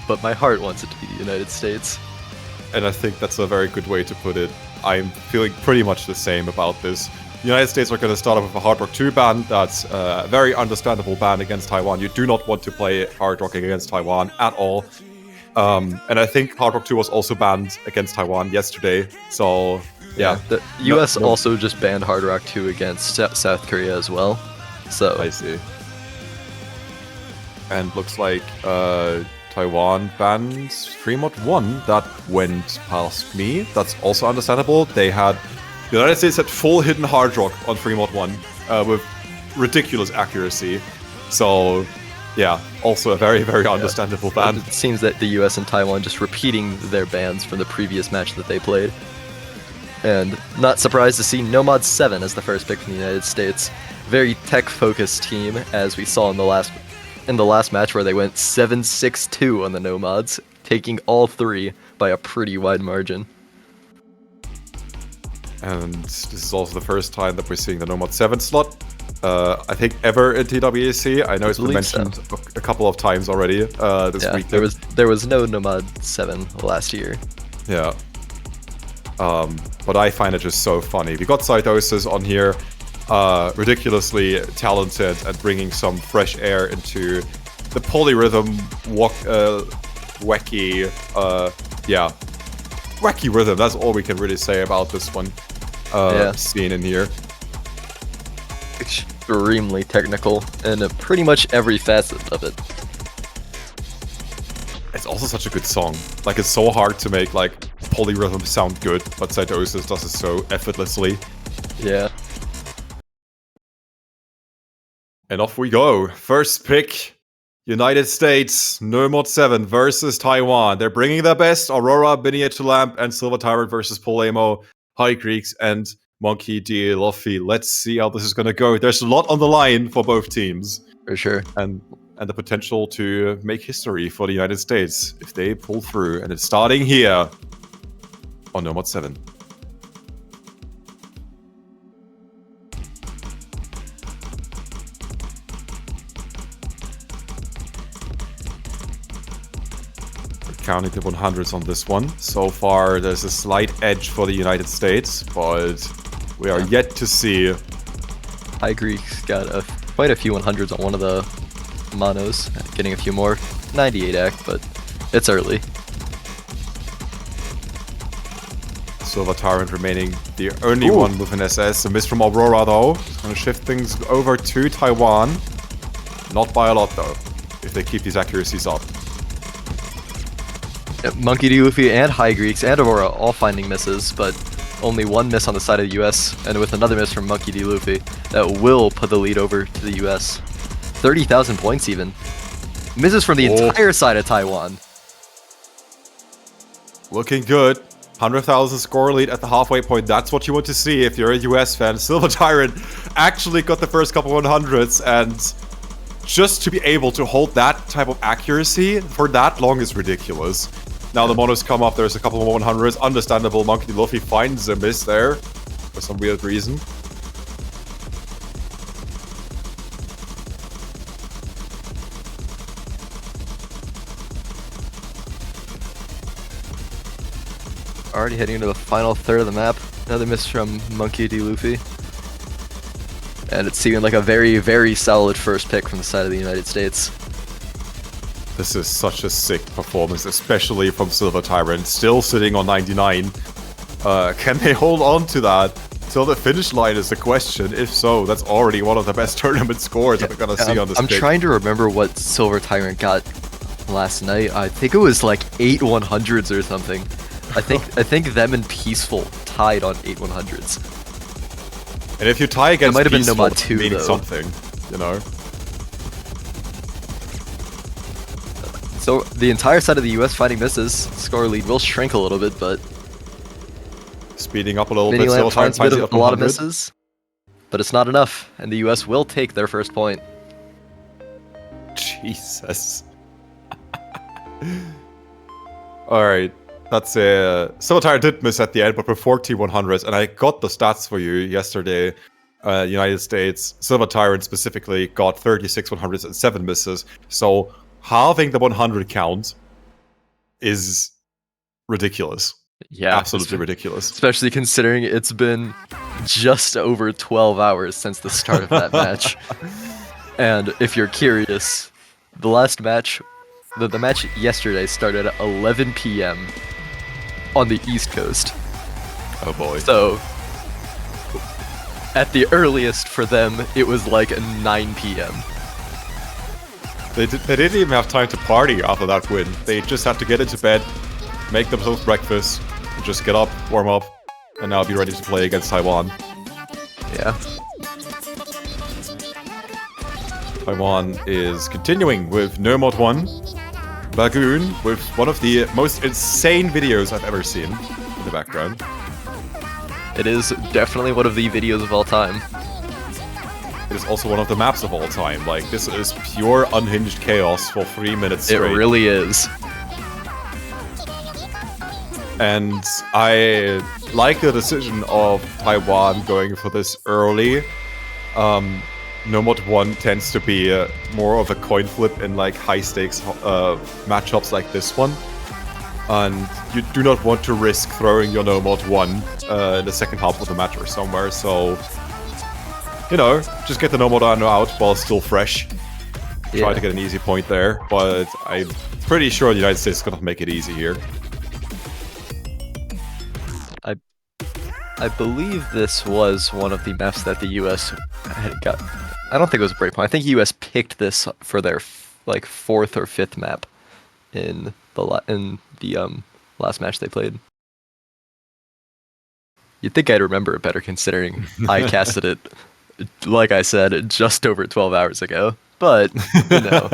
but my heart wants it to be the United States. And I think that's a very good way to put it. I'm feeling pretty much the same about this. The United States are going to start off with a Hard Rock 2 ban. That's a very understandable ban against Taiwan. You do not want to play Hard Rock against Taiwan at all. And I think Hard Rock 2 was also banned against Taiwan yesterday. So, yeah. The US also just banned Hard Rock 2 against South Korea as well. So I see. And looks like Taiwan banned Fremont 1. That went past me. That's also understandable. The United States had full hidden Hard Rock on Fremont 1 with ridiculous accuracy. So, yeah, also a very, very understandable ban. It seems that the US and Taiwan just repeating their bans from the previous match that they played. And not surprised to see Nomad 7 as the first pick from the United States. Very tech-focused team, as we saw in the last match where they went 7-6-2 on the Nomads, taking all three by a pretty wide margin. And this is also the first time that we're seeing the Nomad 7 slot, I think, ever in TWC. I know it's been mentioned a couple of times already this week. There was no Nomad 7 last year. Yeah. But I find it just so funny. We got Cytosis on here, ridiculously talented at bringing some fresh air into the polyrhythm wacky rhythm. That's all we can really say about this one. Scene in here. Extremely technical in pretty much every facet of it. It's also such a good song. Like, it's so hard to make like polyrhythm sound good, but Cytosis does it so effortlessly. Yeah. And off we go. First pick, United States, Nomad 7 versus Taiwan. They're bringing their best. Aurora, Binier to Lamp, and Silver Tyrant versus Polemo, High Creeks, and Monkey D. Luffy. Let's see how this is going to go. There's a lot on the line for both teams. For sure. And the potential to make history for the United States if they pull through. And it's starting here on Nomad 7. Counting the 100s on this one. So far, there's a slight edge for the United States, but we are yet to see. High Greek's got quite a few 100s on one of the monos, getting a few more. 98 act, but it's early. Silver Tyrant remaining the only one with an SS. A miss from Aurora, though. It's going to shift things over to Taiwan. Not by a lot, though, if they keep these accuracies up. Monkey D. Luffy and High Greeks and Aurora all finding misses, but only one miss on the side of the US, and with another miss from Monkey D. Luffy, that will put the lead over to the US. 30,000 points even. Misses from the entire side of Taiwan. Looking good. 100,000 score lead at the halfway point. That's what you want to see if you're a US fan. Silver Tyrant actually got the first couple 100s, and just to be able to hold that type of accuracy for that long is ridiculous. Now the monos come up, there's a couple more 100s. Understandable, Monkey D. Luffy finds a miss there for some weird reason. Already heading into the final third of the map. Another miss from Monkey D. Luffy. And it's seeming like a very, very solid first pick from the side of the United States. This is such a sick performance, especially from Silver Tyrant, still sitting on 99. Can they hold on to that till the finish line is the question? If so, that's already one of the best tournament scores that we're gonna see on this I'm pick. trying to remember what Silver Tyrant got last night. I think it was like 8 100s or something. I think them and Peaceful tied on 8 100s. And if you tie against might have been Peaceful, Nomad it's 2, meaning though. something, you know? So the entire side of the US finding misses. Score lead will shrink a little bit, but Speeding up a little bit, Mini Silver Lamp Tyrant finds finds it up a lot of 100. misses. But it's not enough, and the US will take their first point. Jesus. Alright. That's Silver Tyrant did miss at the end, but with 40 100s, and I got the stats for you yesterday. United States, Silver Tyrant specifically, got 36 100s and 7 misses. So halving the 100 count is ridiculous. Yeah, Absolutely ridiculous. especially considering it's been just over 12 hours since the start of that match. And if you're curious, the last match, the match yesterday started at 11 p.m. on the East Coast. Oh boy. So, at the earliest for them, it was like 9 p.m. They didn't even have time to party after that win. They just had to get into bed, make themselves breakfast, and just get up, warm up, and now be ready to play against Taiwan. Yeah. Taiwan is continuing with No Mod 1, Bagoon, with one of the most insane videos I've ever seen in the background. It is definitely one of the videos of all time. It is also one of the maps of all time. Like, this is pure unhinged chaos for 3 minutes straight. It really is. And I like the decision of Taiwan going for this early. No Mod 1 tends to be more of a coin flip in like high stakes matchups like this one. And you do not want to risk throwing your No Mod 1 in the second half of the match or somewhere, so you know, just get the No Mod 1 out while it's still fresh. Try to get an easy point there, but I'm pretty sure the United States is gonna make it easy here. I believe this was one of the maps that the US had got. I don't think it was Breakpoint. I think US picked this for their like 4th or 5th map in the last match they played. You'd think I'd remember it better considering I casted it, like I said, just over 12 hours ago. But, you know.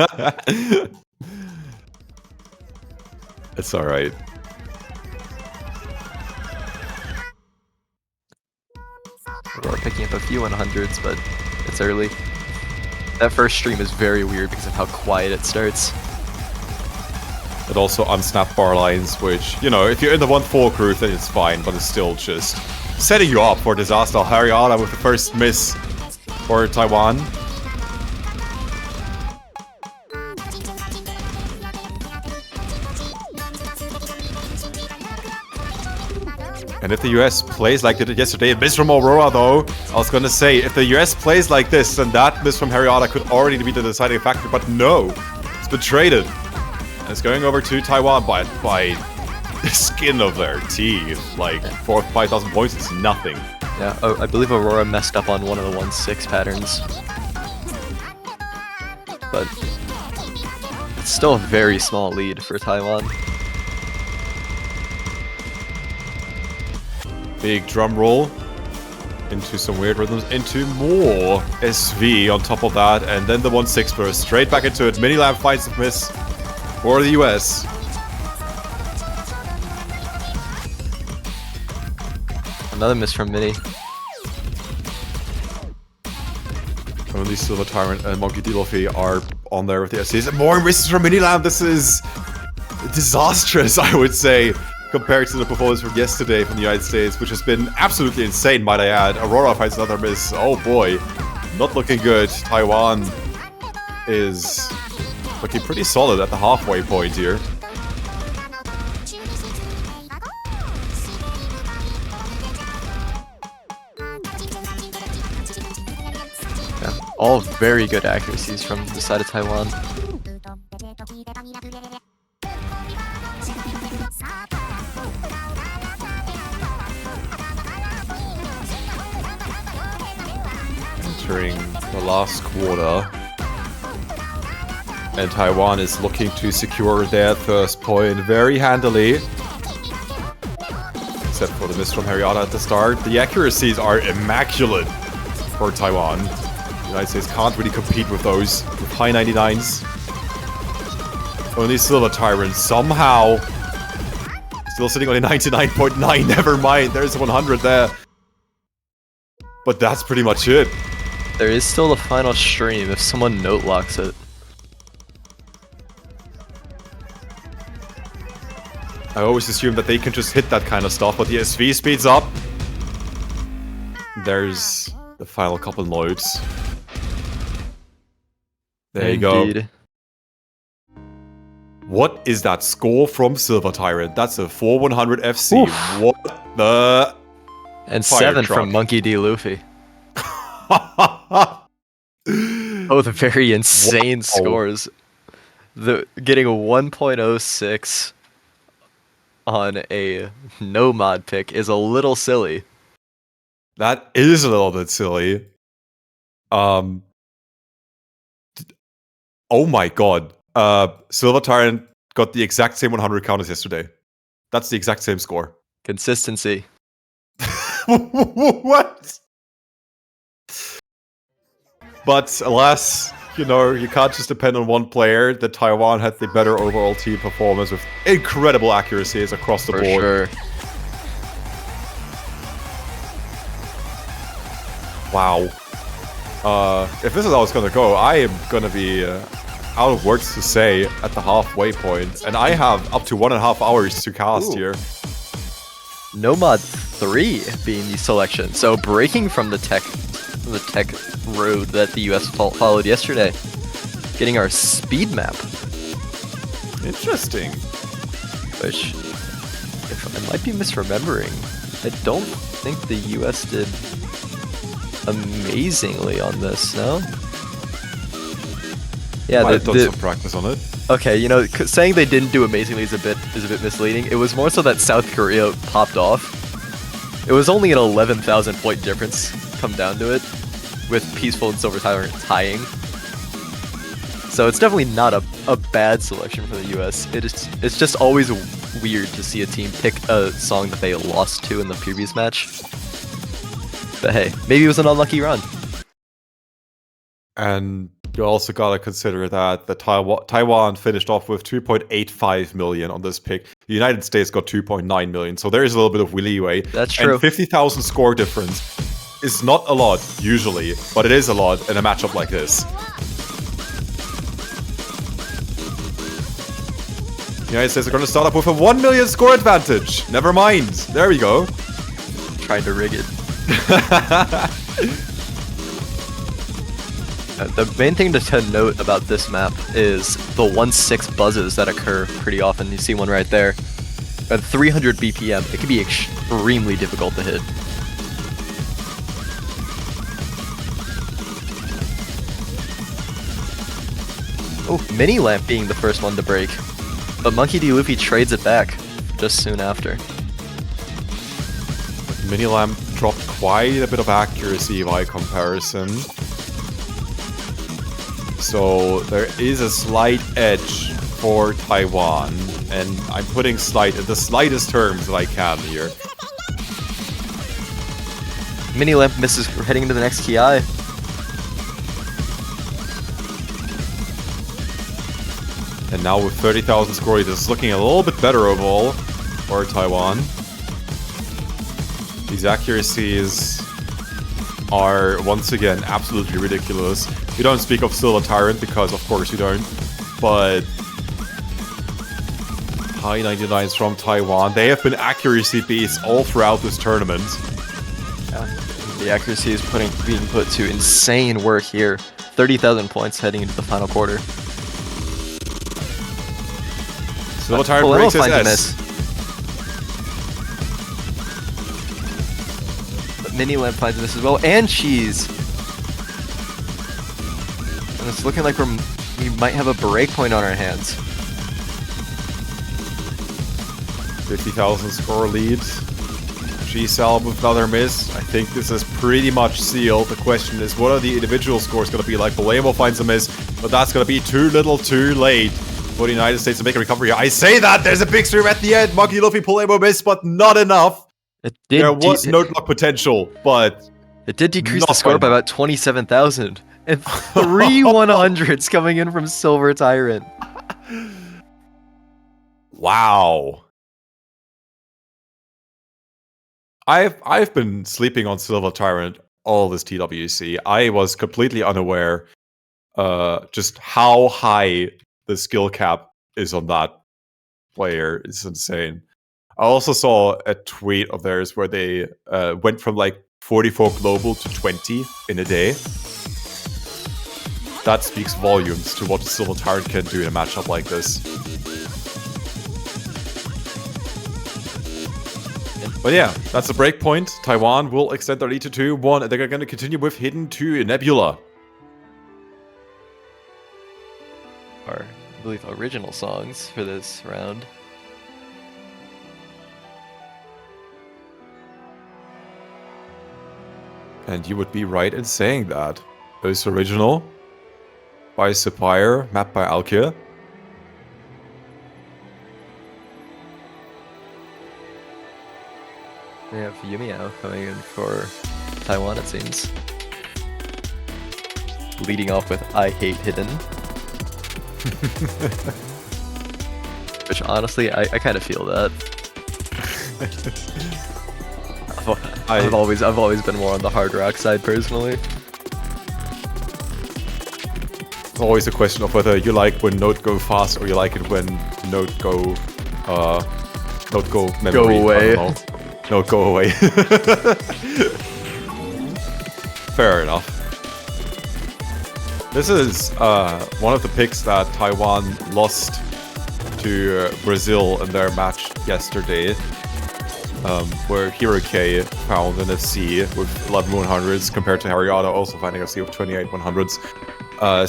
It's alright. We're picking up a few 100s, but it's early. That first stream is very weird because of how quiet it starts. It also unsnapped bar lines, which, you know, if you're in the 1-4 crew, then it's fine, but it's still just setting you up for disaster. Harriana with the first miss for Taiwan. And if the US plays like they did yesterday, a miss from Aurora though, I was gonna say, if the US plays like this, then that miss from Harriana could already be the deciding factor, but no, it's been traded. And it's going over to Taiwan by the skin of their teeth. Like, 4 or 5,000 points is nothing. Yeah, I believe Aurora messed up on one of the 1-6 patterns. But it's still a very small lead for Taiwan. Big drum roll into some weird rhythms, into more SV on top of that, and then the 1-6 burst straight back into it. Mini Lab finds the miss for the US. Another miss from Mini. Only Silver Tyrant and Monkey D. Luffy are on there with the SCs. And more misses from Mini Lab. This is disastrous, I would say, compared to the performance from yesterday from the United States, which has been absolutely insane, might I add. Aurora finds another miss. Oh boy, not looking good. Taiwan is looking pretty solid at the halfway point here. Yeah, all very good accuracies from the side of Taiwan. Entering the last quarter. And Taiwan is looking to secure their first point very handily. Except for the miss from Harriana at the start. The accuracies are immaculate for Taiwan. The United States can't really compete with those with high 99s. Only Silver Tyrant somehow still sitting on a 99.9. Never mind, there's a 100 there. But that's pretty much it. There is still the final stream if someone note locks it. I always assume that they can just hit that kind of stuff, but the SV speeds up. There's The final couple notes. There you go. Indeed. What is that score from Silver Tyrant? That's a 4100 FC. Oof. What the? And Fire 7 truck. from Monkey D. Luffy. Both very insane scores. Getting a 1.06 on a no mod pick is a little silly. That is a little bit silly. Oh my god. Silver Tyrant got the exact same 100 count as yesterday. That's the exact same score. Consistency. What? But alas, you can't just depend on one player. The Taiwan had the better overall team performance with incredible accuracies across the For board. sure. Wow. If this is how it's gonna go, I am gonna be out of words to say at the halfway point, and I have up to 1.5 hours to cast Ooh. here. Nomad 3 being the selection. So breaking from the tech road that the US followed yesterday. Getting our speed map, Interesting. which, if I might be misremembering, I don't think the US did amazingly on this, no? Yeah, Might have done some practice on it. okay, saying they didn't do amazingly is a bit misleading. It was more so that South Korea popped off. It was only an 11,000 point difference come down to it, with Peaceful and Silver Tyrant tying. So it's definitely not a bad selection for the US. It's just always weird to see a team pick a song that they lost to in the previous match. But hey, maybe it was an unlucky run. And you also gotta consider that the Taiwan finished off with 2.85 million on this pick. The United States got 2.9 million, so there is a little bit of leeway. That's true. And 50,000 score difference is not a lot, usually, but it is a lot in a matchup like this. The United States are going to start up with a 1 million score advantage. Never mind. There we go. Trying to rig it. The main thing to note about this map is the 1-6 buzzes that occur pretty often. You see one right there. At 300 BPM, it can be extremely difficult to hit. Oh, Mini Lamp being the first one to break. But Monkey D. Luffy trades it back just soon after. Mini Lamp dropped quite a bit of accuracy by comparison. So there is a slight edge for Taiwan, and I'm putting slight in the slightest terms that I can here. Mini Lamp misses heading into the next Ki. And now with 30,000 score, this is looking a little bit better overall for Taiwan. These accuracies are once again absolutely ridiculous. We don't speak of Silver Tyrant because of course we don't, but high 99s from Taiwan. They have been accuracy beasts all throughout this tournament. Yeah. The accuracy is being put to insane work here. 30,000 points heading into the final quarter. Silver Tyrant breaks his finds a S. miss. But Mini Lamp finds a miss as well, and Cheese. And it's looking like we might have a break point on our hands. 50,000 score lead. G-Sal with another miss. I think this is pretty much sealed. The question is, what are the individual scores going to be like? Bolemo finds a miss, but that's going to be too little too late for the United States to make a recovery. I say that! There's a big stream at the end! Monkey Luffy Bolemo miss, but not enough! There was note block potential, but it did decrease not the score by enough. about 27,000. And 3 100s coming in from Silver Tyrant. Wow. I've been sleeping on Silver Tyrant all this TWC. I was completely unaware just how high the skill cap is on that player. It's insane. I also saw a tweet of theirs where they went from like 44 global to 20 in a day. That speaks volumes to what the Silver Tyrant can do in a matchup like this. But yeah, that's the break point. Taiwan will extend their lead to 2-1, and they're going to continue with Hidden 2 Nebula. Our, I believe, original songs for this round. And you would be right in saying that. Those original by Sapphire, mapped by Alkia. We have Yumiao coming in for Taiwan, it seems. Leading off with I Hate Hidden. Which honestly, I kind of feel that. I've always been more on the hard rock side personally. It's always a question of whether you like when note go fast or you like it when note go memory. Go away. I don't know. Note go away. Fair enough. This is one of the picks that Taiwan lost to Brazil in their match yesterday, where Hiroke found an FC with 11 100s compared to Hariyata also finding a FC with 28 100s.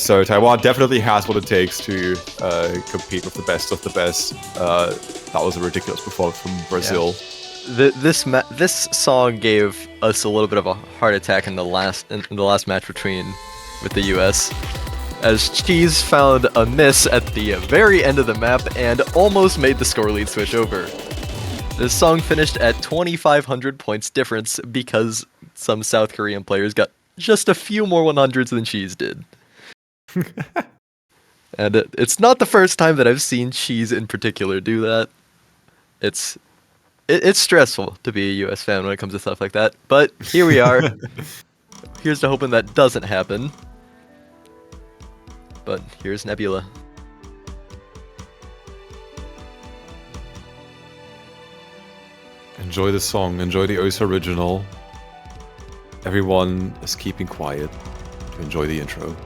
So Taiwan definitely has what it takes to compete with the best of the best. That was a ridiculous performance from Brazil. Yeah. This song gave us a little bit of a heart attack in the last match with the US, as Cheese found a miss at the very end of the map and almost made the score lead switch over. This song finished at 2,500 points difference because some South Korean players got just a few more 100s than Cheese did. And it's not the first time that I've seen Cheese in particular do that. It's stressful to be a US fan when it comes to stuff like that, but here we are. Here's to hoping that doesn't happen. But here's Nebula. Enjoy the song, enjoy the OS original. Everyone is keeping quiet to enjoy the intro.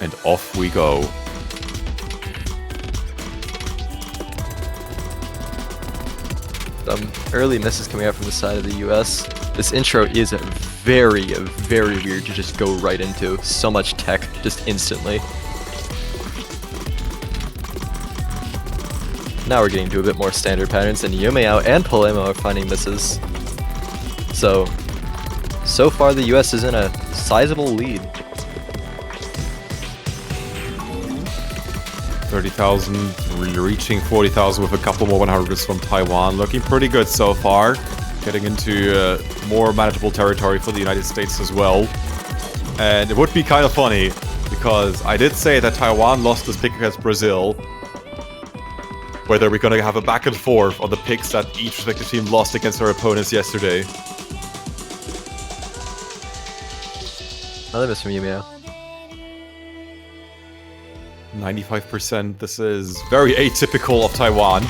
And off we go. Some early misses coming out from the side of the US. This intro is very, very weird to just go right into. So much tech, just instantly. Now we're getting to a bit more standard patterns, and Yumeao and Polemo are finding misses. So far the US is in a sizable lead. 30,000, reaching 40,000 with a couple more 100s from Taiwan. Looking pretty good so far. Getting into more manageable territory for the United States as well. And it would be kind of funny, because I did say that Taiwan lost this pick against Brazil. Whether we're going to have a back and forth on the picks that each respective team lost against their opponents yesterday. Another miss from Yumeao. 95%. This is very atypical of Taiwan.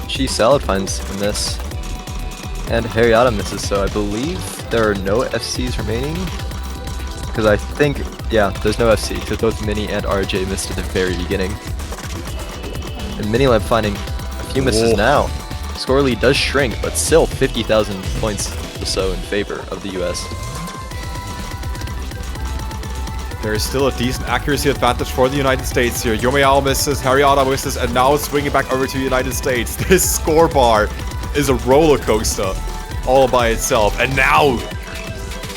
She Salad finds a miss. And Hariyata misses, so I believe there are no FCs remaining. Because I think, yeah, there's no FC, because both Mini and RJ missed at the very beginning. And Minilab finding a few misses now. Score lead does shrink, but still 50,000 points or so in favor of the US. There is still a decent accuracy advantage for the United States here. Yumeao misses, Hariyata misses, and now it's swinging back over to the United States. This score bar is a roller coaster all by itself. And now,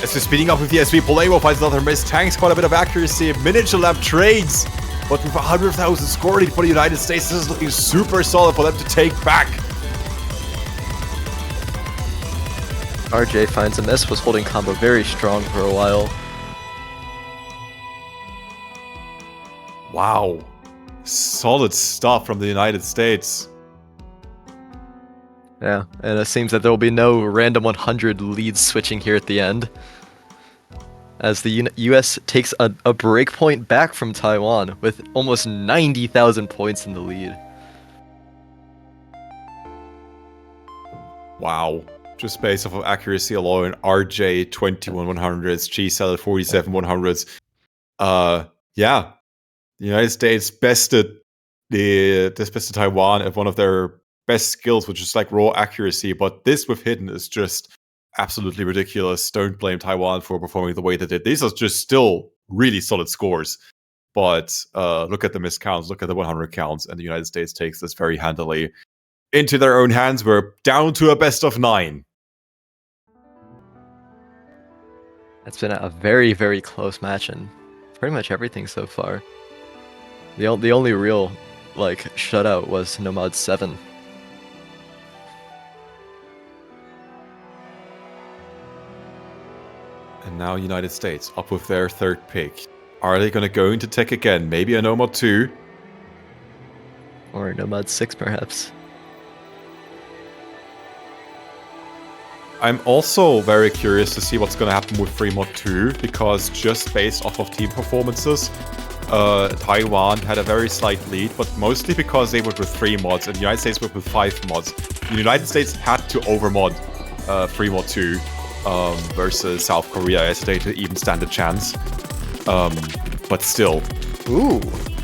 as we're speeding up with the SV, Polemo finds another miss, tanks quite a bit of accuracy. Miniature Lab trades, but with 100,000 score lead for the United States, this is looking super solid for them to take back. RJ finds a miss, was holding combo very strong for a while. Wow. Solid stuff from the United States. Yeah, and it seems that there will be no random 100 leads switching here at the end, as the US takes a breakpoint back from Taiwan with almost 90,000 points in the lead. Wow. Just based off of accuracy alone, RJ 21-100s, G-Cell 47-100s. Yeah. The United States bested Taiwan at one of their best skills, which is like raw accuracy, but this with hidden is just absolutely ridiculous. Don't blame Taiwan for performing the way they did. These are just still really solid scores. But look at the missed counts, look at the 100 counts, and the United States takes this very handily into their own hands. We're down to a best of 9. It's been a very, very close match in pretty much everything so far. The only real shutout was Nomad 7. And now United States up with their third pick. Are they going to go into tech again? Maybe a Nomad 2? Or Nomad 6, perhaps. I'm also very curious to see what's going to happen with Fremont 2, because just based off of team performances, Taiwan had a very slight lead, but mostly because they went with 3 mods and the United States went with 5 mods. The United States had to overmod Fremont 2 versus South Korea yesterday to even stand a chance. But still. Ooh.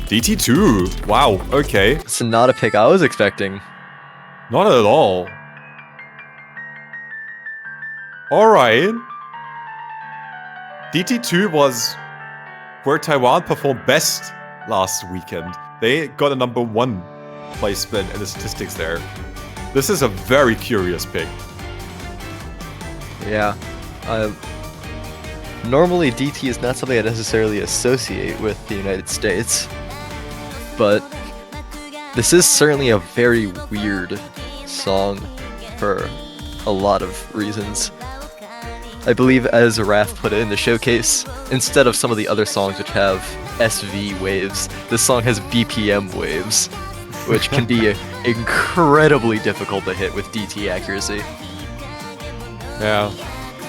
DT2. Wow, okay. It's not a pick I was expecting. Not at all. Alright. DT2 was where Taiwan performed best last weekend. They got a number 1 placement in the statistics there. This is a very curious pick. Yeah. Normally DT is not something I necessarily associate with the United States, but this is certainly a very weird song for a lot of reasons. I believe, as Raph put it in the showcase, instead of some of the other songs which have SV waves, this song has BPM waves, which can be incredibly difficult to hit with DT accuracy. Yeah.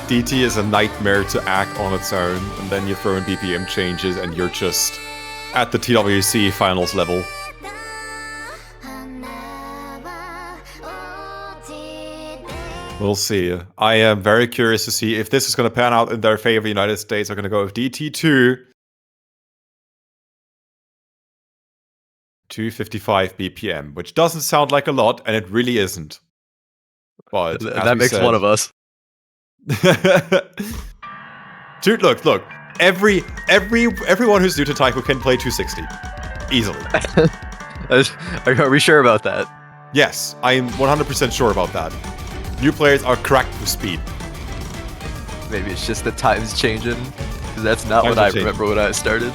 DT is a nightmare to act on its own, and then you throw in BPM changes and you're just at the TWC finals level. We'll see. I am very curious to see if this is going to pan out in their favor. The United States are going to go with DT2. 255 BPM, which doesn't sound like a lot, and it really isn't. But that makes one of us. Dude, look. Everyone who's new to Taiko can play 260 easily. Are we sure about that? Yes, I am 100% sure about that. New players are cracked with speed. Maybe it's just the times changing, because that's not what I remember when I started.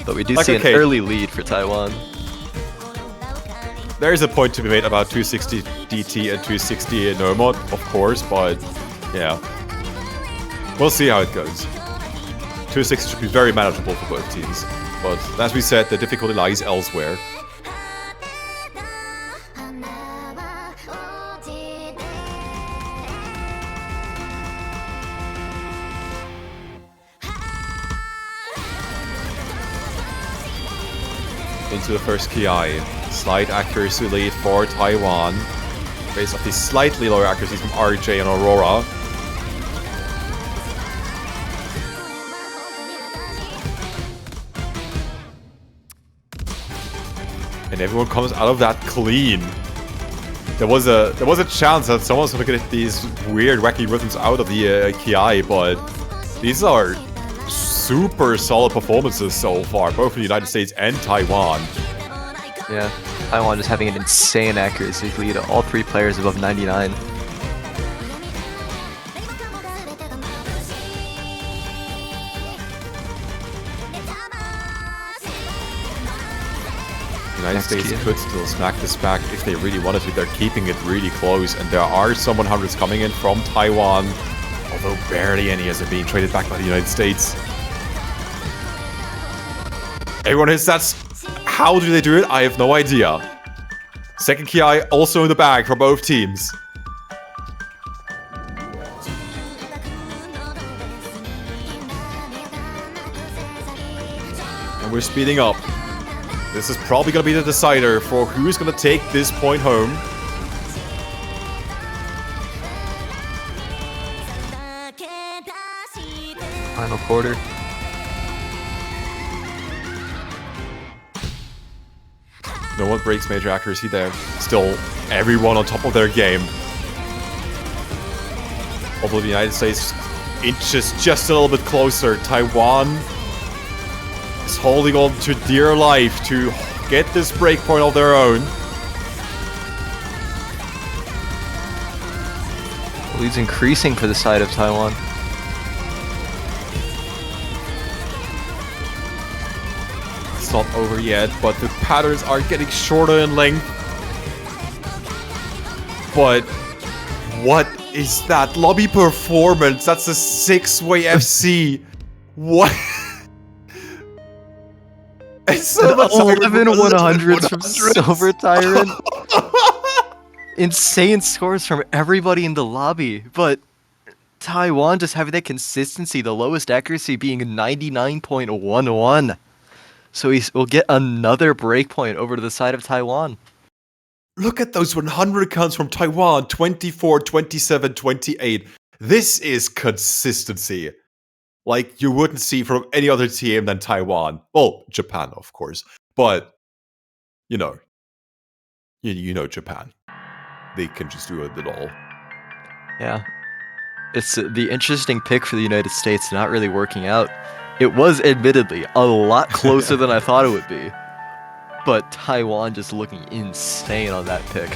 But we do see an early lead for Taiwan. There is a point to be made about 260 DT and 260 Nomad, of course, but yeah. We'll see how it goes. 260 should be very manageable for both teams, but as we said, the difficulty lies elsewhere. Into the first KI. Slight accuracy lead for Taiwan, based off the slightly lower accuracies from RJ and Aurora. And everyone comes out of that clean. There was a chance that someone's gonna get these weird, wacky rhythms out of the KI, but these are super solid performances so far, both in the United States and Taiwan. Yeah, Taiwan is having an insane accuracy lead. All 3 players above 99. The United States could still smack this back if they really wanted to. They're keeping it really close, and there are some 100s coming in from Taiwan, although barely any as are being traded back by the United States. Everyone hits that How do they do it? I have no idea. Second Ki also in the bag for both teams. And we're speeding up. This is probably going to be the decider for who's going to take this point home. Final quarter. No one breaks major accuracy there. Still, everyone on top of their game. Although the United States inches just a little bit closer. Taiwan is holding on to dear life to get this breakpoint of their own. The lead's increasing for the side of Taiwan. It's not over yet, but the patterns are getting shorter in length. But what is that lobby performance? That's a 6-way FC. What? It's so much 11 100s from Silver Tyrant. Insane scores from everybody in the lobby, but Taiwan just having that consistency, the lowest accuracy being 99.11. So we'll get another breakpoint over to the side of Taiwan. Look at those 100 counts from Taiwan, 24, 27, 28. This is consistency. Like you wouldn't see from any other team than Taiwan. Well, Japan, of course. But, you know Japan. They can just do it all. Yeah. It's the interesting pick for the United States not really working out. It was admittedly a lot closer than I thought it would be. But Taiwan just looking insane on that pick.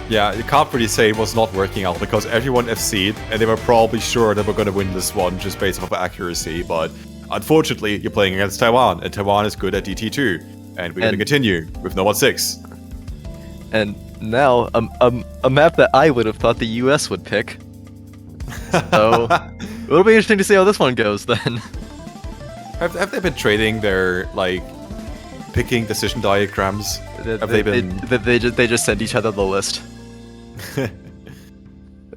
Yeah, you can't really say it was not working out because everyone FC'd and they were probably sure they were going to win this one just based off of accuracy. But unfortunately, you're playing against Taiwan and Taiwan is good at DT2. And we're going to continue with No 1-6. And now, a map that I would have thought the US would pick. So, it'll be interesting to see how this one goes then. Have they been trading their, like, picking decision diagrams? Have they been... They just send each other the list.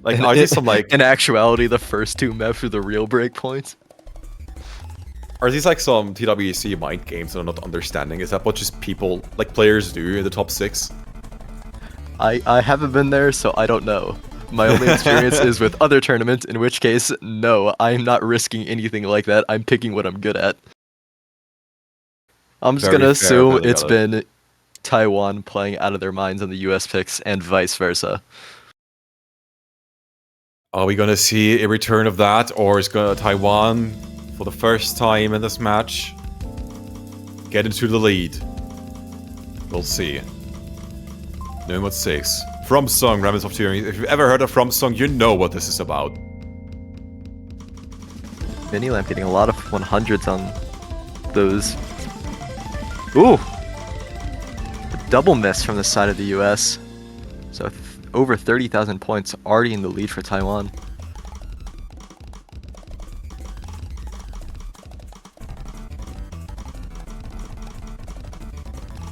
Like, are these some, like... In actuality, the first two maps are the real breakpoints. Are these, like, some TWC mind games that I'm not understanding? Is that what just people, like, players do in the top 6? I haven't been there, so I don't know. My only experience is with other tournaments, in which case, no, I'm not risking anything like that. I'm picking what I'm good at. I'm just gonna assume it's been Taiwan playing out of their minds on the US picks and vice versa. Are we gonna see a return of that, or is Taiwan, for the first time in this match, get into the lead? We'll see. No 1-6. From Song, Remnants of Tyranny. If you've ever heard of From Song, you know what this is about. Minilamp getting a lot of 100s on those. Ooh! A double miss from the side of the US. So over 30,000 points already in the lead for Taiwan.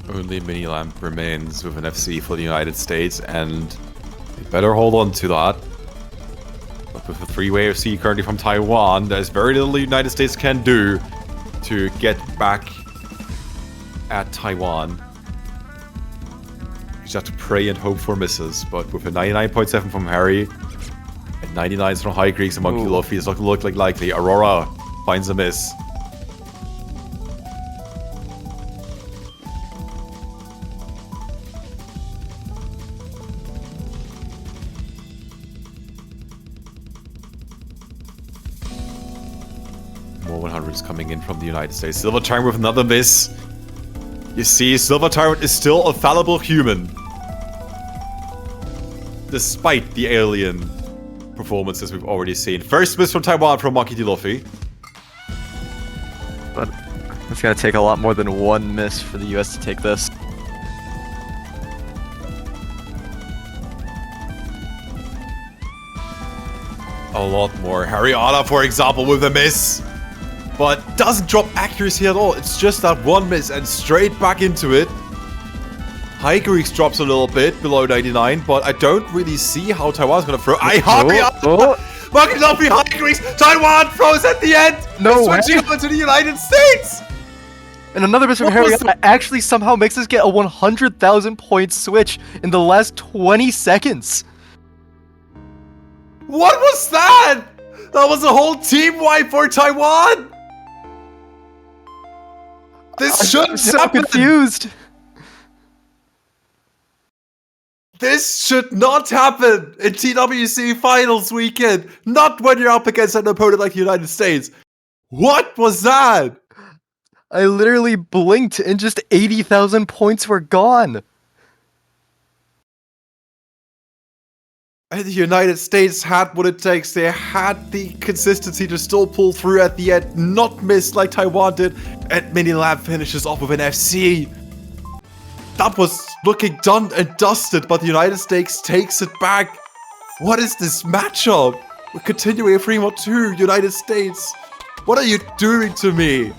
Only Minilamp remains with an FC for the United States, and they better hold on to that. But with a 3-way FC currently from Taiwan, there's very little the United States can do to get back at Taiwan. You just have to pray and hope for misses, but with a 99.7 from Harry, and 99s from High Greeks and Monkey Luffy, it's not look like likely. Aurora finds a miss. More 100s coming in from the United States. Silver Tyrant with another miss. You see, Silver Tyrant is still a fallible human. Despite the alien performances we've already seen. First miss from Taiwan from Monkey D. Luffy. But it's gonna take a lot more than one miss for the US to take this. A lot more. Harry Otta, for example, with a miss. but doesn't drop accuracy at all. It's just that one miss and straight back into it. High Greeks drops a little bit below 99, but I don't really see how Taiwan's gonna throw. Fucking not be High Greeks! Taiwan throws at the end! No way. Switching over to the United States! And another miss from What was Harry actually somehow makes us get a 100,000 point switch in the last 20 seconds. What was that? That was a whole team wipe for Taiwan! This shouldn't I'm so happen! confused. This should not happen in TWC Finals weekend! Not when you're up against an opponent like the United States! What was that? I literally blinked and just 80,000 points were gone. And the United States had what it takes. They had the consistency to still pull through at the end, not miss like Taiwan did, and Mini Lab finishes off with an FC. That was looking done and dusted, but the United States takes it back. What is this matchup? We're continuing a 3-2, United States. What are you doing to me?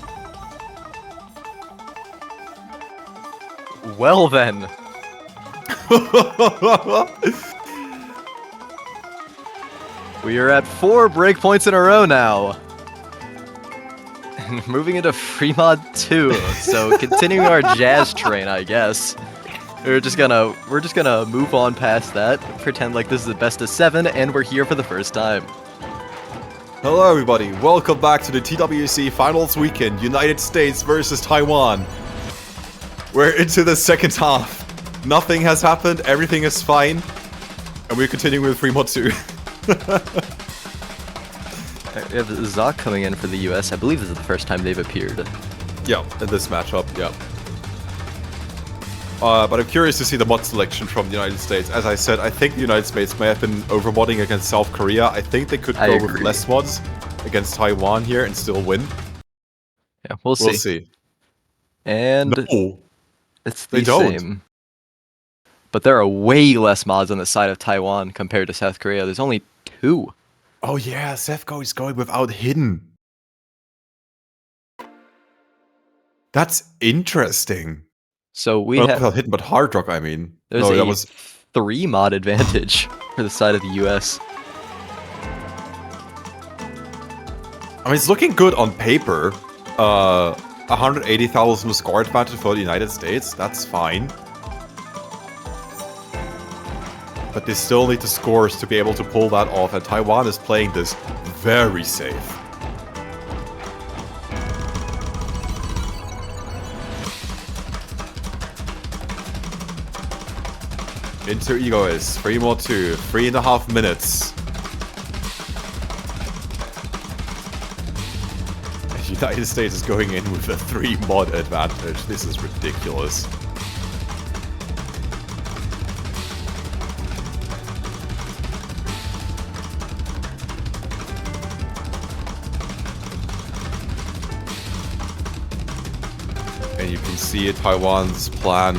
Well then. We are at 4 breakpoints in a row now. Moving into free mod 2. So continuing our jazz train, I guess. We're just gonna move on past that, pretend like this is the best of 7, and we're here for the first time. Hello everybody, welcome back to the TWC Finals weekend, United States versus Taiwan. We're into the second half. Nothing has happened, everything is fine, and we're continuing with free mod 2. We have Zoc coming in for the US. I believe this is the first time they've appeared. Yeah, in this matchup, yeah. But I'm curious to see the mod selection from the United States. As I said, I think the United States may have been overmodding against South Korea. I think they could go with less mods against Taiwan here and still win. Yeah, we'll see. And no, it's the same. But there are way less mods on the side of Taiwan compared to South Korea. There's only 2. Oh yeah, Sefco is going without Hidden. That's interesting. So we have without Hidden, but Hard Rock, I mean. There's no, a that was 3 mod advantage for the side of the US. I mean, it's looking good on paper. 180,000 score advantage for the United States. That's fine. But they still need the scores to be able to pull that off, and Taiwan is playing this very safe. Inter Egoist, 3-2, 3.5 minutes. The United States is going in with a 3 mod advantage. This is ridiculous. And you can see Taiwan's plan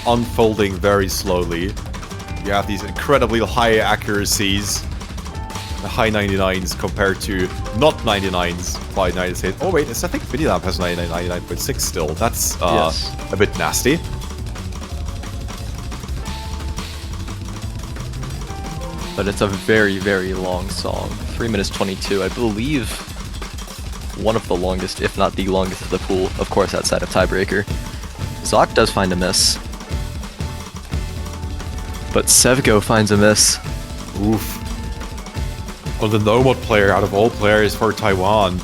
unfolding very slowly. You have these incredibly high accuracies, the high 99s compared to not 99s by United States. Oh wait, I think Minilab has 99.6 still. That's yes. A bit nasty. But it's a very, very long song. 3 minutes 22, I believe. One of the longest, if not the longest of the pool, of course outside of Tiebreaker. Zoc does find a miss. But Sevgo finds a miss. Oof. Well, the no-mod player out of all players for Taiwan.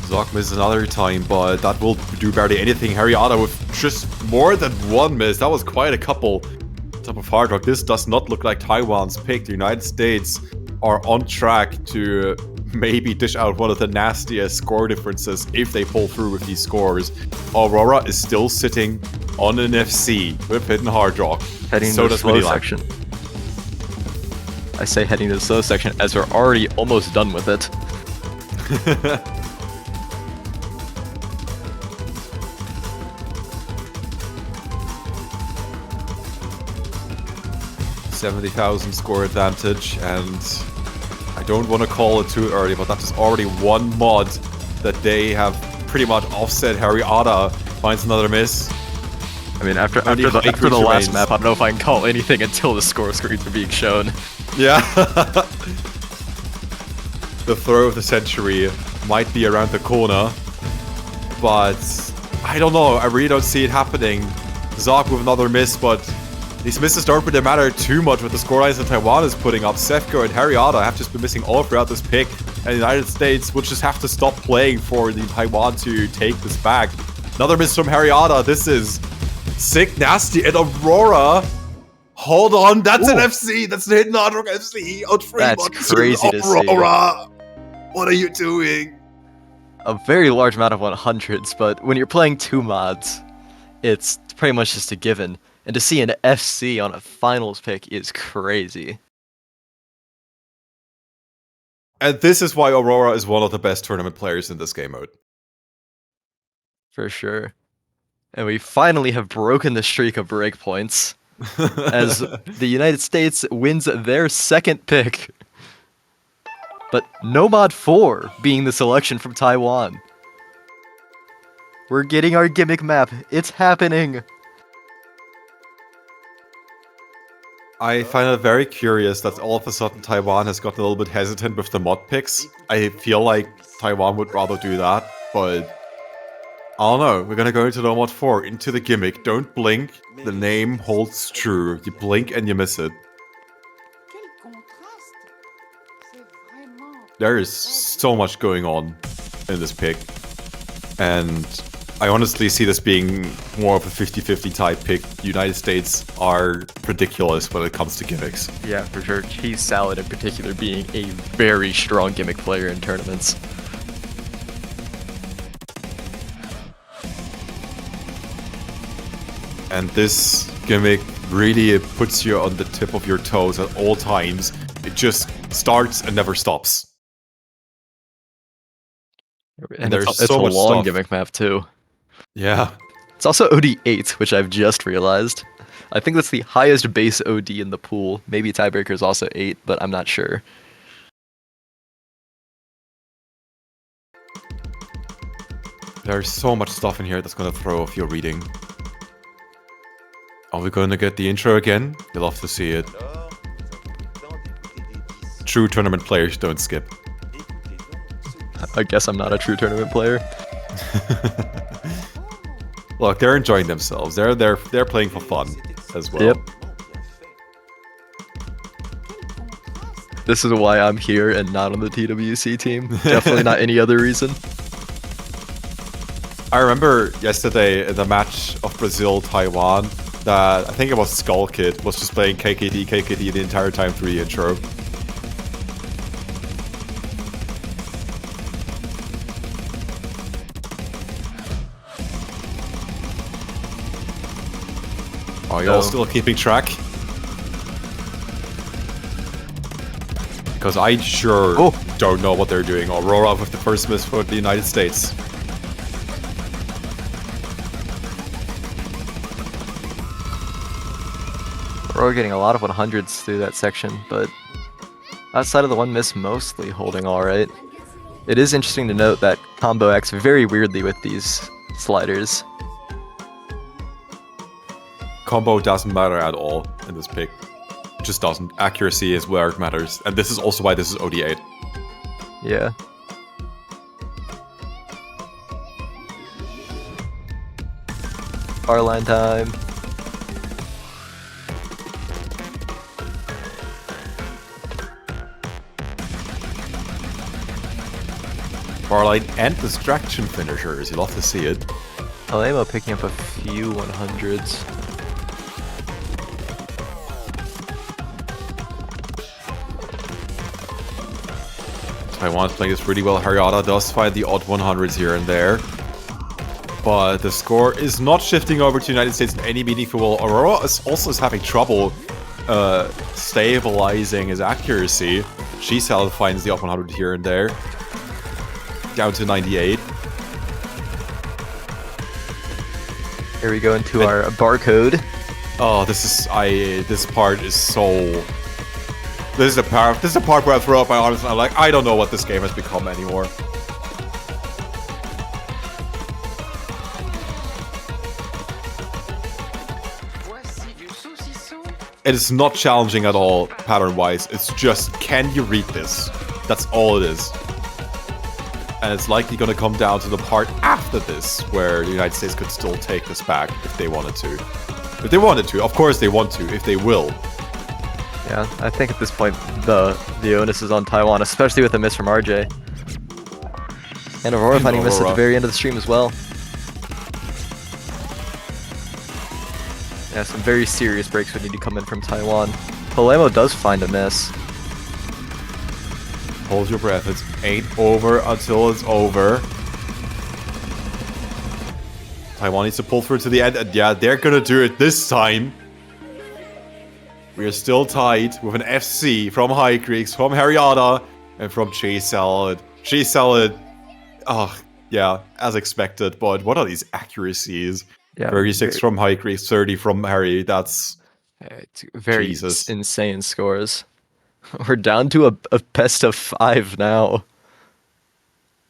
Zoc misses another time, but that will do barely anything. Harriata with just more than 1 miss. That was quite a couple. Top of Hard Rock. This does not look like Taiwan's pick. The United States are on track to maybe dish out one of the nastiest score differences if they pull through with these scores. Aurora is still sitting on an FC with Hidden Hard Rock. Heading to the slow section. I say heading to the slow section as we're already almost done with it. 70,000 score advantage, and I don't want to call it too early, but that is already one mod that they have pretty much offset. Harry Ada finds another miss. I mean, after the last map, I don't know if I can call anything until the score screens are being shown. Yeah. The throw of the century might be around the corner, but I don't know. I really don't see it happening. Zog with another miss, but these misses don't really matter too much with the scorelines that Taiwan is putting up. Sefko and Harryada have just been missing all throughout this pick, and the United States will just have to stop playing for the Taiwan to take this back. Another miss from Harryada. This is sick, nasty, and Aurora. Hold on, that's an FC. That's the hidden hard rock FC. Out 3 That's crazy to see. Aurora, what are you doing? A very large amount of 100s, but when you're playing 2 mods, it's pretty much just a given. And to see an FC on a finals pick is crazy. And this is why Aurora is one of the best tournament players in this game mode. For sure. And we finally have broken the streak of breakpoints as the United States wins their second pick. But no mod 4 being the selection from Taiwan. We're getting our gimmick map. It's happening. I find it very curious that all of a sudden Taiwan has gotten a little bit hesitant with the mod picks. I feel like Taiwan would rather do that, but I don't know. We're gonna go into the mod 4, into the gimmick. Don't blink. The name holds true. You blink and you miss it. There is so much going on in this pick, and I honestly see this being more of a 50-50 type pick. United States are ridiculous when it comes to gimmicks. Yeah, for sure. Cheese Salad in particular being a very strong gimmick player in tournaments. And this gimmick really puts you on the tip of your toes at all times. It just starts and never stops. And there's it's so a much long stuff. gimmick map too. Yeah. It's also OD8, which I've just realized. I think that's the highest base OD in the pool. Maybe Tiebreaker is also 8, but I'm not sure. There's so much stuff in here that's gonna throw off your reading. Are we gonna get the intro again? You'll love to see it. True tournament players don't skip. I guess I'm not a true tournament player. Look, they're enjoying themselves. They're playing for fun as well. Yep. This is why I'm here and not on the TWC team. Definitely not any other reason. I remember yesterday in the match of Brazil-Taiwan that I think it was Skull Kid was just playing KKD the entire time through the intro. Are y'all still keeping track? Because I sure don't know what they're doing. Aurora with the first miss for the United States. We're getting a lot of 100s through that section, but outside of the one miss, mostly holding alright. It is interesting to note that Combo acts very weirdly with these sliders. Combo doesn't matter at all in this pick. It just doesn't. Accuracy is where it matters. And this is also why this is OD8. Yeah. Bar line time. Barlight and distraction finishers. You'll love to see it. Alemo picking up a few 100s. Taiwan's playing this really well. Haryata does find the odd 100s here and there. But the score is not shifting over to United States in any meaningful way. Aurora also is having trouble stabilizing his accuracy. She-Cell finds the odd 100 here and there. Down to 98. Here we go into our barcode. Oh, this part is so. This is the part where I throw up my arms and I'm like, I don't know what this game has become anymore. It is not challenging at all, pattern-wise. It's just, can you read this? That's all it is. And it's likely going to come down to the part after this, where the United States could still take this back if they wanted to. If they wanted to, of course they want to, if they will. Yeah, I think at this point the onus is on Taiwan, especially with a miss from RJ. And Aurora finding a miss at the very end of the stream as well. Yeah, some very serious breaks would need to come in from Taiwan. Polemo does find a miss. Hold your breath, it ain't over until it's over. Taiwan needs to pull through to the end, and yeah, they're gonna do it this time. We are still tied with an FC from High Creeks, from Harriata, and from Chase Salad. Chase Salad, oh, yeah, as expected, but what are these accuracies? Yeah, 36 from High Creeks, 30 from Harry, that's... It's very Jesus. insane scores. We're down to a best of 5 now.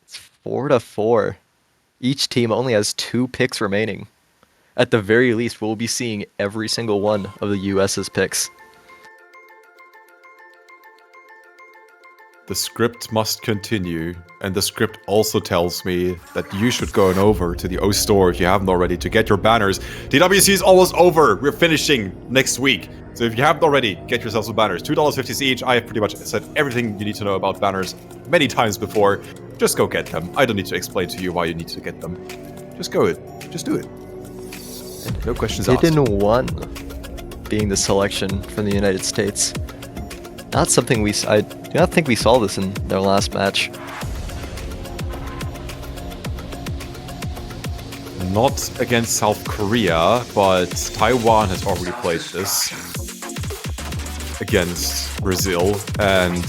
It's 4-4. Each team only has 2 picks remaining. At the very least, we'll be seeing every single one of the US's picks. The script must continue, and the script also tells me that you should go on over to the O store if you haven't already to get your banners. TWC is almost over. We're finishing next week. So if you haven't already, get yourself some banners. $2.50 each. I have pretty much said everything you need to know about banners many times before. Just go get them. I don't need to explain to you why you need to get them. Just go it. Just do it. No questions asked. Hidden 1 being the selection from the United States. Not something I do not think we saw this in their last match. Not against South Korea, but Taiwan has already played this against Brazil, and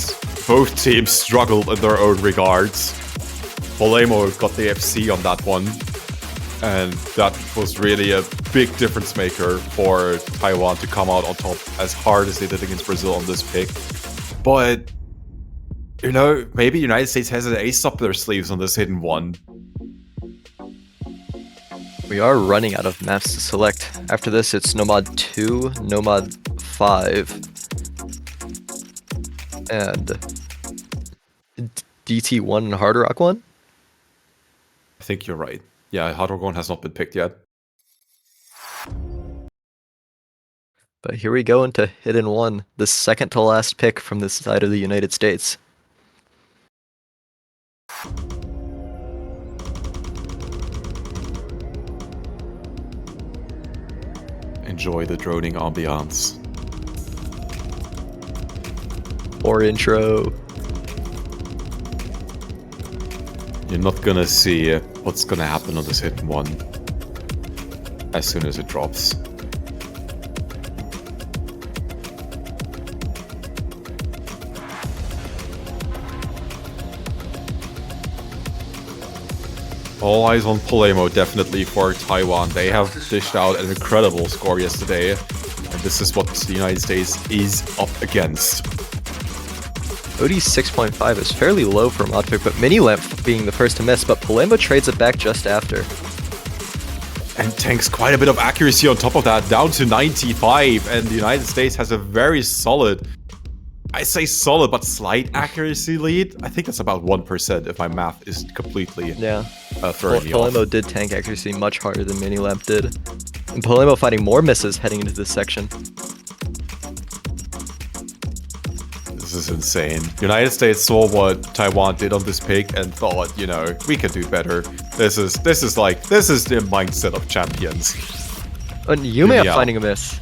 both teams struggled in their own regards. Polemo got the FC on that one, and that was really a big difference maker for Taiwan to come out on top as hard as they did against Brazil on this pick. But, you know, maybe United States has an ace up their sleeves on this hidden 1. We are running out of maps to select. After this, it's Nomad 2, Nomad 5, and DT1 and Hard Rock 1? I think you're right. Yeah, Hard Rock 1 has not been picked yet. But here we go into Hidden 1, the second to last pick from this side of the United States. Enjoy the droning ambiance. Or intro. You're not gonna see what's gonna happen on this hidden 1 as soon as it drops. All eyes on Polemo, definitely, for Taiwan. They have dished out an incredible score yesterday, and this is what the United States is up against. OD 6.5 is fairly low for Modpick, but Minilamp being the first to miss, but Polemo trades it back just after. And tanks quite a bit of accuracy on top of that, down to 95, and the United States has a very solid, I say solid but slight accuracy lead. I think that's about 1% if my math is completely throwing me off. Polemo did tank accuracy much harder than Minilamp did. And Polemo finding more misses heading into this section. This is insane. United States saw what Taiwan did on this pick and thought, you know, we can do better. This is the mindset of champions. And Yumeya finding a miss.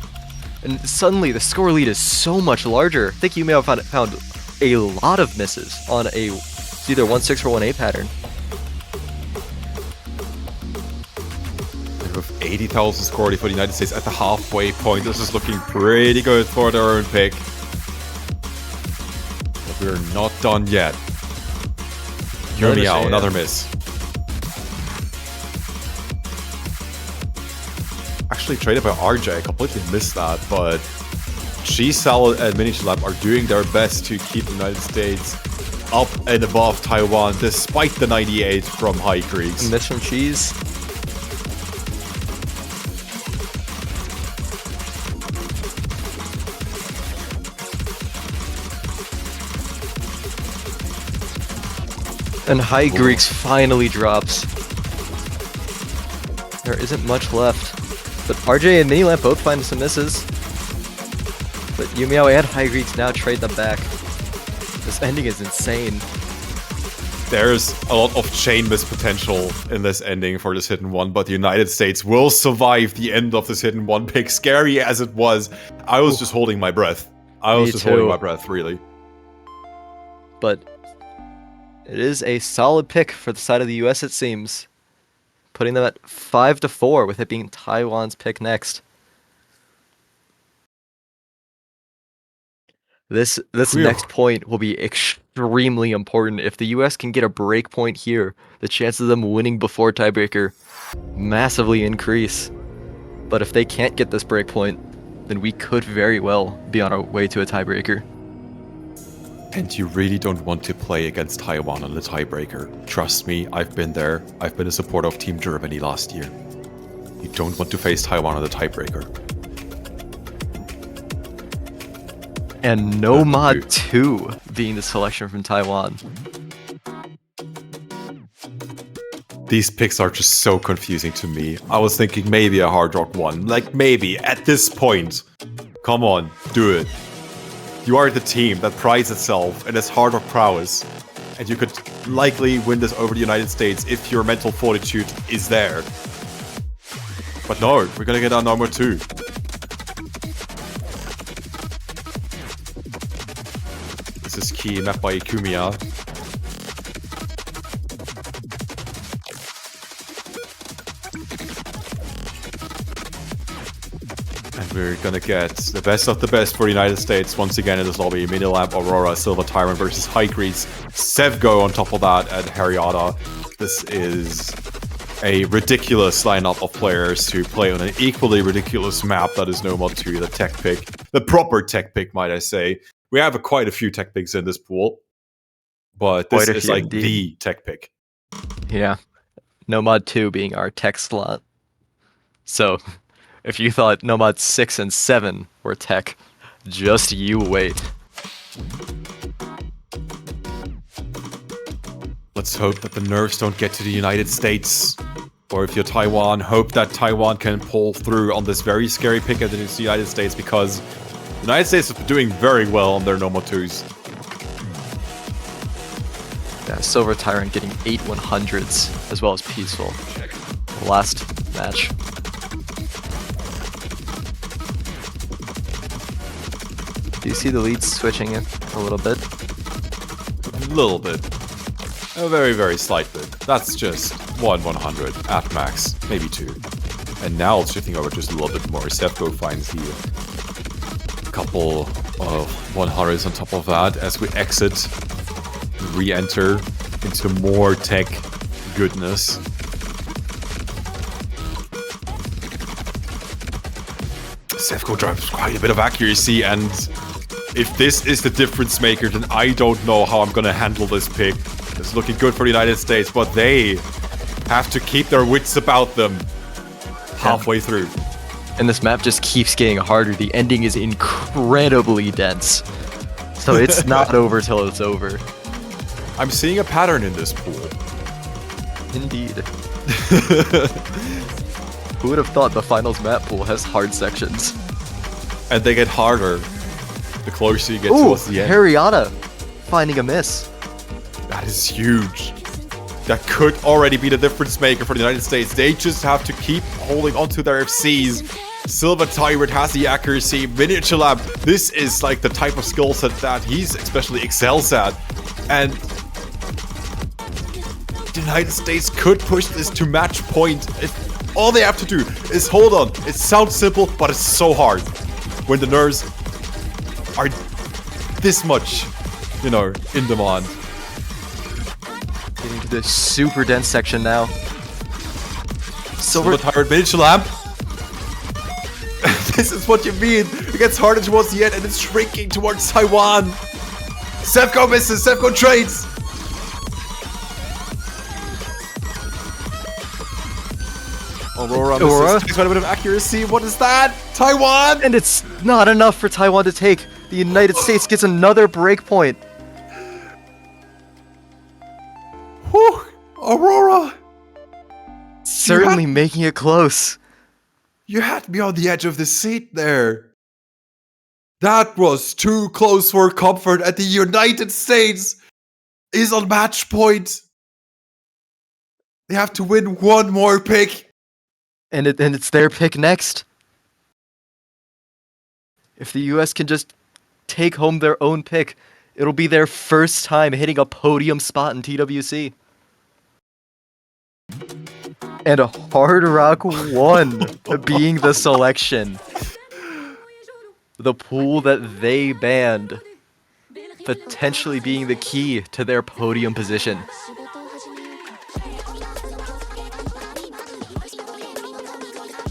And suddenly the score lead is so much larger. I think Yumeya found a lot of misses on it's either 1-6 or 1-8 pattern. And with 80,000 score for the United States at the halfway point, this is looking pretty good for their own pick. But we're not done yet. Yumeya, another miss. actually traded by RJ. I completely missed that, but G-Cell and Miniature Lab are doing their best to keep the United States up and above Taiwan, despite the 98 from High Creeks. Miss from Cheese. And High Greeks finally drops. There isn't much left. But RJ and Minilamp both find some misses. But Yumiao and High Greeks now trade them back. This ending is insane. There's a lot of chain miss potential in this ending for this hidden one, but the United States will survive the end of this hidden one pick. Scary as it was, I was just holding my breath. Holding my breath, really. But it is a solid pick for the side of the US, it seems. Putting them at 5-4, with it being Taiwan's pick next. This next point will be extremely important. If the US can get a break point here, the chances of them winning before tiebreaker massively increase. But if they can't get this break point, then we could very well be on our way to a tiebreaker. And you really don't want to play against Taiwan on the tiebreaker. Trust me, I've been there. I've been a supporter of Team Germany last year. You don't want to face Taiwan on the tiebreaker. And Nomad 2 being the selection from Taiwan. These picks are just so confusing to me. I was thinking maybe a Hard Rock 1. Like, maybe, at this point. Come on, do it. You are the team that prides itself in its hard rock prowess, and you could likely win this over the United States if your mental fortitude is there. But no, we're gonna get our number 2. This is Key, mapped by Ikumiya. And we're gonna get the best of the best for the United States once again in this lobby. Minilamp, Aurora, Silver Tyrant versus High Creeks. Sevgo on top of that, and Harriata. This is a ridiculous lineup of players who play on an equally ridiculous map that is Nomad 2, the tech pick. The proper tech pick, might I say. We have quite a few tech picks in this pool, but this is like the tech pick. Yeah. Nomad 2 being our tech slot. So, if you thought Nomad 6 and 7 were tech, just you wait. Let's hope that the nerves don't get to the United States. Or if you're Taiwan, hope that Taiwan can pull through on this very scary pick against the United States, because the United States has been doing very well on their Nomad 2s. Yeah, Silver Tyrant getting 8 100s, as well as Peaceful. Last match. Do you see the leads switching it a little bit? A little bit. A very, very slight bit. That's just 100 at max, maybe 2. And now it's shifting over just a little bit more. Sevgo finds the couple of 100s on top of that as we exit, re-enter into more tech goodness. Sevgo drives quite a bit of accuracy, and if this is the difference maker, then I don't know how I'm gonna handle this pick. It's looking good for the United States, but they have to keep their wits about them halfway through. And this map just keeps getting harder. The ending is incredibly dense. So it's not over till it's over. I'm seeing a pattern in this pool. Indeed. Who would have thought the finals map pool has hard sections? And they get harder the closer you get towards the end. Harriata finding a miss. That is huge. That could already be the difference maker for the United States. They just have to keep holding onto their FCs. Silver Tyrant has the accuracy. Miniature Lab, this is like the type of skill set that he's especially excels at. And the United States could push this to match point. All they have to do is hold on. It sounds simple, but it's so hard when the nerves are this much, you know, in demand. Getting to the super dense section now. Silver Tyrant, Miniature Lamp. this is what you mean. It gets harder towards the end and it's shrinking towards Taiwan. Sevco misses, Sevco trades. Aurora misses, takes quite a bit of accuracy. What is that? Taiwan! And it's not enough for Taiwan to take. The United States gets another breakpoint. Whew! Aurora! Certainly making it close. You had me on the edge of the seat there. That was too close for comfort, and the United States is on match point. They have to win one more pick. And it's their pick next. If the US can just take home their own pick, it'll be their first time hitting a podium spot in TWC. And a Hard Rock 1 being the selection. The pool that they banned, potentially being the key to their podium position.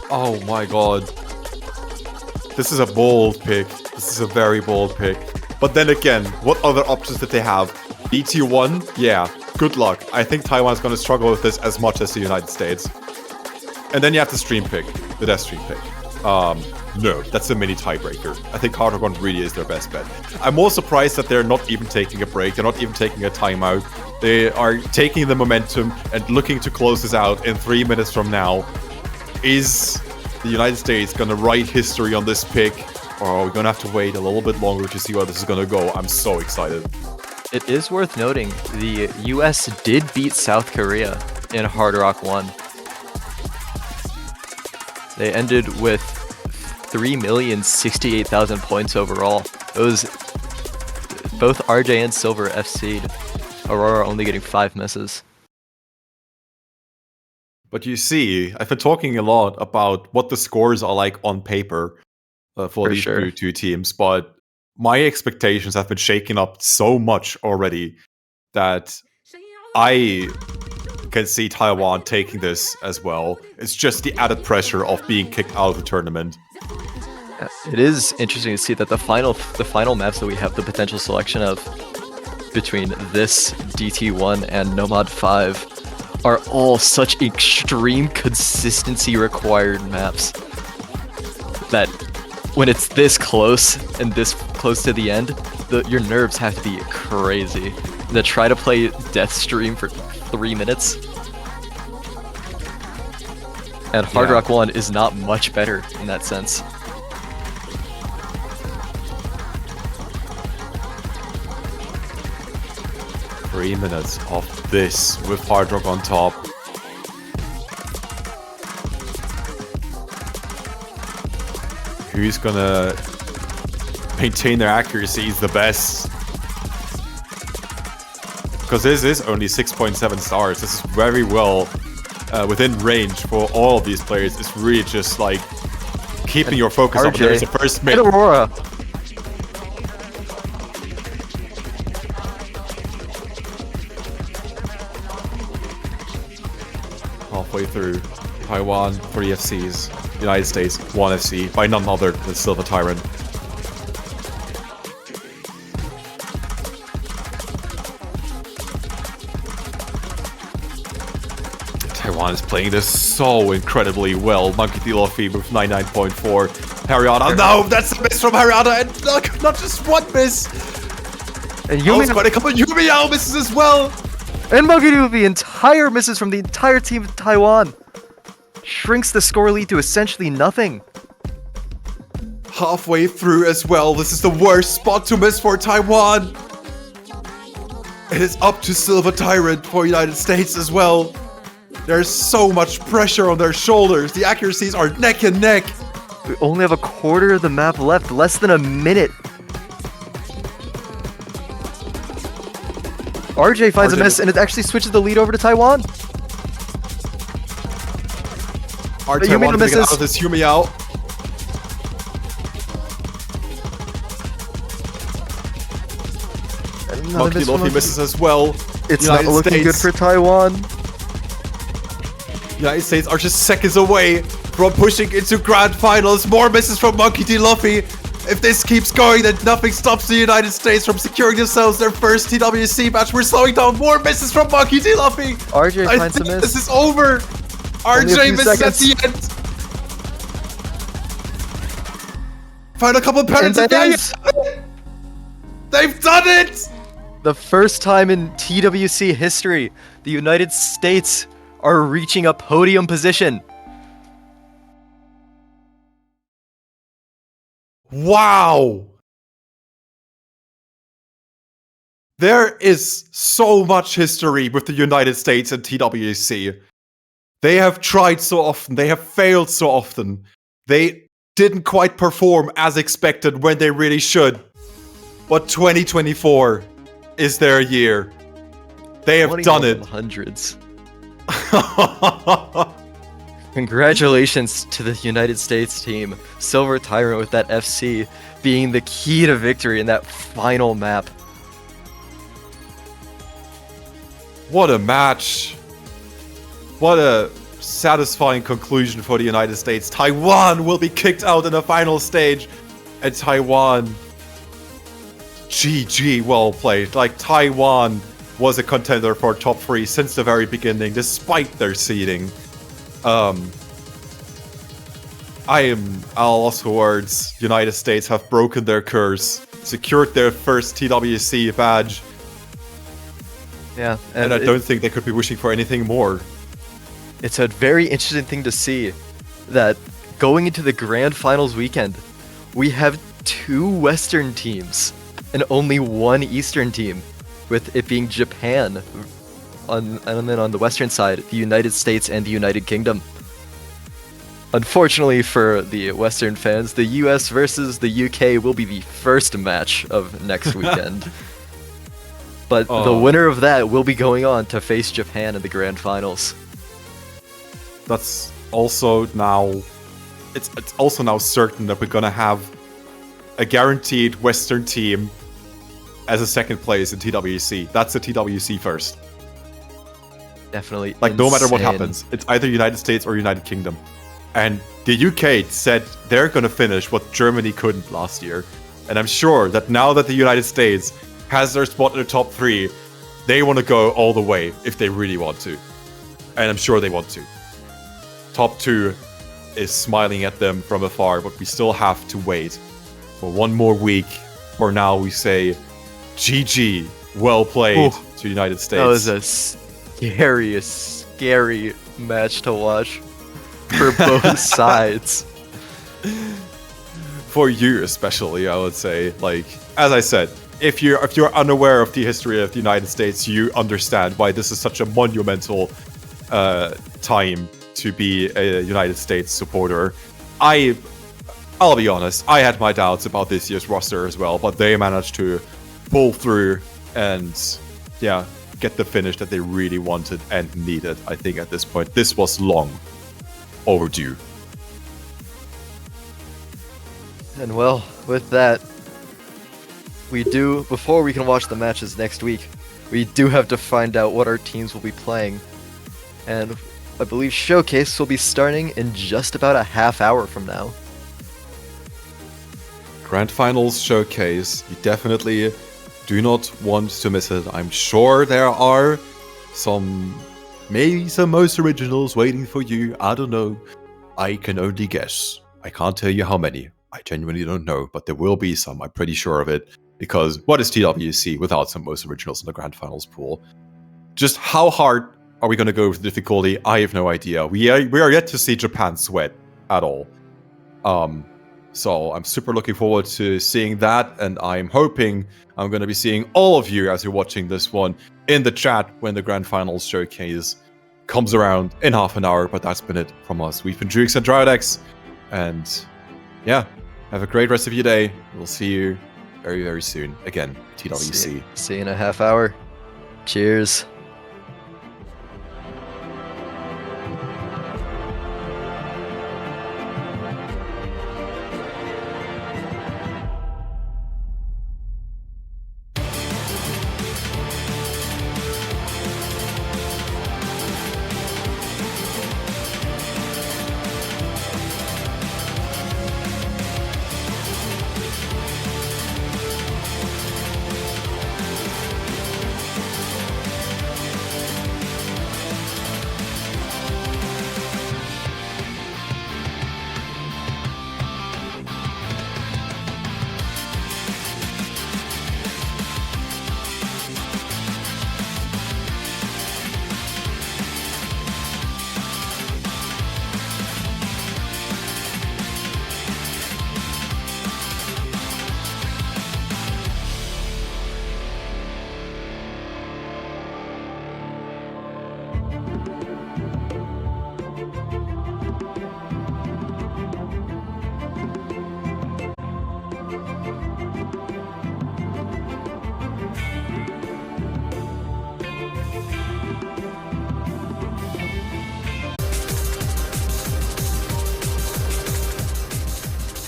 Oh my god. This is a bold pick. This is a very bold pick. But then again, what other options did they have? BT1? Yeah, good luck. I think Taiwan's going to struggle with this as much as the United States. And then you have the stream pick, the death stream pick. No, that's a mini tiebreaker. I think Hard Rock 1 really is their best bet. I'm more surprised that they're not even taking a break. They're not even taking a timeout. They are taking the momentum and looking to close this out in 3 minutes from now. Is the United States going to write history on this pick? Or are we going to have to wait a little bit longer to see where this is going to go? I'm so excited. It is worth noting, the US did beat South Korea in Hard Rock 1. They ended with 3,068,000 points overall. It was both RJ and Silver FC'd. Aurora only getting 5 misses. But you see, I've been talking a lot about what the scores are like on paper for these two teams, but my expectations have been shaken up so much already that I can see Taiwan taking this as well. It's just the added pressure of being kicked out of the tournament. It is interesting to see that the final maps that we have the potential selection of between this DT1 and Nomad 5 are all such extreme consistency required maps that when it's this close and this close to the end, your nerves have to be crazy. To try to play Death Stream for 3 minutes. And Hard Rock 1 is not much better in that sense. Three minutes of this with Hard Rock on top. Who's gonna maintain their accuracy is the best. Because this is only 6.7 stars. This is very well within range for all of these players. It's really just like keeping your focus RJ. up. There's the first mid. Aurora. Halfway through, Taiwan 3 FCs, United States 1 FC by none other than Silver Tyrant. Taiwan is playing this so incredibly well. Monkey D. Luffy with 99.4. Harriata, no, that's a miss from Harriata, and look, not just one miss. And Yumi's got a couple of Yumiao misses as well. And Monkey D. Luffy, entire misses from the entire team of Taiwan. Shrinks the score lead to essentially nothing. Halfway through as well, this is the worst spot to miss for Taiwan. It is up to Silver Tyrant for United States as well. There's so much pressure on their shoulders. The accuracies are neck and neck. We only have a quarter of the map left, less than a minute. RJ finds a miss, and it actually switches the lead over to Taiwan. Taiwan misses out of this Yumiao. Monkey Luffy misses as well. It's not looking good for Taiwan. United States are just seconds away pushing into grand finals. More misses from Monkey D. Luffy. If this keeps going, then nothing stops the United States from securing themselves their first TWC match. We're slowing down. More misses from Monkey D. Luffy. RJ I finds a think miss. this is over. RJ misses at the end. Found a couple of penalties. And that is They've done it. the first time in TWC history the United States are reaching a podium position. Wow. There is so much history with the United States and TWC. They have tried so often, they have failed so often. They didn't quite perform as expected when they really should. But 2024 is their year. They have done it. Hundreds. Congratulations to the United States team. Silver Tyrant with that FC being the key to victory in that final map. What a match. What a satisfying conclusion for the United States. Taiwan will be kicked out in the final stage. And Taiwan... GG, well played. Like, Taiwan was a contender for top 3 since the very beginning, despite their seeding. I'll lost for words. United States have broken their curse, secured their first TWC badge, Yeah, and I don't think they could be wishing for anything more. It's a very interesting thing to see that going into the grand finals weekend, we have 2 Western teams and only 1 Eastern team, with it being Japan, and then on the Western side, the United States and the United Kingdom. Unfortunately for the Western fans, the US versus the UK will be the first match of next weekend. But the winner of that will be going on to face Japan in the grand finals. That's also now... It's also now certain that we're gonna have a guaranteed Western team as a second place in TWC. That's the TWC first. Definitely. Like, no matter what insane. happens, it's either United States or United Kingdom. And the UK said they're gonna finish what Germany couldn't last year. And I'm sure that now that the United States has their spot in the top 3, they want to go all the way if they really want to. And I'm sure they want to. Top 2 is smiling at them from afar, but we still have to wait for one more week. For now, we say GG, well played to United States. That was a scary match to watch for both sides. For you especially, I would say. Like, as I said, if you're unaware of the history of the United States, you understand why this is such a monumental time to be a United States supporter. I'll be honest, I had my doubts about this year's roster as well, but they managed to pull through and, yeah, get the finish that they really wanted and needed. I think at this point, this was long overdue. And well, with that, before we can watch the matches next week, we do have to find out what our teams will be playing. And I believe Showcase will be starting in just about a half hour from now. Grand Finals Showcase, you definitely do not want to miss it. I'm sure there are maybe some most originals waiting for you. I don't know. I can only guess. I can't tell you how many. I genuinely don't know, but there will be some. I'm pretty sure of it. Because what is TWC without some most originals in the Grand Finals pool? Just how hard are we going to go with the difficulty? I have no idea. We are yet to see Japan sweat at all. So I'm super looking forward to seeing that, and I'm hoping I'm going to be seeing all of you as you're watching this one in the chat when the Grand Finals Showcase comes around in half an hour. But that's been it from us. We've been Drux and Dryodex, and yeah, have a great rest of your day. We'll see you very, very soon. Again, TWC. See you in a half hour. Cheers.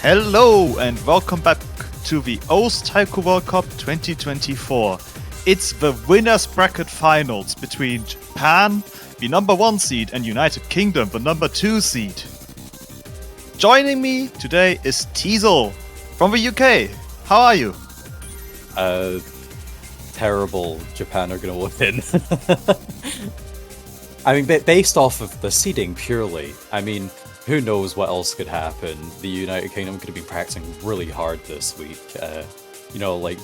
Hello and welcome back to the OS Taiko World Cup 2024. It's the winners bracket finals between Japan, the number 1 seed, and United Kingdom, the number 2 seed. Joining me today is Teasel from the UK. How are you? Terrible. Japan are going to win. I mean, based off of the seeding purely, I mean, who knows what else could happen. The United Kingdom could have been practicing really hard this week. You know, like,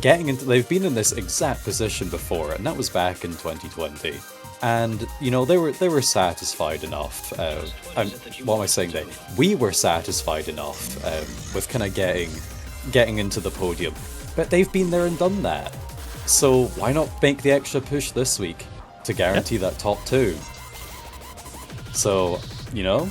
getting into... They've been in this exact position before, and that was back in 2020. And, you know, they were satisfied enough. What am I saying there? We were satisfied enough with kind of getting into the podium. But they've been there and done that. So why not make the extra push this week to guarantee that top 2? So, you know,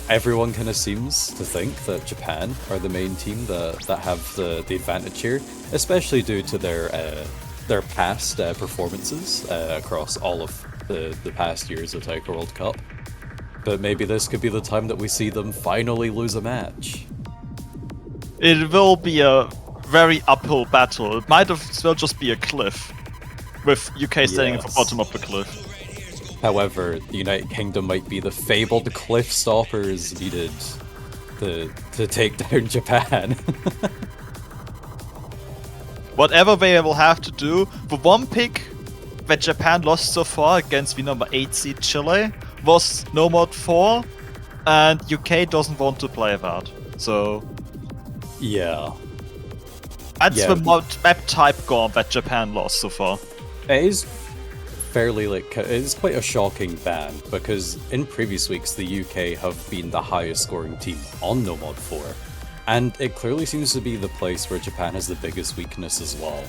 everyone kind of seems to think that Japan are the main team that have the advantage here, especially due to their past performances across all of the past years of Taiko World Cup. But maybe this could be the time that we see them finally lose a match. It will be a very uphill battle. It might as well just be a cliff, with UK standing at the bottom of the cliff. However, the United Kingdom might be the fabled cliff stoppers needed to take down Japan. Whatever they will have to do, the one pick that Japan lost so far against the number 8 seed Chile was no mod 4, and UK doesn't want to play that. So Yeah. that's the map type gone that Japan lost so far. It is fairly, like, it is quite a shocking ban, because in previous weeks the UK have been the highest scoring team on No Mod 4, and it clearly seems to be the place where Japan has the biggest weakness as well.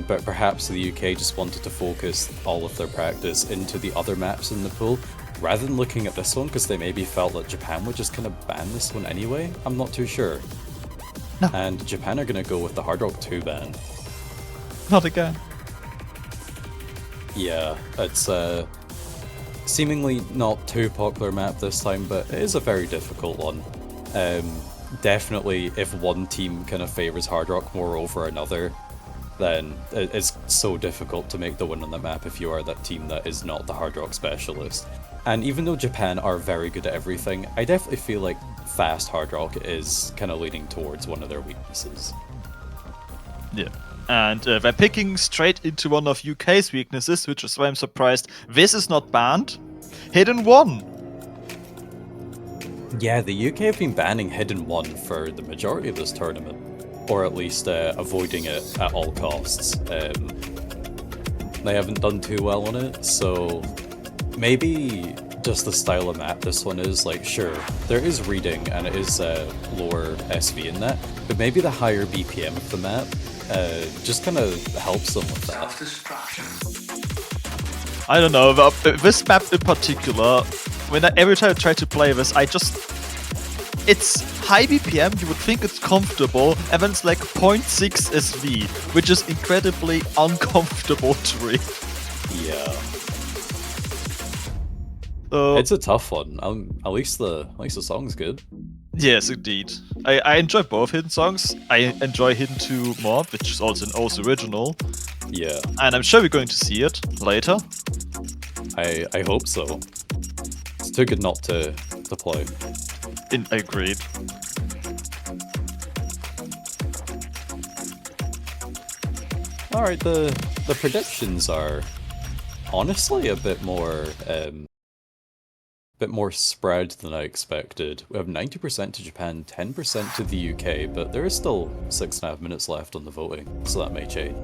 But perhaps the UK just wanted to focus all of their practice into the other maps in the pool, rather than looking at this one, because they maybe felt that Japan would just kind of ban this one anyway. I'm not too sure. No. And Japan are going to go with the Hard Rock 2 ban. Not again. Yeah, it's seemingly not too popular map this time, but it is a very difficult one. Definitely, if one team kind of favors Hard Rock more over another, then it's so difficult to make the win on the map if you are that team that is not the Hard Rock specialist. And even though Japan are very good at everything, I definitely feel like fast Hard Rock is kind of leaning towards one of their weaknesses. Yeah. And they're picking straight into one of UK's weaknesses, which is why I'm surprised this is not banned. Hidden 1! Yeah, the UK have been banning Hidden 1 for the majority of this tournament, or at least avoiding it at all costs. They haven't done too well on it, so maybe just the style of map this one is, like, sure, there is reading and it is lower SV in that, but maybe the higher BPM of the map just kind of helps them with that. Self-destruction. I don't know, this map in particular, every time I try to play this, it's high BPM, you would think it's comfortable, and then it's like 0.6 SV, which is incredibly uncomfortable to read. Yeah. So, It's a tough one. At least the song's good. yes, indeed. I enjoy both Hidden songs. I enjoy Hidden 2 more, which is also an OS original, Yeah, and I'm sure we're going to see it later. I hope so. It's too good not to play. Agreed. All right, the predictions are honestly a bit more spread than I expected. We have 90% to Japan, 10% to the UK, but there is still 6.5 minutes left on the voting, so that may change.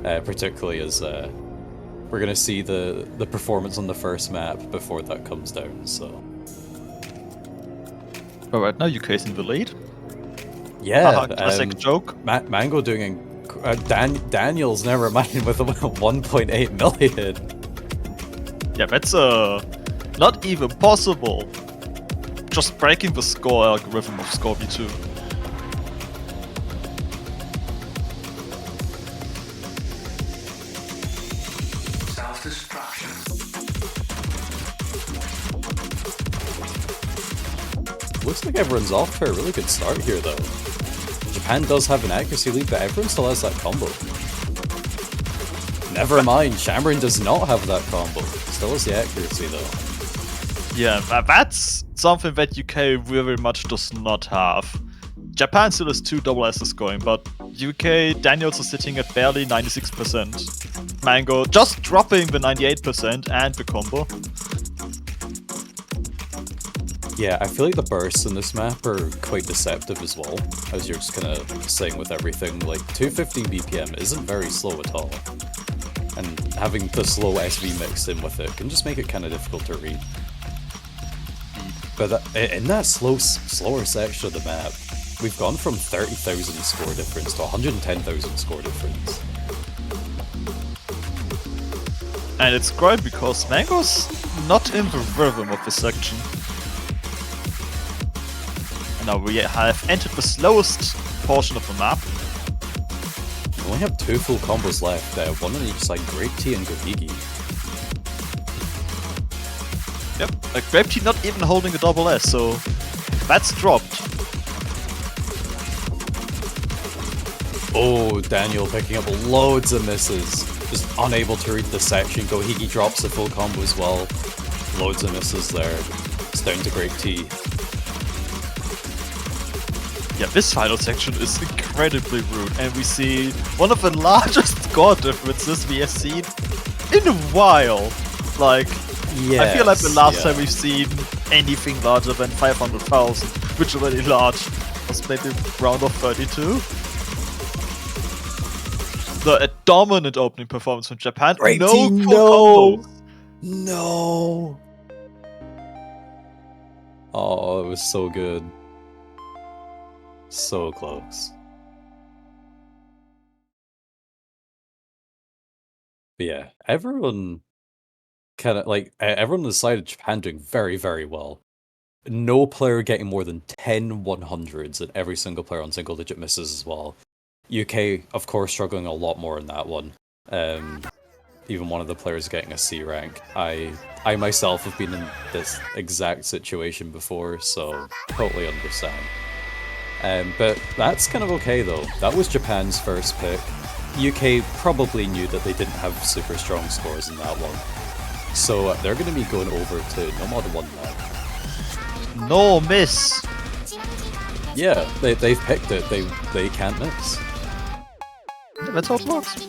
Particularly as we're gonna see the performance on the first map before that comes down. So But right now, UK's in the lead. yeah, Classic joke. Mango doing Daniel's never mind with 1.8 million. Yeah, that's not even possible. Just breaking the score algorithm of Scorby 2. Self-destruction. looks like everyone's off to a really good start here, though. Japan does have an accuracy lead, but everyone still has that combo. Never mind, Shamron does not have that combo. Still has the accuracy, though. Yeah, that's something that UK very much does not have. Japan still has 2 double S's going, but UK, Daniels is sitting at barely 96%. Mango just dropping the 98% and the combo. Yeah, I feel like the bursts in this map are quite deceptive as well, as you're just kind of saying with everything. Like, 250 BPM isn't very slow at all. And having the slow SV mixed in with it can just make it kind of difficult to read. But in that slower section of the map, we've gone from 30,000 score difference to 110,000 score difference. And it's great because Mango's not in the rhythm of this section. And now we have entered the slowest portion of the map. We only have 2 full combos left, one on each side, Grape Tea and Gohigi. Yep, like Grape Tea not even holding a double S, so that's dropped. Oh, Daniel picking up loads of misses. Just unable to read the section. Gohigi drops the full combo as well. Loads of misses there. It's down to Grape Tea. Yeah, this final section is incredibly rude, and we see one of the largest score differences we have seen in a while. Like, yes, I feel like the last time we've seen anything larger than 500,000, which is already large, was maybe round of 32. A dominant opening performance from Japan. Great no team, full combos. No! Oh, it was so good. So close. But yeah, everyone kind of like everyone decided Japan doing very, very well. No player getting more than 10 100s, and every single player on single digit misses as well. UK, of course, struggling a lot more in that one. Even one of the players getting a C rank. I myself have been in this exact situation before, so totally understand. But that's kind of okay though. That was Japan's first pick. UK probably knew that they didn't have super strong scores in that one. So they're going to be going over to no mod 1 now. No miss. Yeah, they've picked it. They can't miss. Yeah, that's how it works.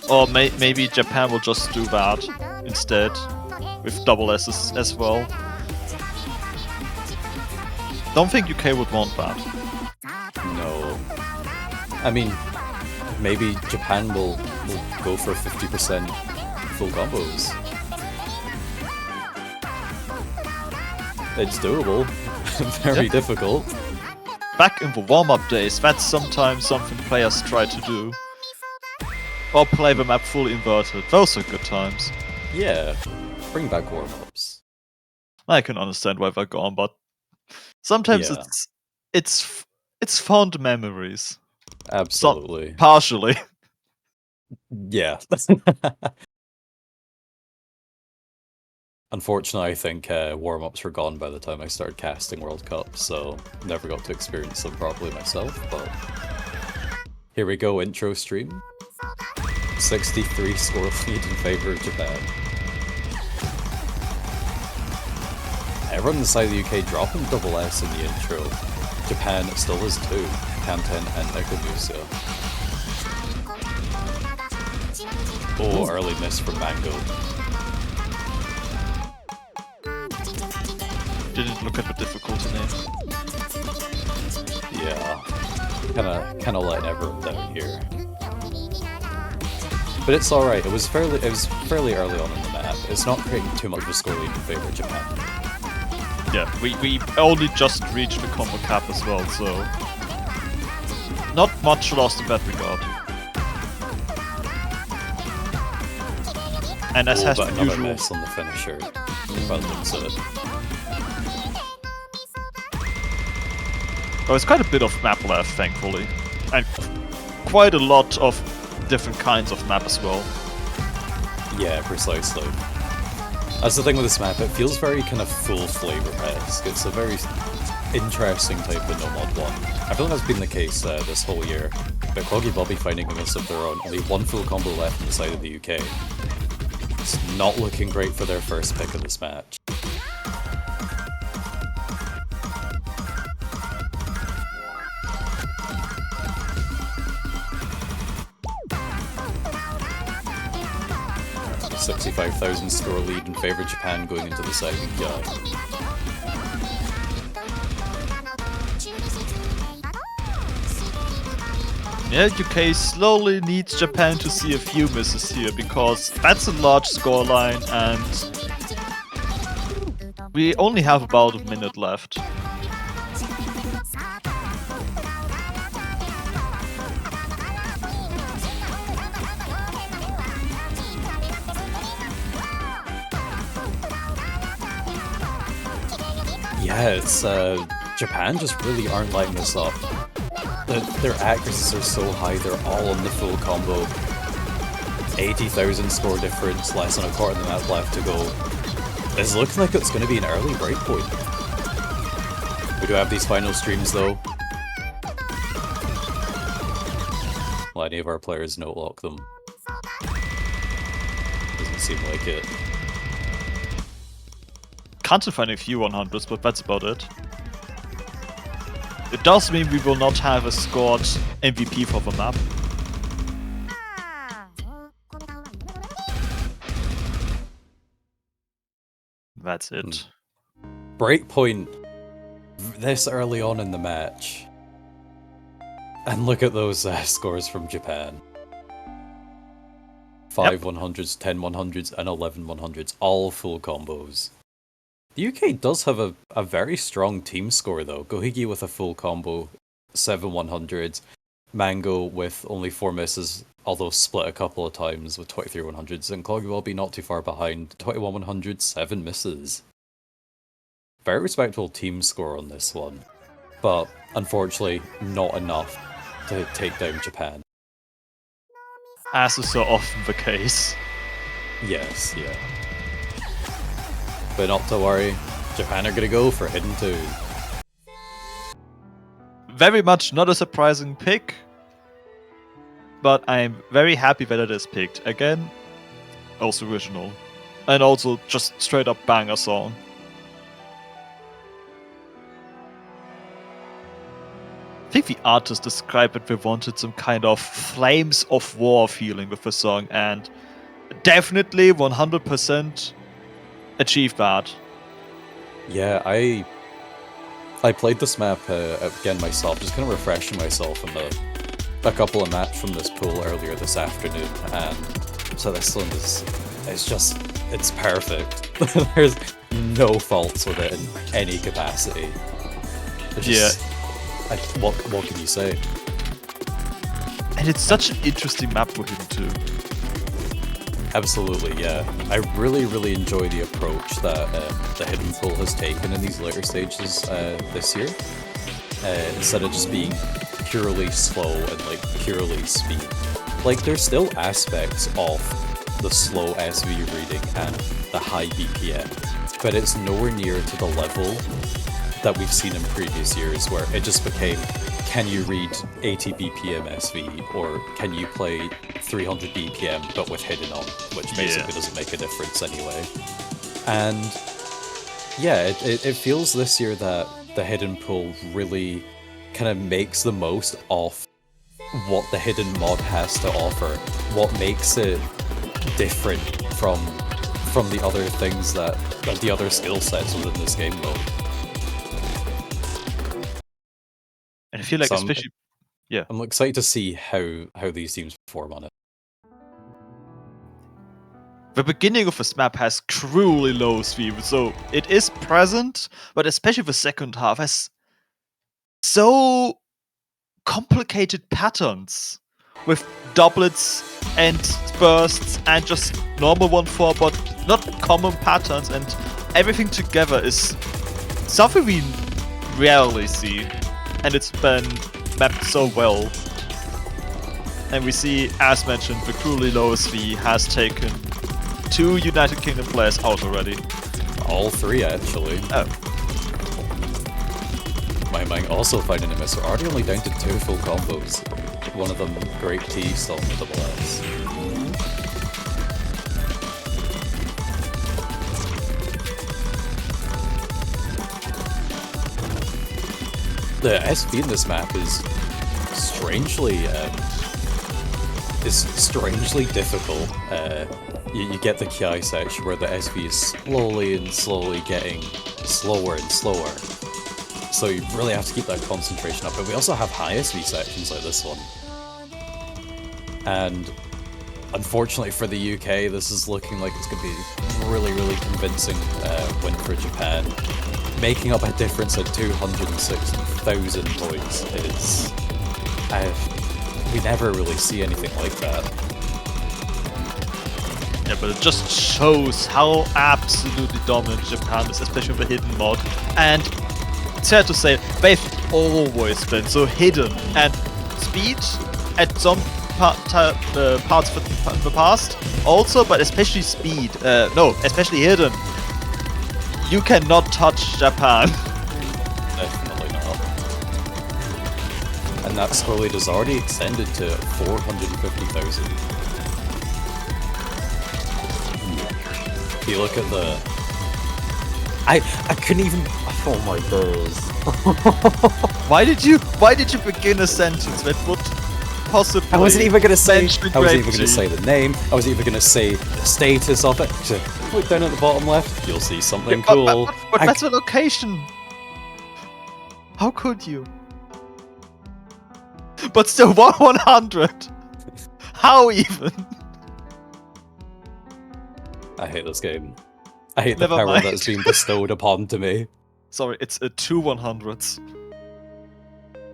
Or maybe Japan will just do that instead, with double S's as well. Don't think UK would want that. No. I mean, maybe Japan will go for 50% full combos. It's doable. Very difficult. Back in the warm-up days, that's sometimes something players try to do. Or play the map fully inverted. Those are good times. Yeah. Bring back warm-ups. I can understand why they're gone, but sometimes Yeah. it's fond memories. Absolutely. Partially. Yeah. Unfortunately, I think warm-ups were gone by the time I started casting World Cup, so never got to experience them properly myself, but here we go, intro stream. 63 score lead in favor of Japan. Everyone inside the UK dropping double S in the intro. Japan still has 2, Kanten and Nikomusa. Oh, early miss from Mango. Didn't look at the difficulty name. Yeah. Kinda letting everyone down here. But it's alright, it was fairly early on in the map. It's not creating too much of a score lead in favor of Japan. Yeah, we only just reached the combo cap as well, so not much lost in that regard. And as has but been another usual, miss on the finisher. Well done, Sid. there's quite a bit of map left, thankfully, and quite a lot of different kinds of map as well. Yeah, precisely. That's the thing with this map, it feels very kind of full flavor-esque. It's a very interesting type of no mod one. I feel like that's been the case this whole year. But Cloggy Bobby finding a miss of their own, only one full combo left on the side of the UK. It's not looking great for their first pick of this match. A 65,000 score lead in favour of Japan going into the second guy. Yeah, UK slowly needs Japan to see a few misses here, because that's a large scoreline and we only have about a minute left. Yeah, it's Japan just really aren't lighting this up. Their accuracies are so high, they're all on the full combo. 80,000 score difference, less than a quarter of the map left to go. It's looking like it's going to be an early breakpoint. We do have these final streams though. Will any of our players note lock them? Doesn't seem like it. Can't find a few 100s, but that's about it. It does mean we will not have a scored MVP for the map. That's it. Breakpoint this early on in the match. And look at those scores from Japan. 5 100s, 10 100s, and 11 100s, all full combos. The UK does have a very strong team score though. Gohigi with a full combo, 7 100s. Mango with only 4 misses, although split a couple of times with 23 100s. And Cloggy will be not too far behind, 21 100s, 7 misses. Very respectable team score on this one. But unfortunately, not enough to take down Japan. As is so often the case. Yes, yeah. But not to worry, Japan are gonna go for Hidden 2. Very much not a surprising pick, but I'm very happy that it is picked. Again, also original. And also just straight up banger song. I think the artist described that they wanted some kind of flames of war feeling with the song, and definitely 100% achieved that. Yeah, I played this map again myself, just kind of refreshing myself in a couple of maps from this pool earlier this afternoon, and so this one it's perfect. There's no faults with it in any capacity. What can you say? And it's such an interesting map for him too. Absolutely, yeah. I really, really enjoy the approach that the Hidden Pool has taken in these later stages this year. Instead of just being purely slow and like purely speed. Like there's still aspects of the slow SV reading and the high BPM, but it's nowhere near to the level that we've seen in previous years where it just became, can you read 80 BPM SV or can you play 300 BPM but with hidden on, which basically doesn't make a difference anyway. And yeah, it feels this year that the Hidden Pool really kind of makes the most of what the Hidden mod has to offer, what makes it different from the other things that the other skill sets within this game though. And I feel like especially... Yeah. I'm excited to see how these teams perform on it. The beginning of this map has cruelly low speed, so it is present, but especially the second half has so complicated patterns with doublets and bursts and just normal 1-4, but not common patterns, and everything together is something we rarely see. And it's been mapped so well. And we see, as mentioned, the cruelly low SV has taken 2 United Kingdom players out already. All 3 actually. Oh. My mind also finding a miss. We're already only down to 2 full combos. One of them Great T, still on the double S. The SV in this map is strangely difficult. You get the Ki section where the SV is slowly getting slower and slower. So you really have to keep that concentration up. But we also have high SV sections like this one. And unfortunately for the UK, this is looking like it's going to be really convincing win for Japan. Making up a difference of 206,000 points is... we never really see anything like that. Yeah, but it just shows how absolutely dominant Japan is, especially with the hidden mod. And it's fair to say, they've always been so hidden. And speed at some parts of the past also, but especially speed. Especially hidden. You cannot touch Japan. Definitely not. And that score lead is already extended to 450,000. If you look at the... I couldn't even... Oh my days. Why did you begin a sentence that would possibly... I wasn't even gonna say say the name. I wasn't even gonna say the status of it. So, look down at the bottom left, you'll see something cool. But that's a location. How could you? But still 100. How even? I hate this game. I hate Never the power mind. that's been bestowed upon to me. Sorry, it's a 2 100s.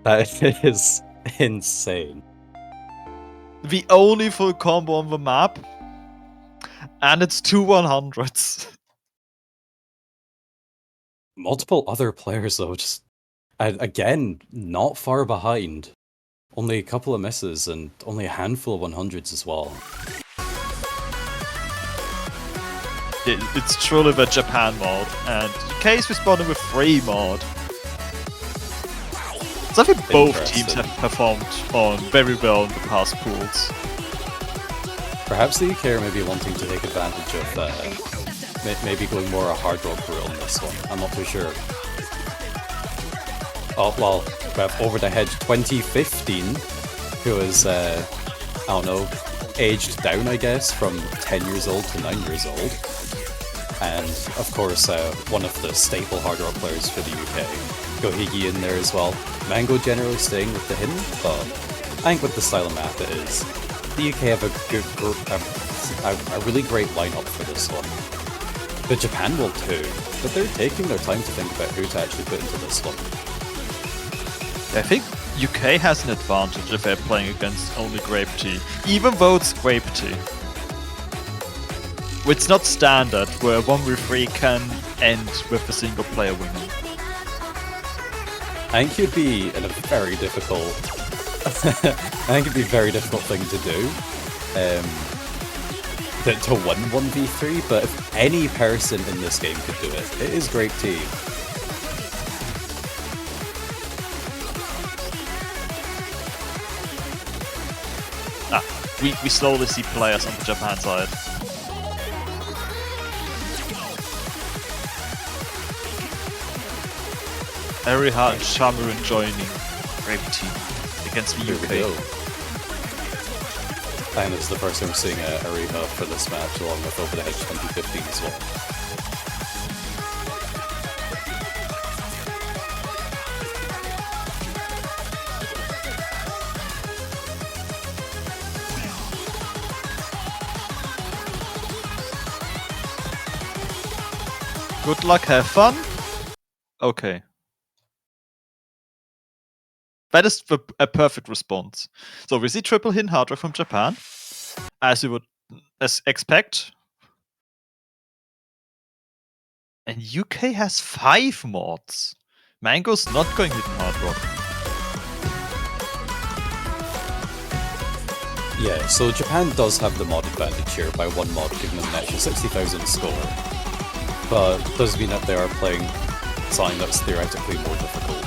That is insane. The only full combo on the map. And it's 2 100s. Multiple other players though, just again, not far behind. Only a couple of misses and only a handful of 100s as well. It's truly the Japan mod, and UK is responding with 3 mod. So I think both teams have performed on very well in the past pools. Perhaps the UK are maybe wanting to take advantage of maybe going more a hard rock route on this one. I'm not too sure. Oh, well, we have Over the Hedge 2015, who is, I don't know, aged down, I guess, from 10 years old to 9 years old. And, of course, one of the staple hard rock players for the UK. Gohigi in there as well. Mango generally staying with the hidden, but I think with the style of map it is. The UK have a really great lineup for this one. But Japan will too, but they're taking their time to think about who to actually put into this one. I think UK has an advantage if they're playing against only Grape Tea, even though it's Grape Tea. It's not standard, where 1v3 can end with a single player winning. I think it'd be a very difficult... I think it'd be a very difficult thing to do. To win 1v3, but if any person in this game could do it, it is Grape Tea. We slowly see players on the Japan side. Eriha and Shamurin joining Grape Team against the Here we UK. go. And it's the first time we're seeing Ariha for this match, along with Over the Hedge 2015 as well. Good luck, have fun. Okay. That is a perfect response. So we see triple hidden hard rock from Japan, as you would expect. And UK has 5 mods. Mango's not going hidden hard rock. Yeah, so Japan does have the mod advantage here by one mod giving them an extra 60,000 score, but does mean that they are playing something that's theoretically more difficult.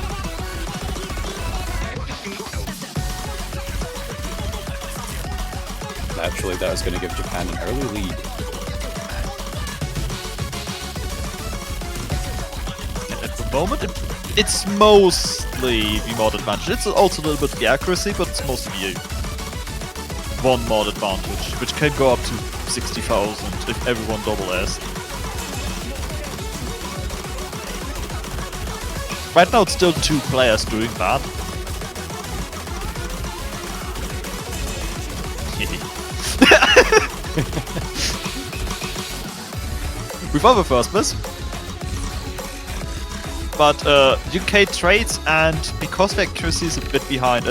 Naturally, that is going to give Japan an early lead. At the moment, it's mostly the mod advantage. It's also a little bit the accuracy, but it's mostly the one mod advantage, which can go up to 60,000 if everyone double S. Right now, it's still 2 players doing that. We found the first miss. But UK trades, and because the accuracy is a bit behind,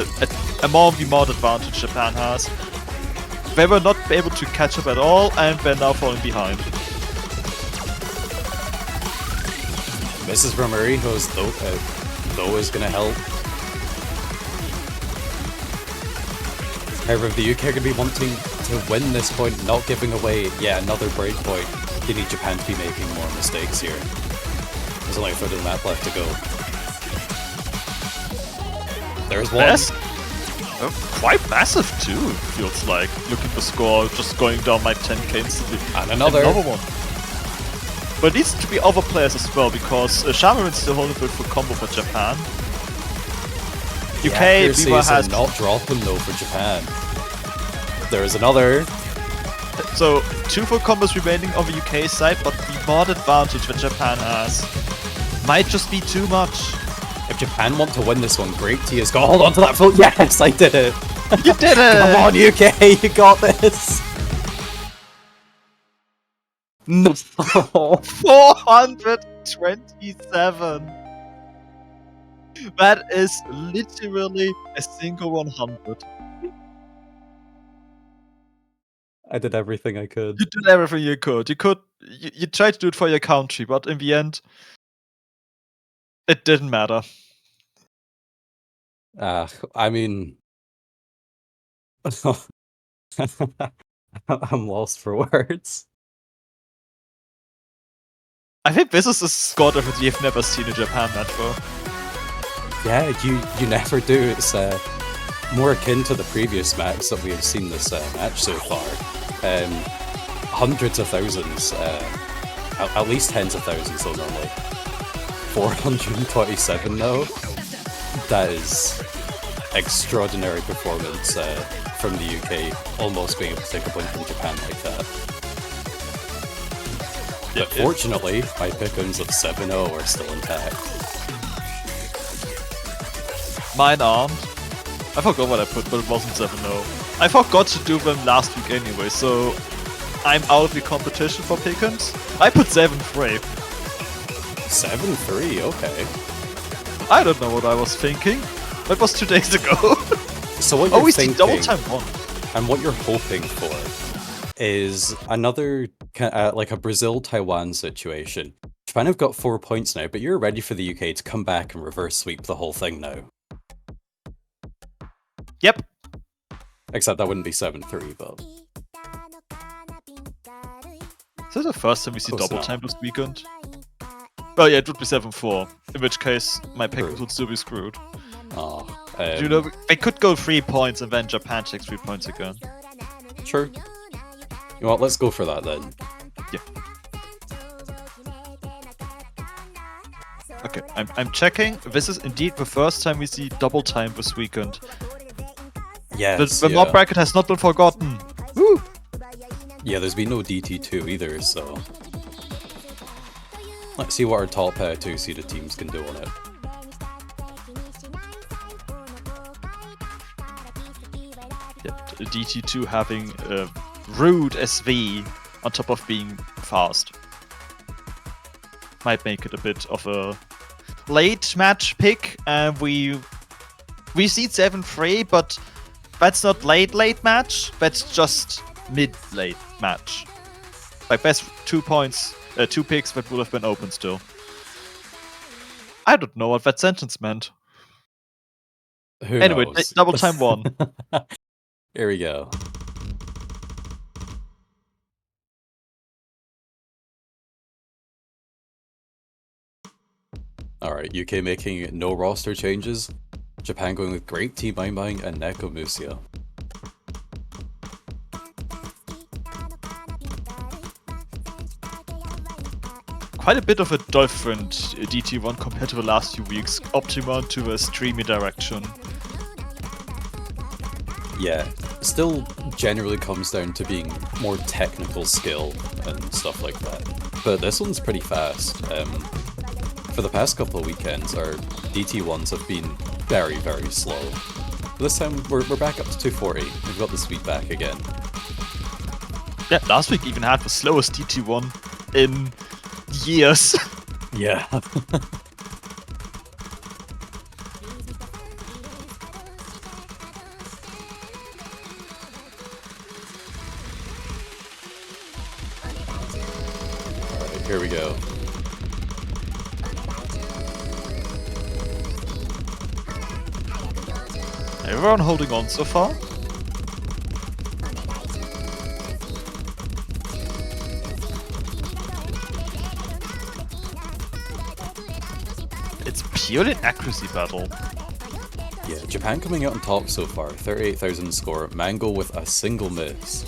among the mod advantage Japan has, they were not able to catch up at all, and they're now falling behind. Mrs. Romerijo's though is going to help. However, if the UK are going to be wanting to win this point, not giving away yet another break point, they need Japan to be making more mistakes here. There's only a third of the map left to go. There's one. Yes. Quite massive too, feels like. Looking for score, just going down by 10k instantly. And another one. But it needs to be other players as well, because Shamarin's still holding a bit for combo for Japan. UK, Viva has... not dropping though for Japan. There is another. So, 2 full combos remaining on the UK side, but the mod advantage that Japan has might just be too much. If Japan want to win this one, Great T has got to hold on to that full. Yes, I did it! You did it! Come on, UK, you got this! No! 427! That is literally a single 100. I did everything I could. You did everything you could. You tried to do it for your country, but in the end, it didn't matter. I mean... I'm lost for words. I think this is a score difference you've never seen in Japan match before. Yeah, you never do. It's more akin to the previous match that we have seen this match so far. Hundreds of thousands, at least tens of thousands though normally. 427 though? That is extraordinary performance from the UK, almost being able to take a point from Japan like that. But fortunately, my pickings of 7-0 are still intact. Mine aren't. I forgot what I put, but it wasn't 7-0. I forgot to do them last week anyway, so I'm out of the competition for pickings. I put 7-3. 7-3, okay. I don't know what I was thinking. That was 2 days ago. So what you're thinking, double time one. And what you're hoping for, is another, like a Brazil-Taiwan situation. Japan have got 4 points now, but you're ready for the UK to come back and reverse sweep the whole thing now. Yep. Except that wouldn't be 7-3, but... Is this the first time we see Close double enough. time this weekend? Oh yeah, it would be 7-4. In which case, my pickings True. would still be screwed. Oh, You know, they could go 3 points and then Japan takes 3 points again. sure. You know what, let's go for that then. Yeah. Okay, I'm checking. This is indeed the first time we see double time this weekend. Yes, The mob bracket has not been forgotten. Woo! Yeah, there's been no DT2 either, so... Let's see what our top 2 seeded teams can do on it. Yeah, DT2 having rude SV on top of being fast. Might make it a bit of a late match pick. We seed 7-3, but that's not late match. That's just mid-late match. Like best 2 points, 2 picks that would have been open still. I don't know what that sentence meant. Who Anyway, knows? double time 1. Here we go. Alright, UK making no roster changes. Japan going with Great Tea Bang Bang and Neko Musia. Quite a bit of a different DT1 compared to the last few weeks. Optima to a streamy direction. Yeah, still generally comes down to being more technical skill and stuff like that. But this one's pretty fast. For the past couple of weekends, our DT1s have been very, very slow. This time, we're back up to 240. We've got the speed back again. Yeah, last week even had the slowest DT1 in years. Yeah. Alright, here we go. Everyone holding on so far? It's purely an accuracy battle. Yeah, Japan coming out on top so far. 38,000 score. Mango with a single miss.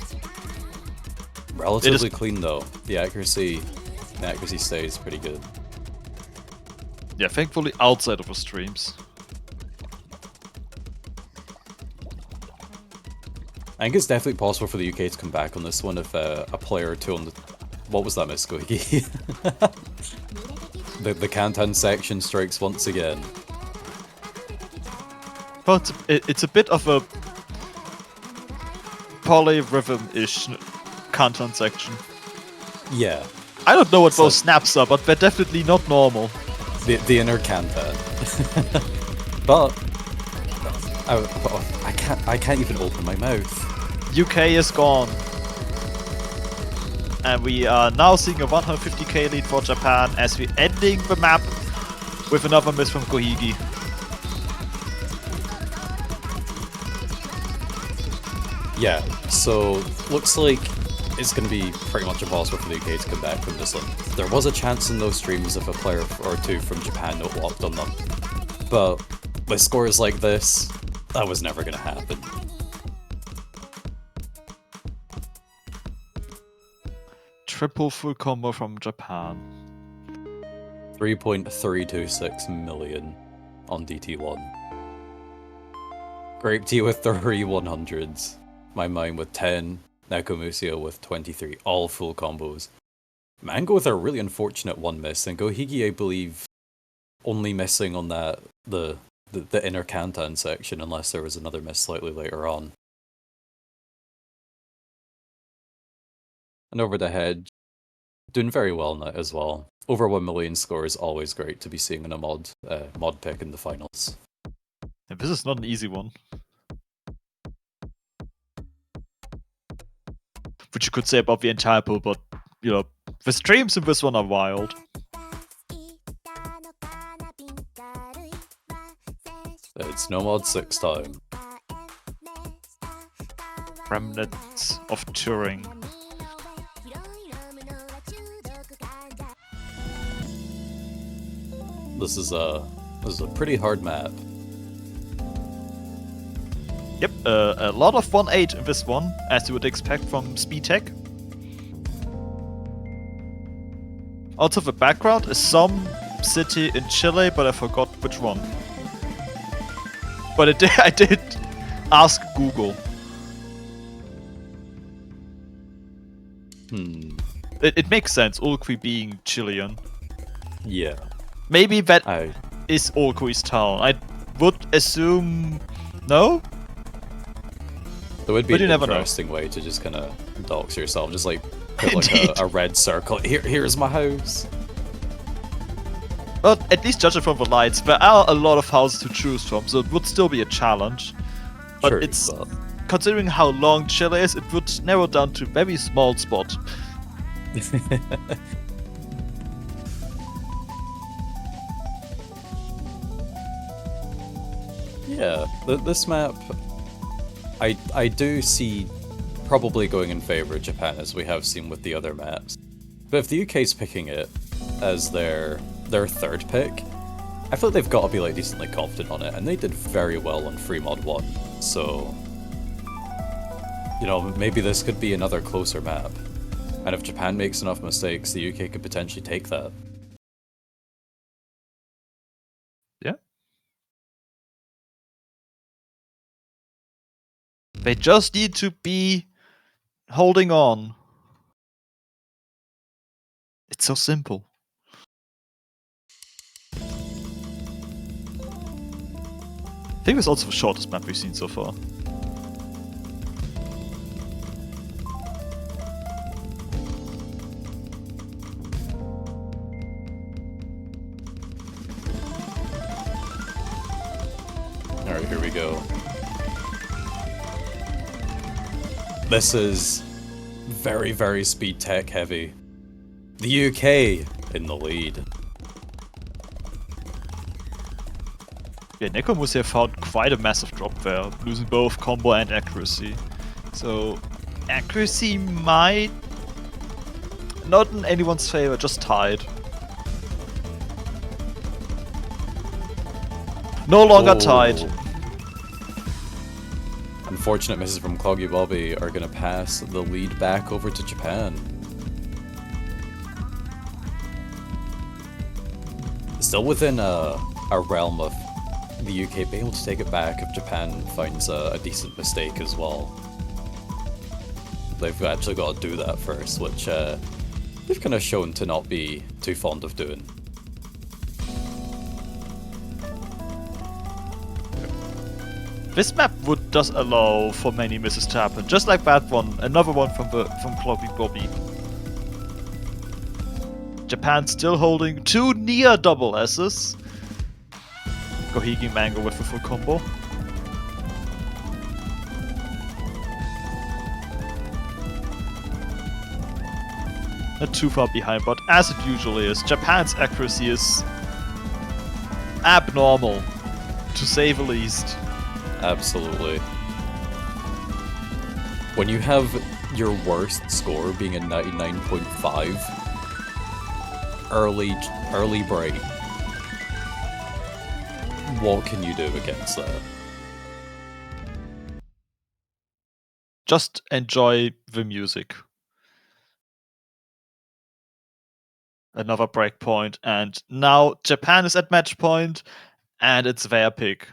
Relatively clean though. The accuracy stays pretty good. Yeah, thankfully outside of the streams. I think it's definitely possible for the UK to come back on this one if a player or two on the... What was that miss, Goigi? the Kantan section strikes once again. Well, it's a bit of a polyrhythm-ish Kantan section. Yeah. I don't know what those snaps are, but they're definitely not normal. The inner Kantan. But... I can't even open my mouth. UK is gone. And we are now seeing a 150k lead for Japan as we're ending the map with another miss from Kohigi. Yeah, so looks like it's going to be pretty much impossible for the UK to come back from this one. There was a chance in those streams if a player or two from Japan no-blocked on them. But with scores like this, that was never going to happen. Triple full combo from Japan. 3.326 million on DT1. Grape Tea with 3 100s. My Mind with 10. Nekomusia with 23. All full combos. Mango with a really unfortunate one miss, and Gohigi, I believe, only missing on that the inner Kantan section, unless there was another miss slightly later on. And over the head, doing very well in that as well. Over 1 million score is always great to be seeing in a mod pick in the finals. And this is not an easy one. Which you could say about the entire pool, but, you know, the streams in this one are wild. It's no mod 6 time. Remnants of Turing. This is a pretty hard map. Yep, a lot of 1-8 in this one, as you would expect from Speed Tech. Also, the background is some city in Chile, but I forgot which one. But I did ask Google. It makes sense, Ulqui being Chilean. Yeah. Maybe that is Ulqui's town. I would assume... No? There would be But you an never know. interesting way to just kind of dox yourself. Just like put like a red circle. Here's my house. But at least judging from the lights, there are a lot of houses to choose from, so it would still be a challenge. But True, it's... but- Considering how long Chile is, it would narrow down to a very small spot. Yeah, this map, I do see probably going in favor of Japan, as we have seen with the other maps. But if the UK's picking it as their third pick, I feel like they've got to be like decently confident on it, and they did very well on Free Mod 1, so you know, maybe this could be another closer map. And if Japan makes enough mistakes, the UK could potentially take that. Yeah. They just need to be holding on. It's so simple. I think it's also the shortest map we've seen so far. Alright, here we go. This is very, very speed tech heavy. The UK in the lead. Yeah, Neko must have found quite a massive drop there, losing both combo and accuracy. So, accuracy might... not in anyone's favor, just tied. No longer tied. Unfortunate misses from Cloggy Bobby are going to pass the lead back over to Japan. Still within a realm of the UK being able to take it back if Japan finds a decent mistake as well. They've actually got to do that first, which they've kind of shown to not be too fond of doing. This map does allow for many misses to happen, just like that one, another one from Cloggy Bobby. Japan still holding 2 near double S's. Gohigi Mango with the full combo. Not too far behind, but as it usually is, Japan's accuracy is abnormal, to say the least. Absolutely. When you have your worst score being a 99.5, early break, what can you do against that? Just enjoy the music. Another breakpoint, and now Japan is at match point, and it's their pick.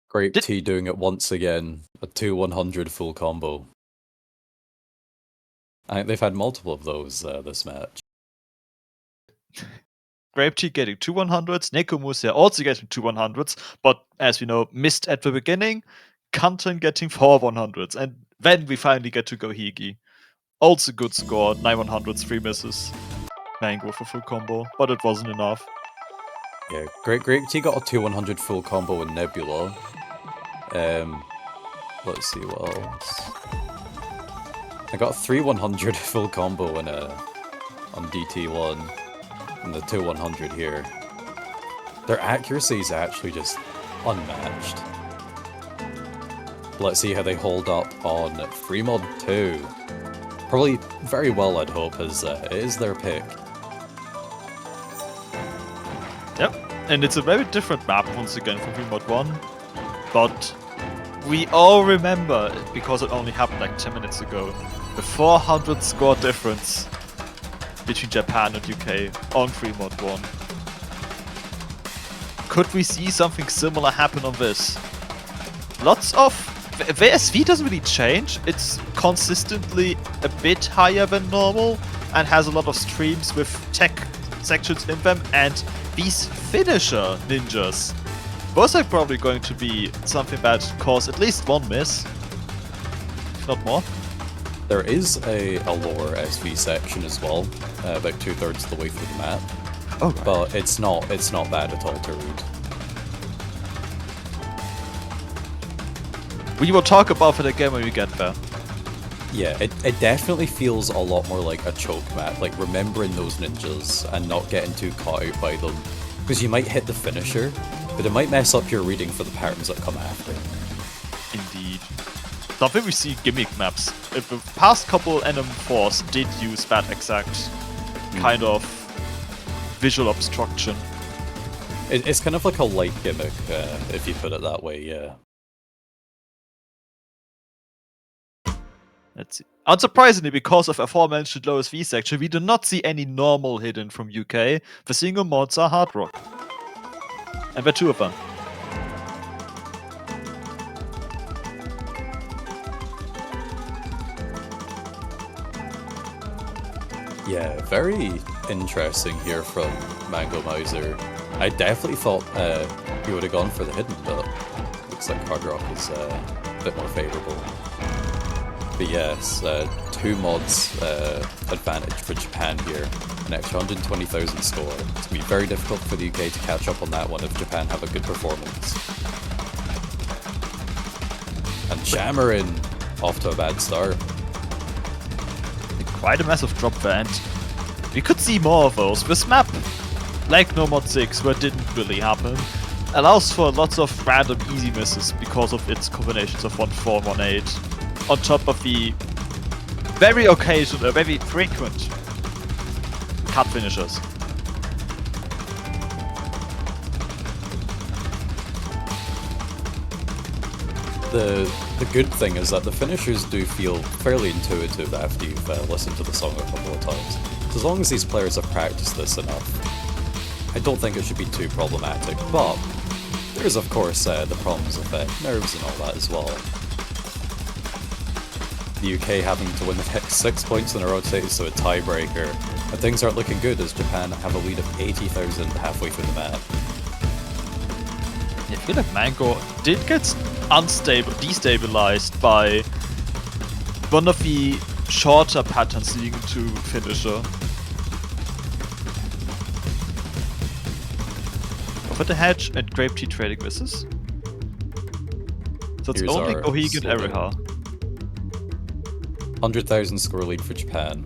Grape Tea doing it once again, a 2-100 full combo. I think they've had multiple of those this match. Grape Tea getting 2 100s, Nekomusia also getting 2 100s, but as we know, missed at the beginning. Kanten getting 4 100s, and then we finally get to Gohigi. Also good score, 9 100s, 3 misses. Mango for full combo, but it wasn't enough. Yeah, Grape Tea got a 2-100 full combo in Nebula. Let's see what else. I got a 3-100 full combo in on DT1, and the 2-100 here. Their accuracy is actually just unmatched. Let's see how they hold up on Free Mod 2. Probably very well, I'd hope, as it is their pick. Yep, and it's a very different map once again from Free Mod 1, but we all remember, because it only happened like 10 minutes ago, the 400 score difference between Japan and UK on Free Mod 1. Could we see something similar happen on this? Lots of... the SV doesn't really change, it's consistently a bit higher than normal and has a lot of streams with tech sections in them, and these finisher ninjas, those are probably going to be something that cause at least one miss, if not more. There is a lore SV section as well, about 2/3 of the way through the map. Oh, right. But it's not bad at all to read. We will talk about it again when we get there. Yeah, it definitely feels a lot more like a choke map, like remembering those ninjas and not getting too caught out by them. Because you might hit the finisher, but it might mess up your reading for the patterns that come after. Indeed. Something we see in gimmick maps. If the past couple NM4s did use that exact kind of visual obstruction. It's kind of like a light gimmick, if you put it that way, yeah. Let's see. Unsurprisingly, because of aforementioned lowest V section, we do not see any normal hidden from UK. The single mods are hard rock. And there are two of them. Yeah, very interesting here from Mango Miser. I definitely thought he would have gone for the hidden, but looks like Hard Rock is a bit more favourable. But yes, 2 mods advantage for Japan here. An extra 120,000 score. It's going to be very difficult for the UK to catch up on that one if Japan have a good performance. And Shamarin off to a bad start. Quite a massive drop there, and we could see more of those. This map, like No Mod 6, where it didn't really happen, allows for lots of random easy misses because of its combinations of 1-4 and 1-8, on top of the very occasional, very frequent cut finishers. The good thing is that the finishers do feel fairly intuitive after you've listened to the song a couple of times. So as long as these players have practiced this enough, I don't think it should be too problematic, but there's of course the problems of nerves and all that as well. The UK having to win the next 6 points in a row takes to a tiebreaker, and things aren't looking good as Japan have a lead of 80,000 halfway through the map. I feel like Mango did get destabilized by one of the shorter patterns leading to finisher. Over the hedge and grape tea trading misses. So it's Here's only our Gohig and slogan. Eriha. 100,000 score lead for Japan.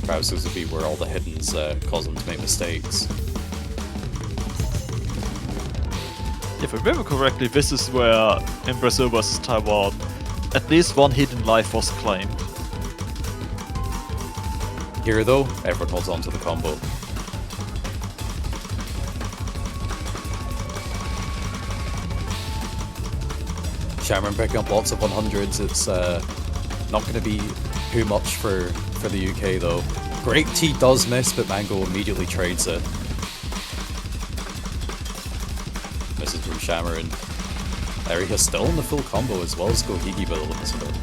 Perhaps this would be where all the hiddens cause them to make mistakes. If I remember correctly, this is where in Brazil vs Taiwan, at least one hidden life was claimed. Here though, everyone holds on to the combo. Shamarin picking up lots of 100s, it's not going to be too much for the UK though. Grape Tea does miss, but Mango immediately trades it. Misses from Shamarin. Erica's still in the full combo as well as Gohigi by the looks of it.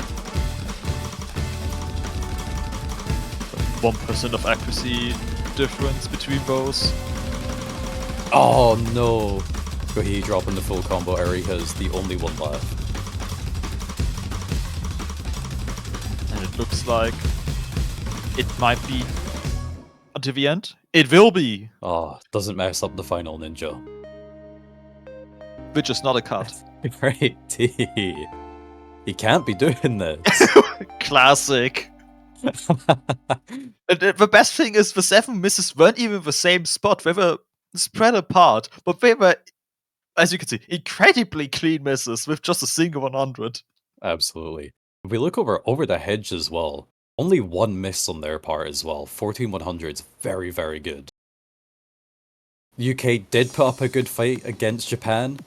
1% of accuracy difference between both. Oh no! Gohigi dropping the full combo, Erica's the only one left. And it looks like it might be until the end. It will be, Oh, doesn't mess up the final ninja. which is not a cut. Great Tea. He can't be doing this. Classic. And the best thing is the 7 misses weren't even the same spot. They were spread apart, but they were, as you can see, incredibly clean misses with just a single 100. Absolutely. If we look over the hedge as well, only 1 miss on their part as well. 14 100s, very, very good. The UK did put up a good fight against Japan,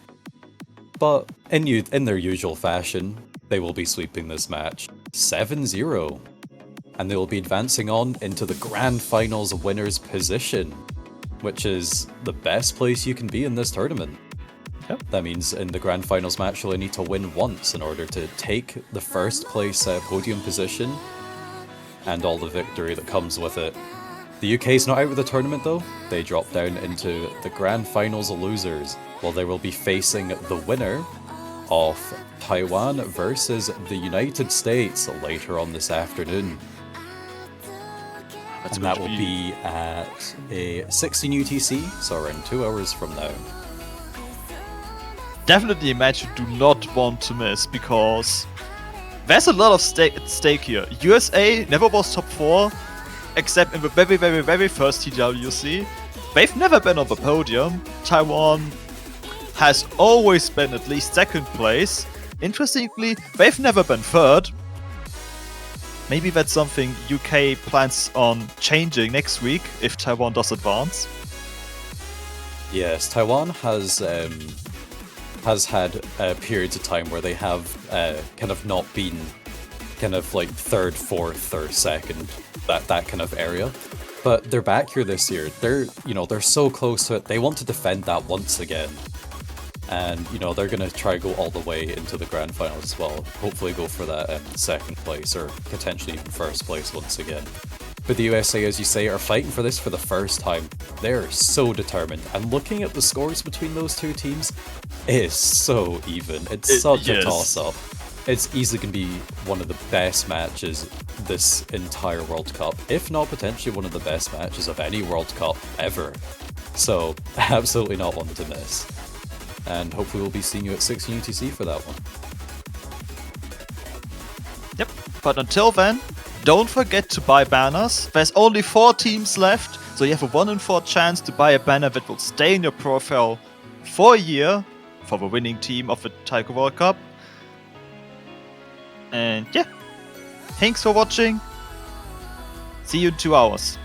but in their usual fashion, they will be sweeping this match 7-0. And they will be advancing on into the Grand Finals winners position, which is the best place you can be in this tournament. Yep. That means in the Grand Finals match, you'll only need to win once in order to take the first place podium position and all the victory that comes with it. The UK's not out of the tournament though. They drop down into the Grand Finals losers, while they will be facing the winner of Taiwan versus the United States later on this afternoon. That's And that will be at a 16 UTC, so around 2 hours from now. definitely a match you do not want to miss, because there's a lot of at stake here. USA never was top 4, except in the very, very, very first TWC. They've never been on the podium. Taiwan has always been at least second place. Interestingly, they've never been third. Maybe that's something UK plans on changing next week if Taiwan does advance. Yes, Taiwan has had periods of time where they have kind of not been kind of like third, fourth, or second, that kind of area. But they're back here this year. They're so close to it. They want to defend that once again. And, they're going to try to go all the way into the grand finals as well. Hopefully go for that second place or potentially even first place once again. But the USA, as you say, are fighting for this for the first time. They're so determined. And looking at the scores between those two teams, it is so even. It's such a toss-up. It's easily going to be one of the best matches this entire World Cup, if not potentially one of the best matches of any World Cup ever. So, absolutely not one to miss. And hopefully we'll be seeing you at 6 UTC for that one. Yep, but until then, don't forget to buy banners. There's only 4 teams left, so you have a 1 in 4 chance to buy a banner that will stay in your profile for a year for the winning team of the Taiko World Cup. And yeah, thanks for watching. See you in 2 hours.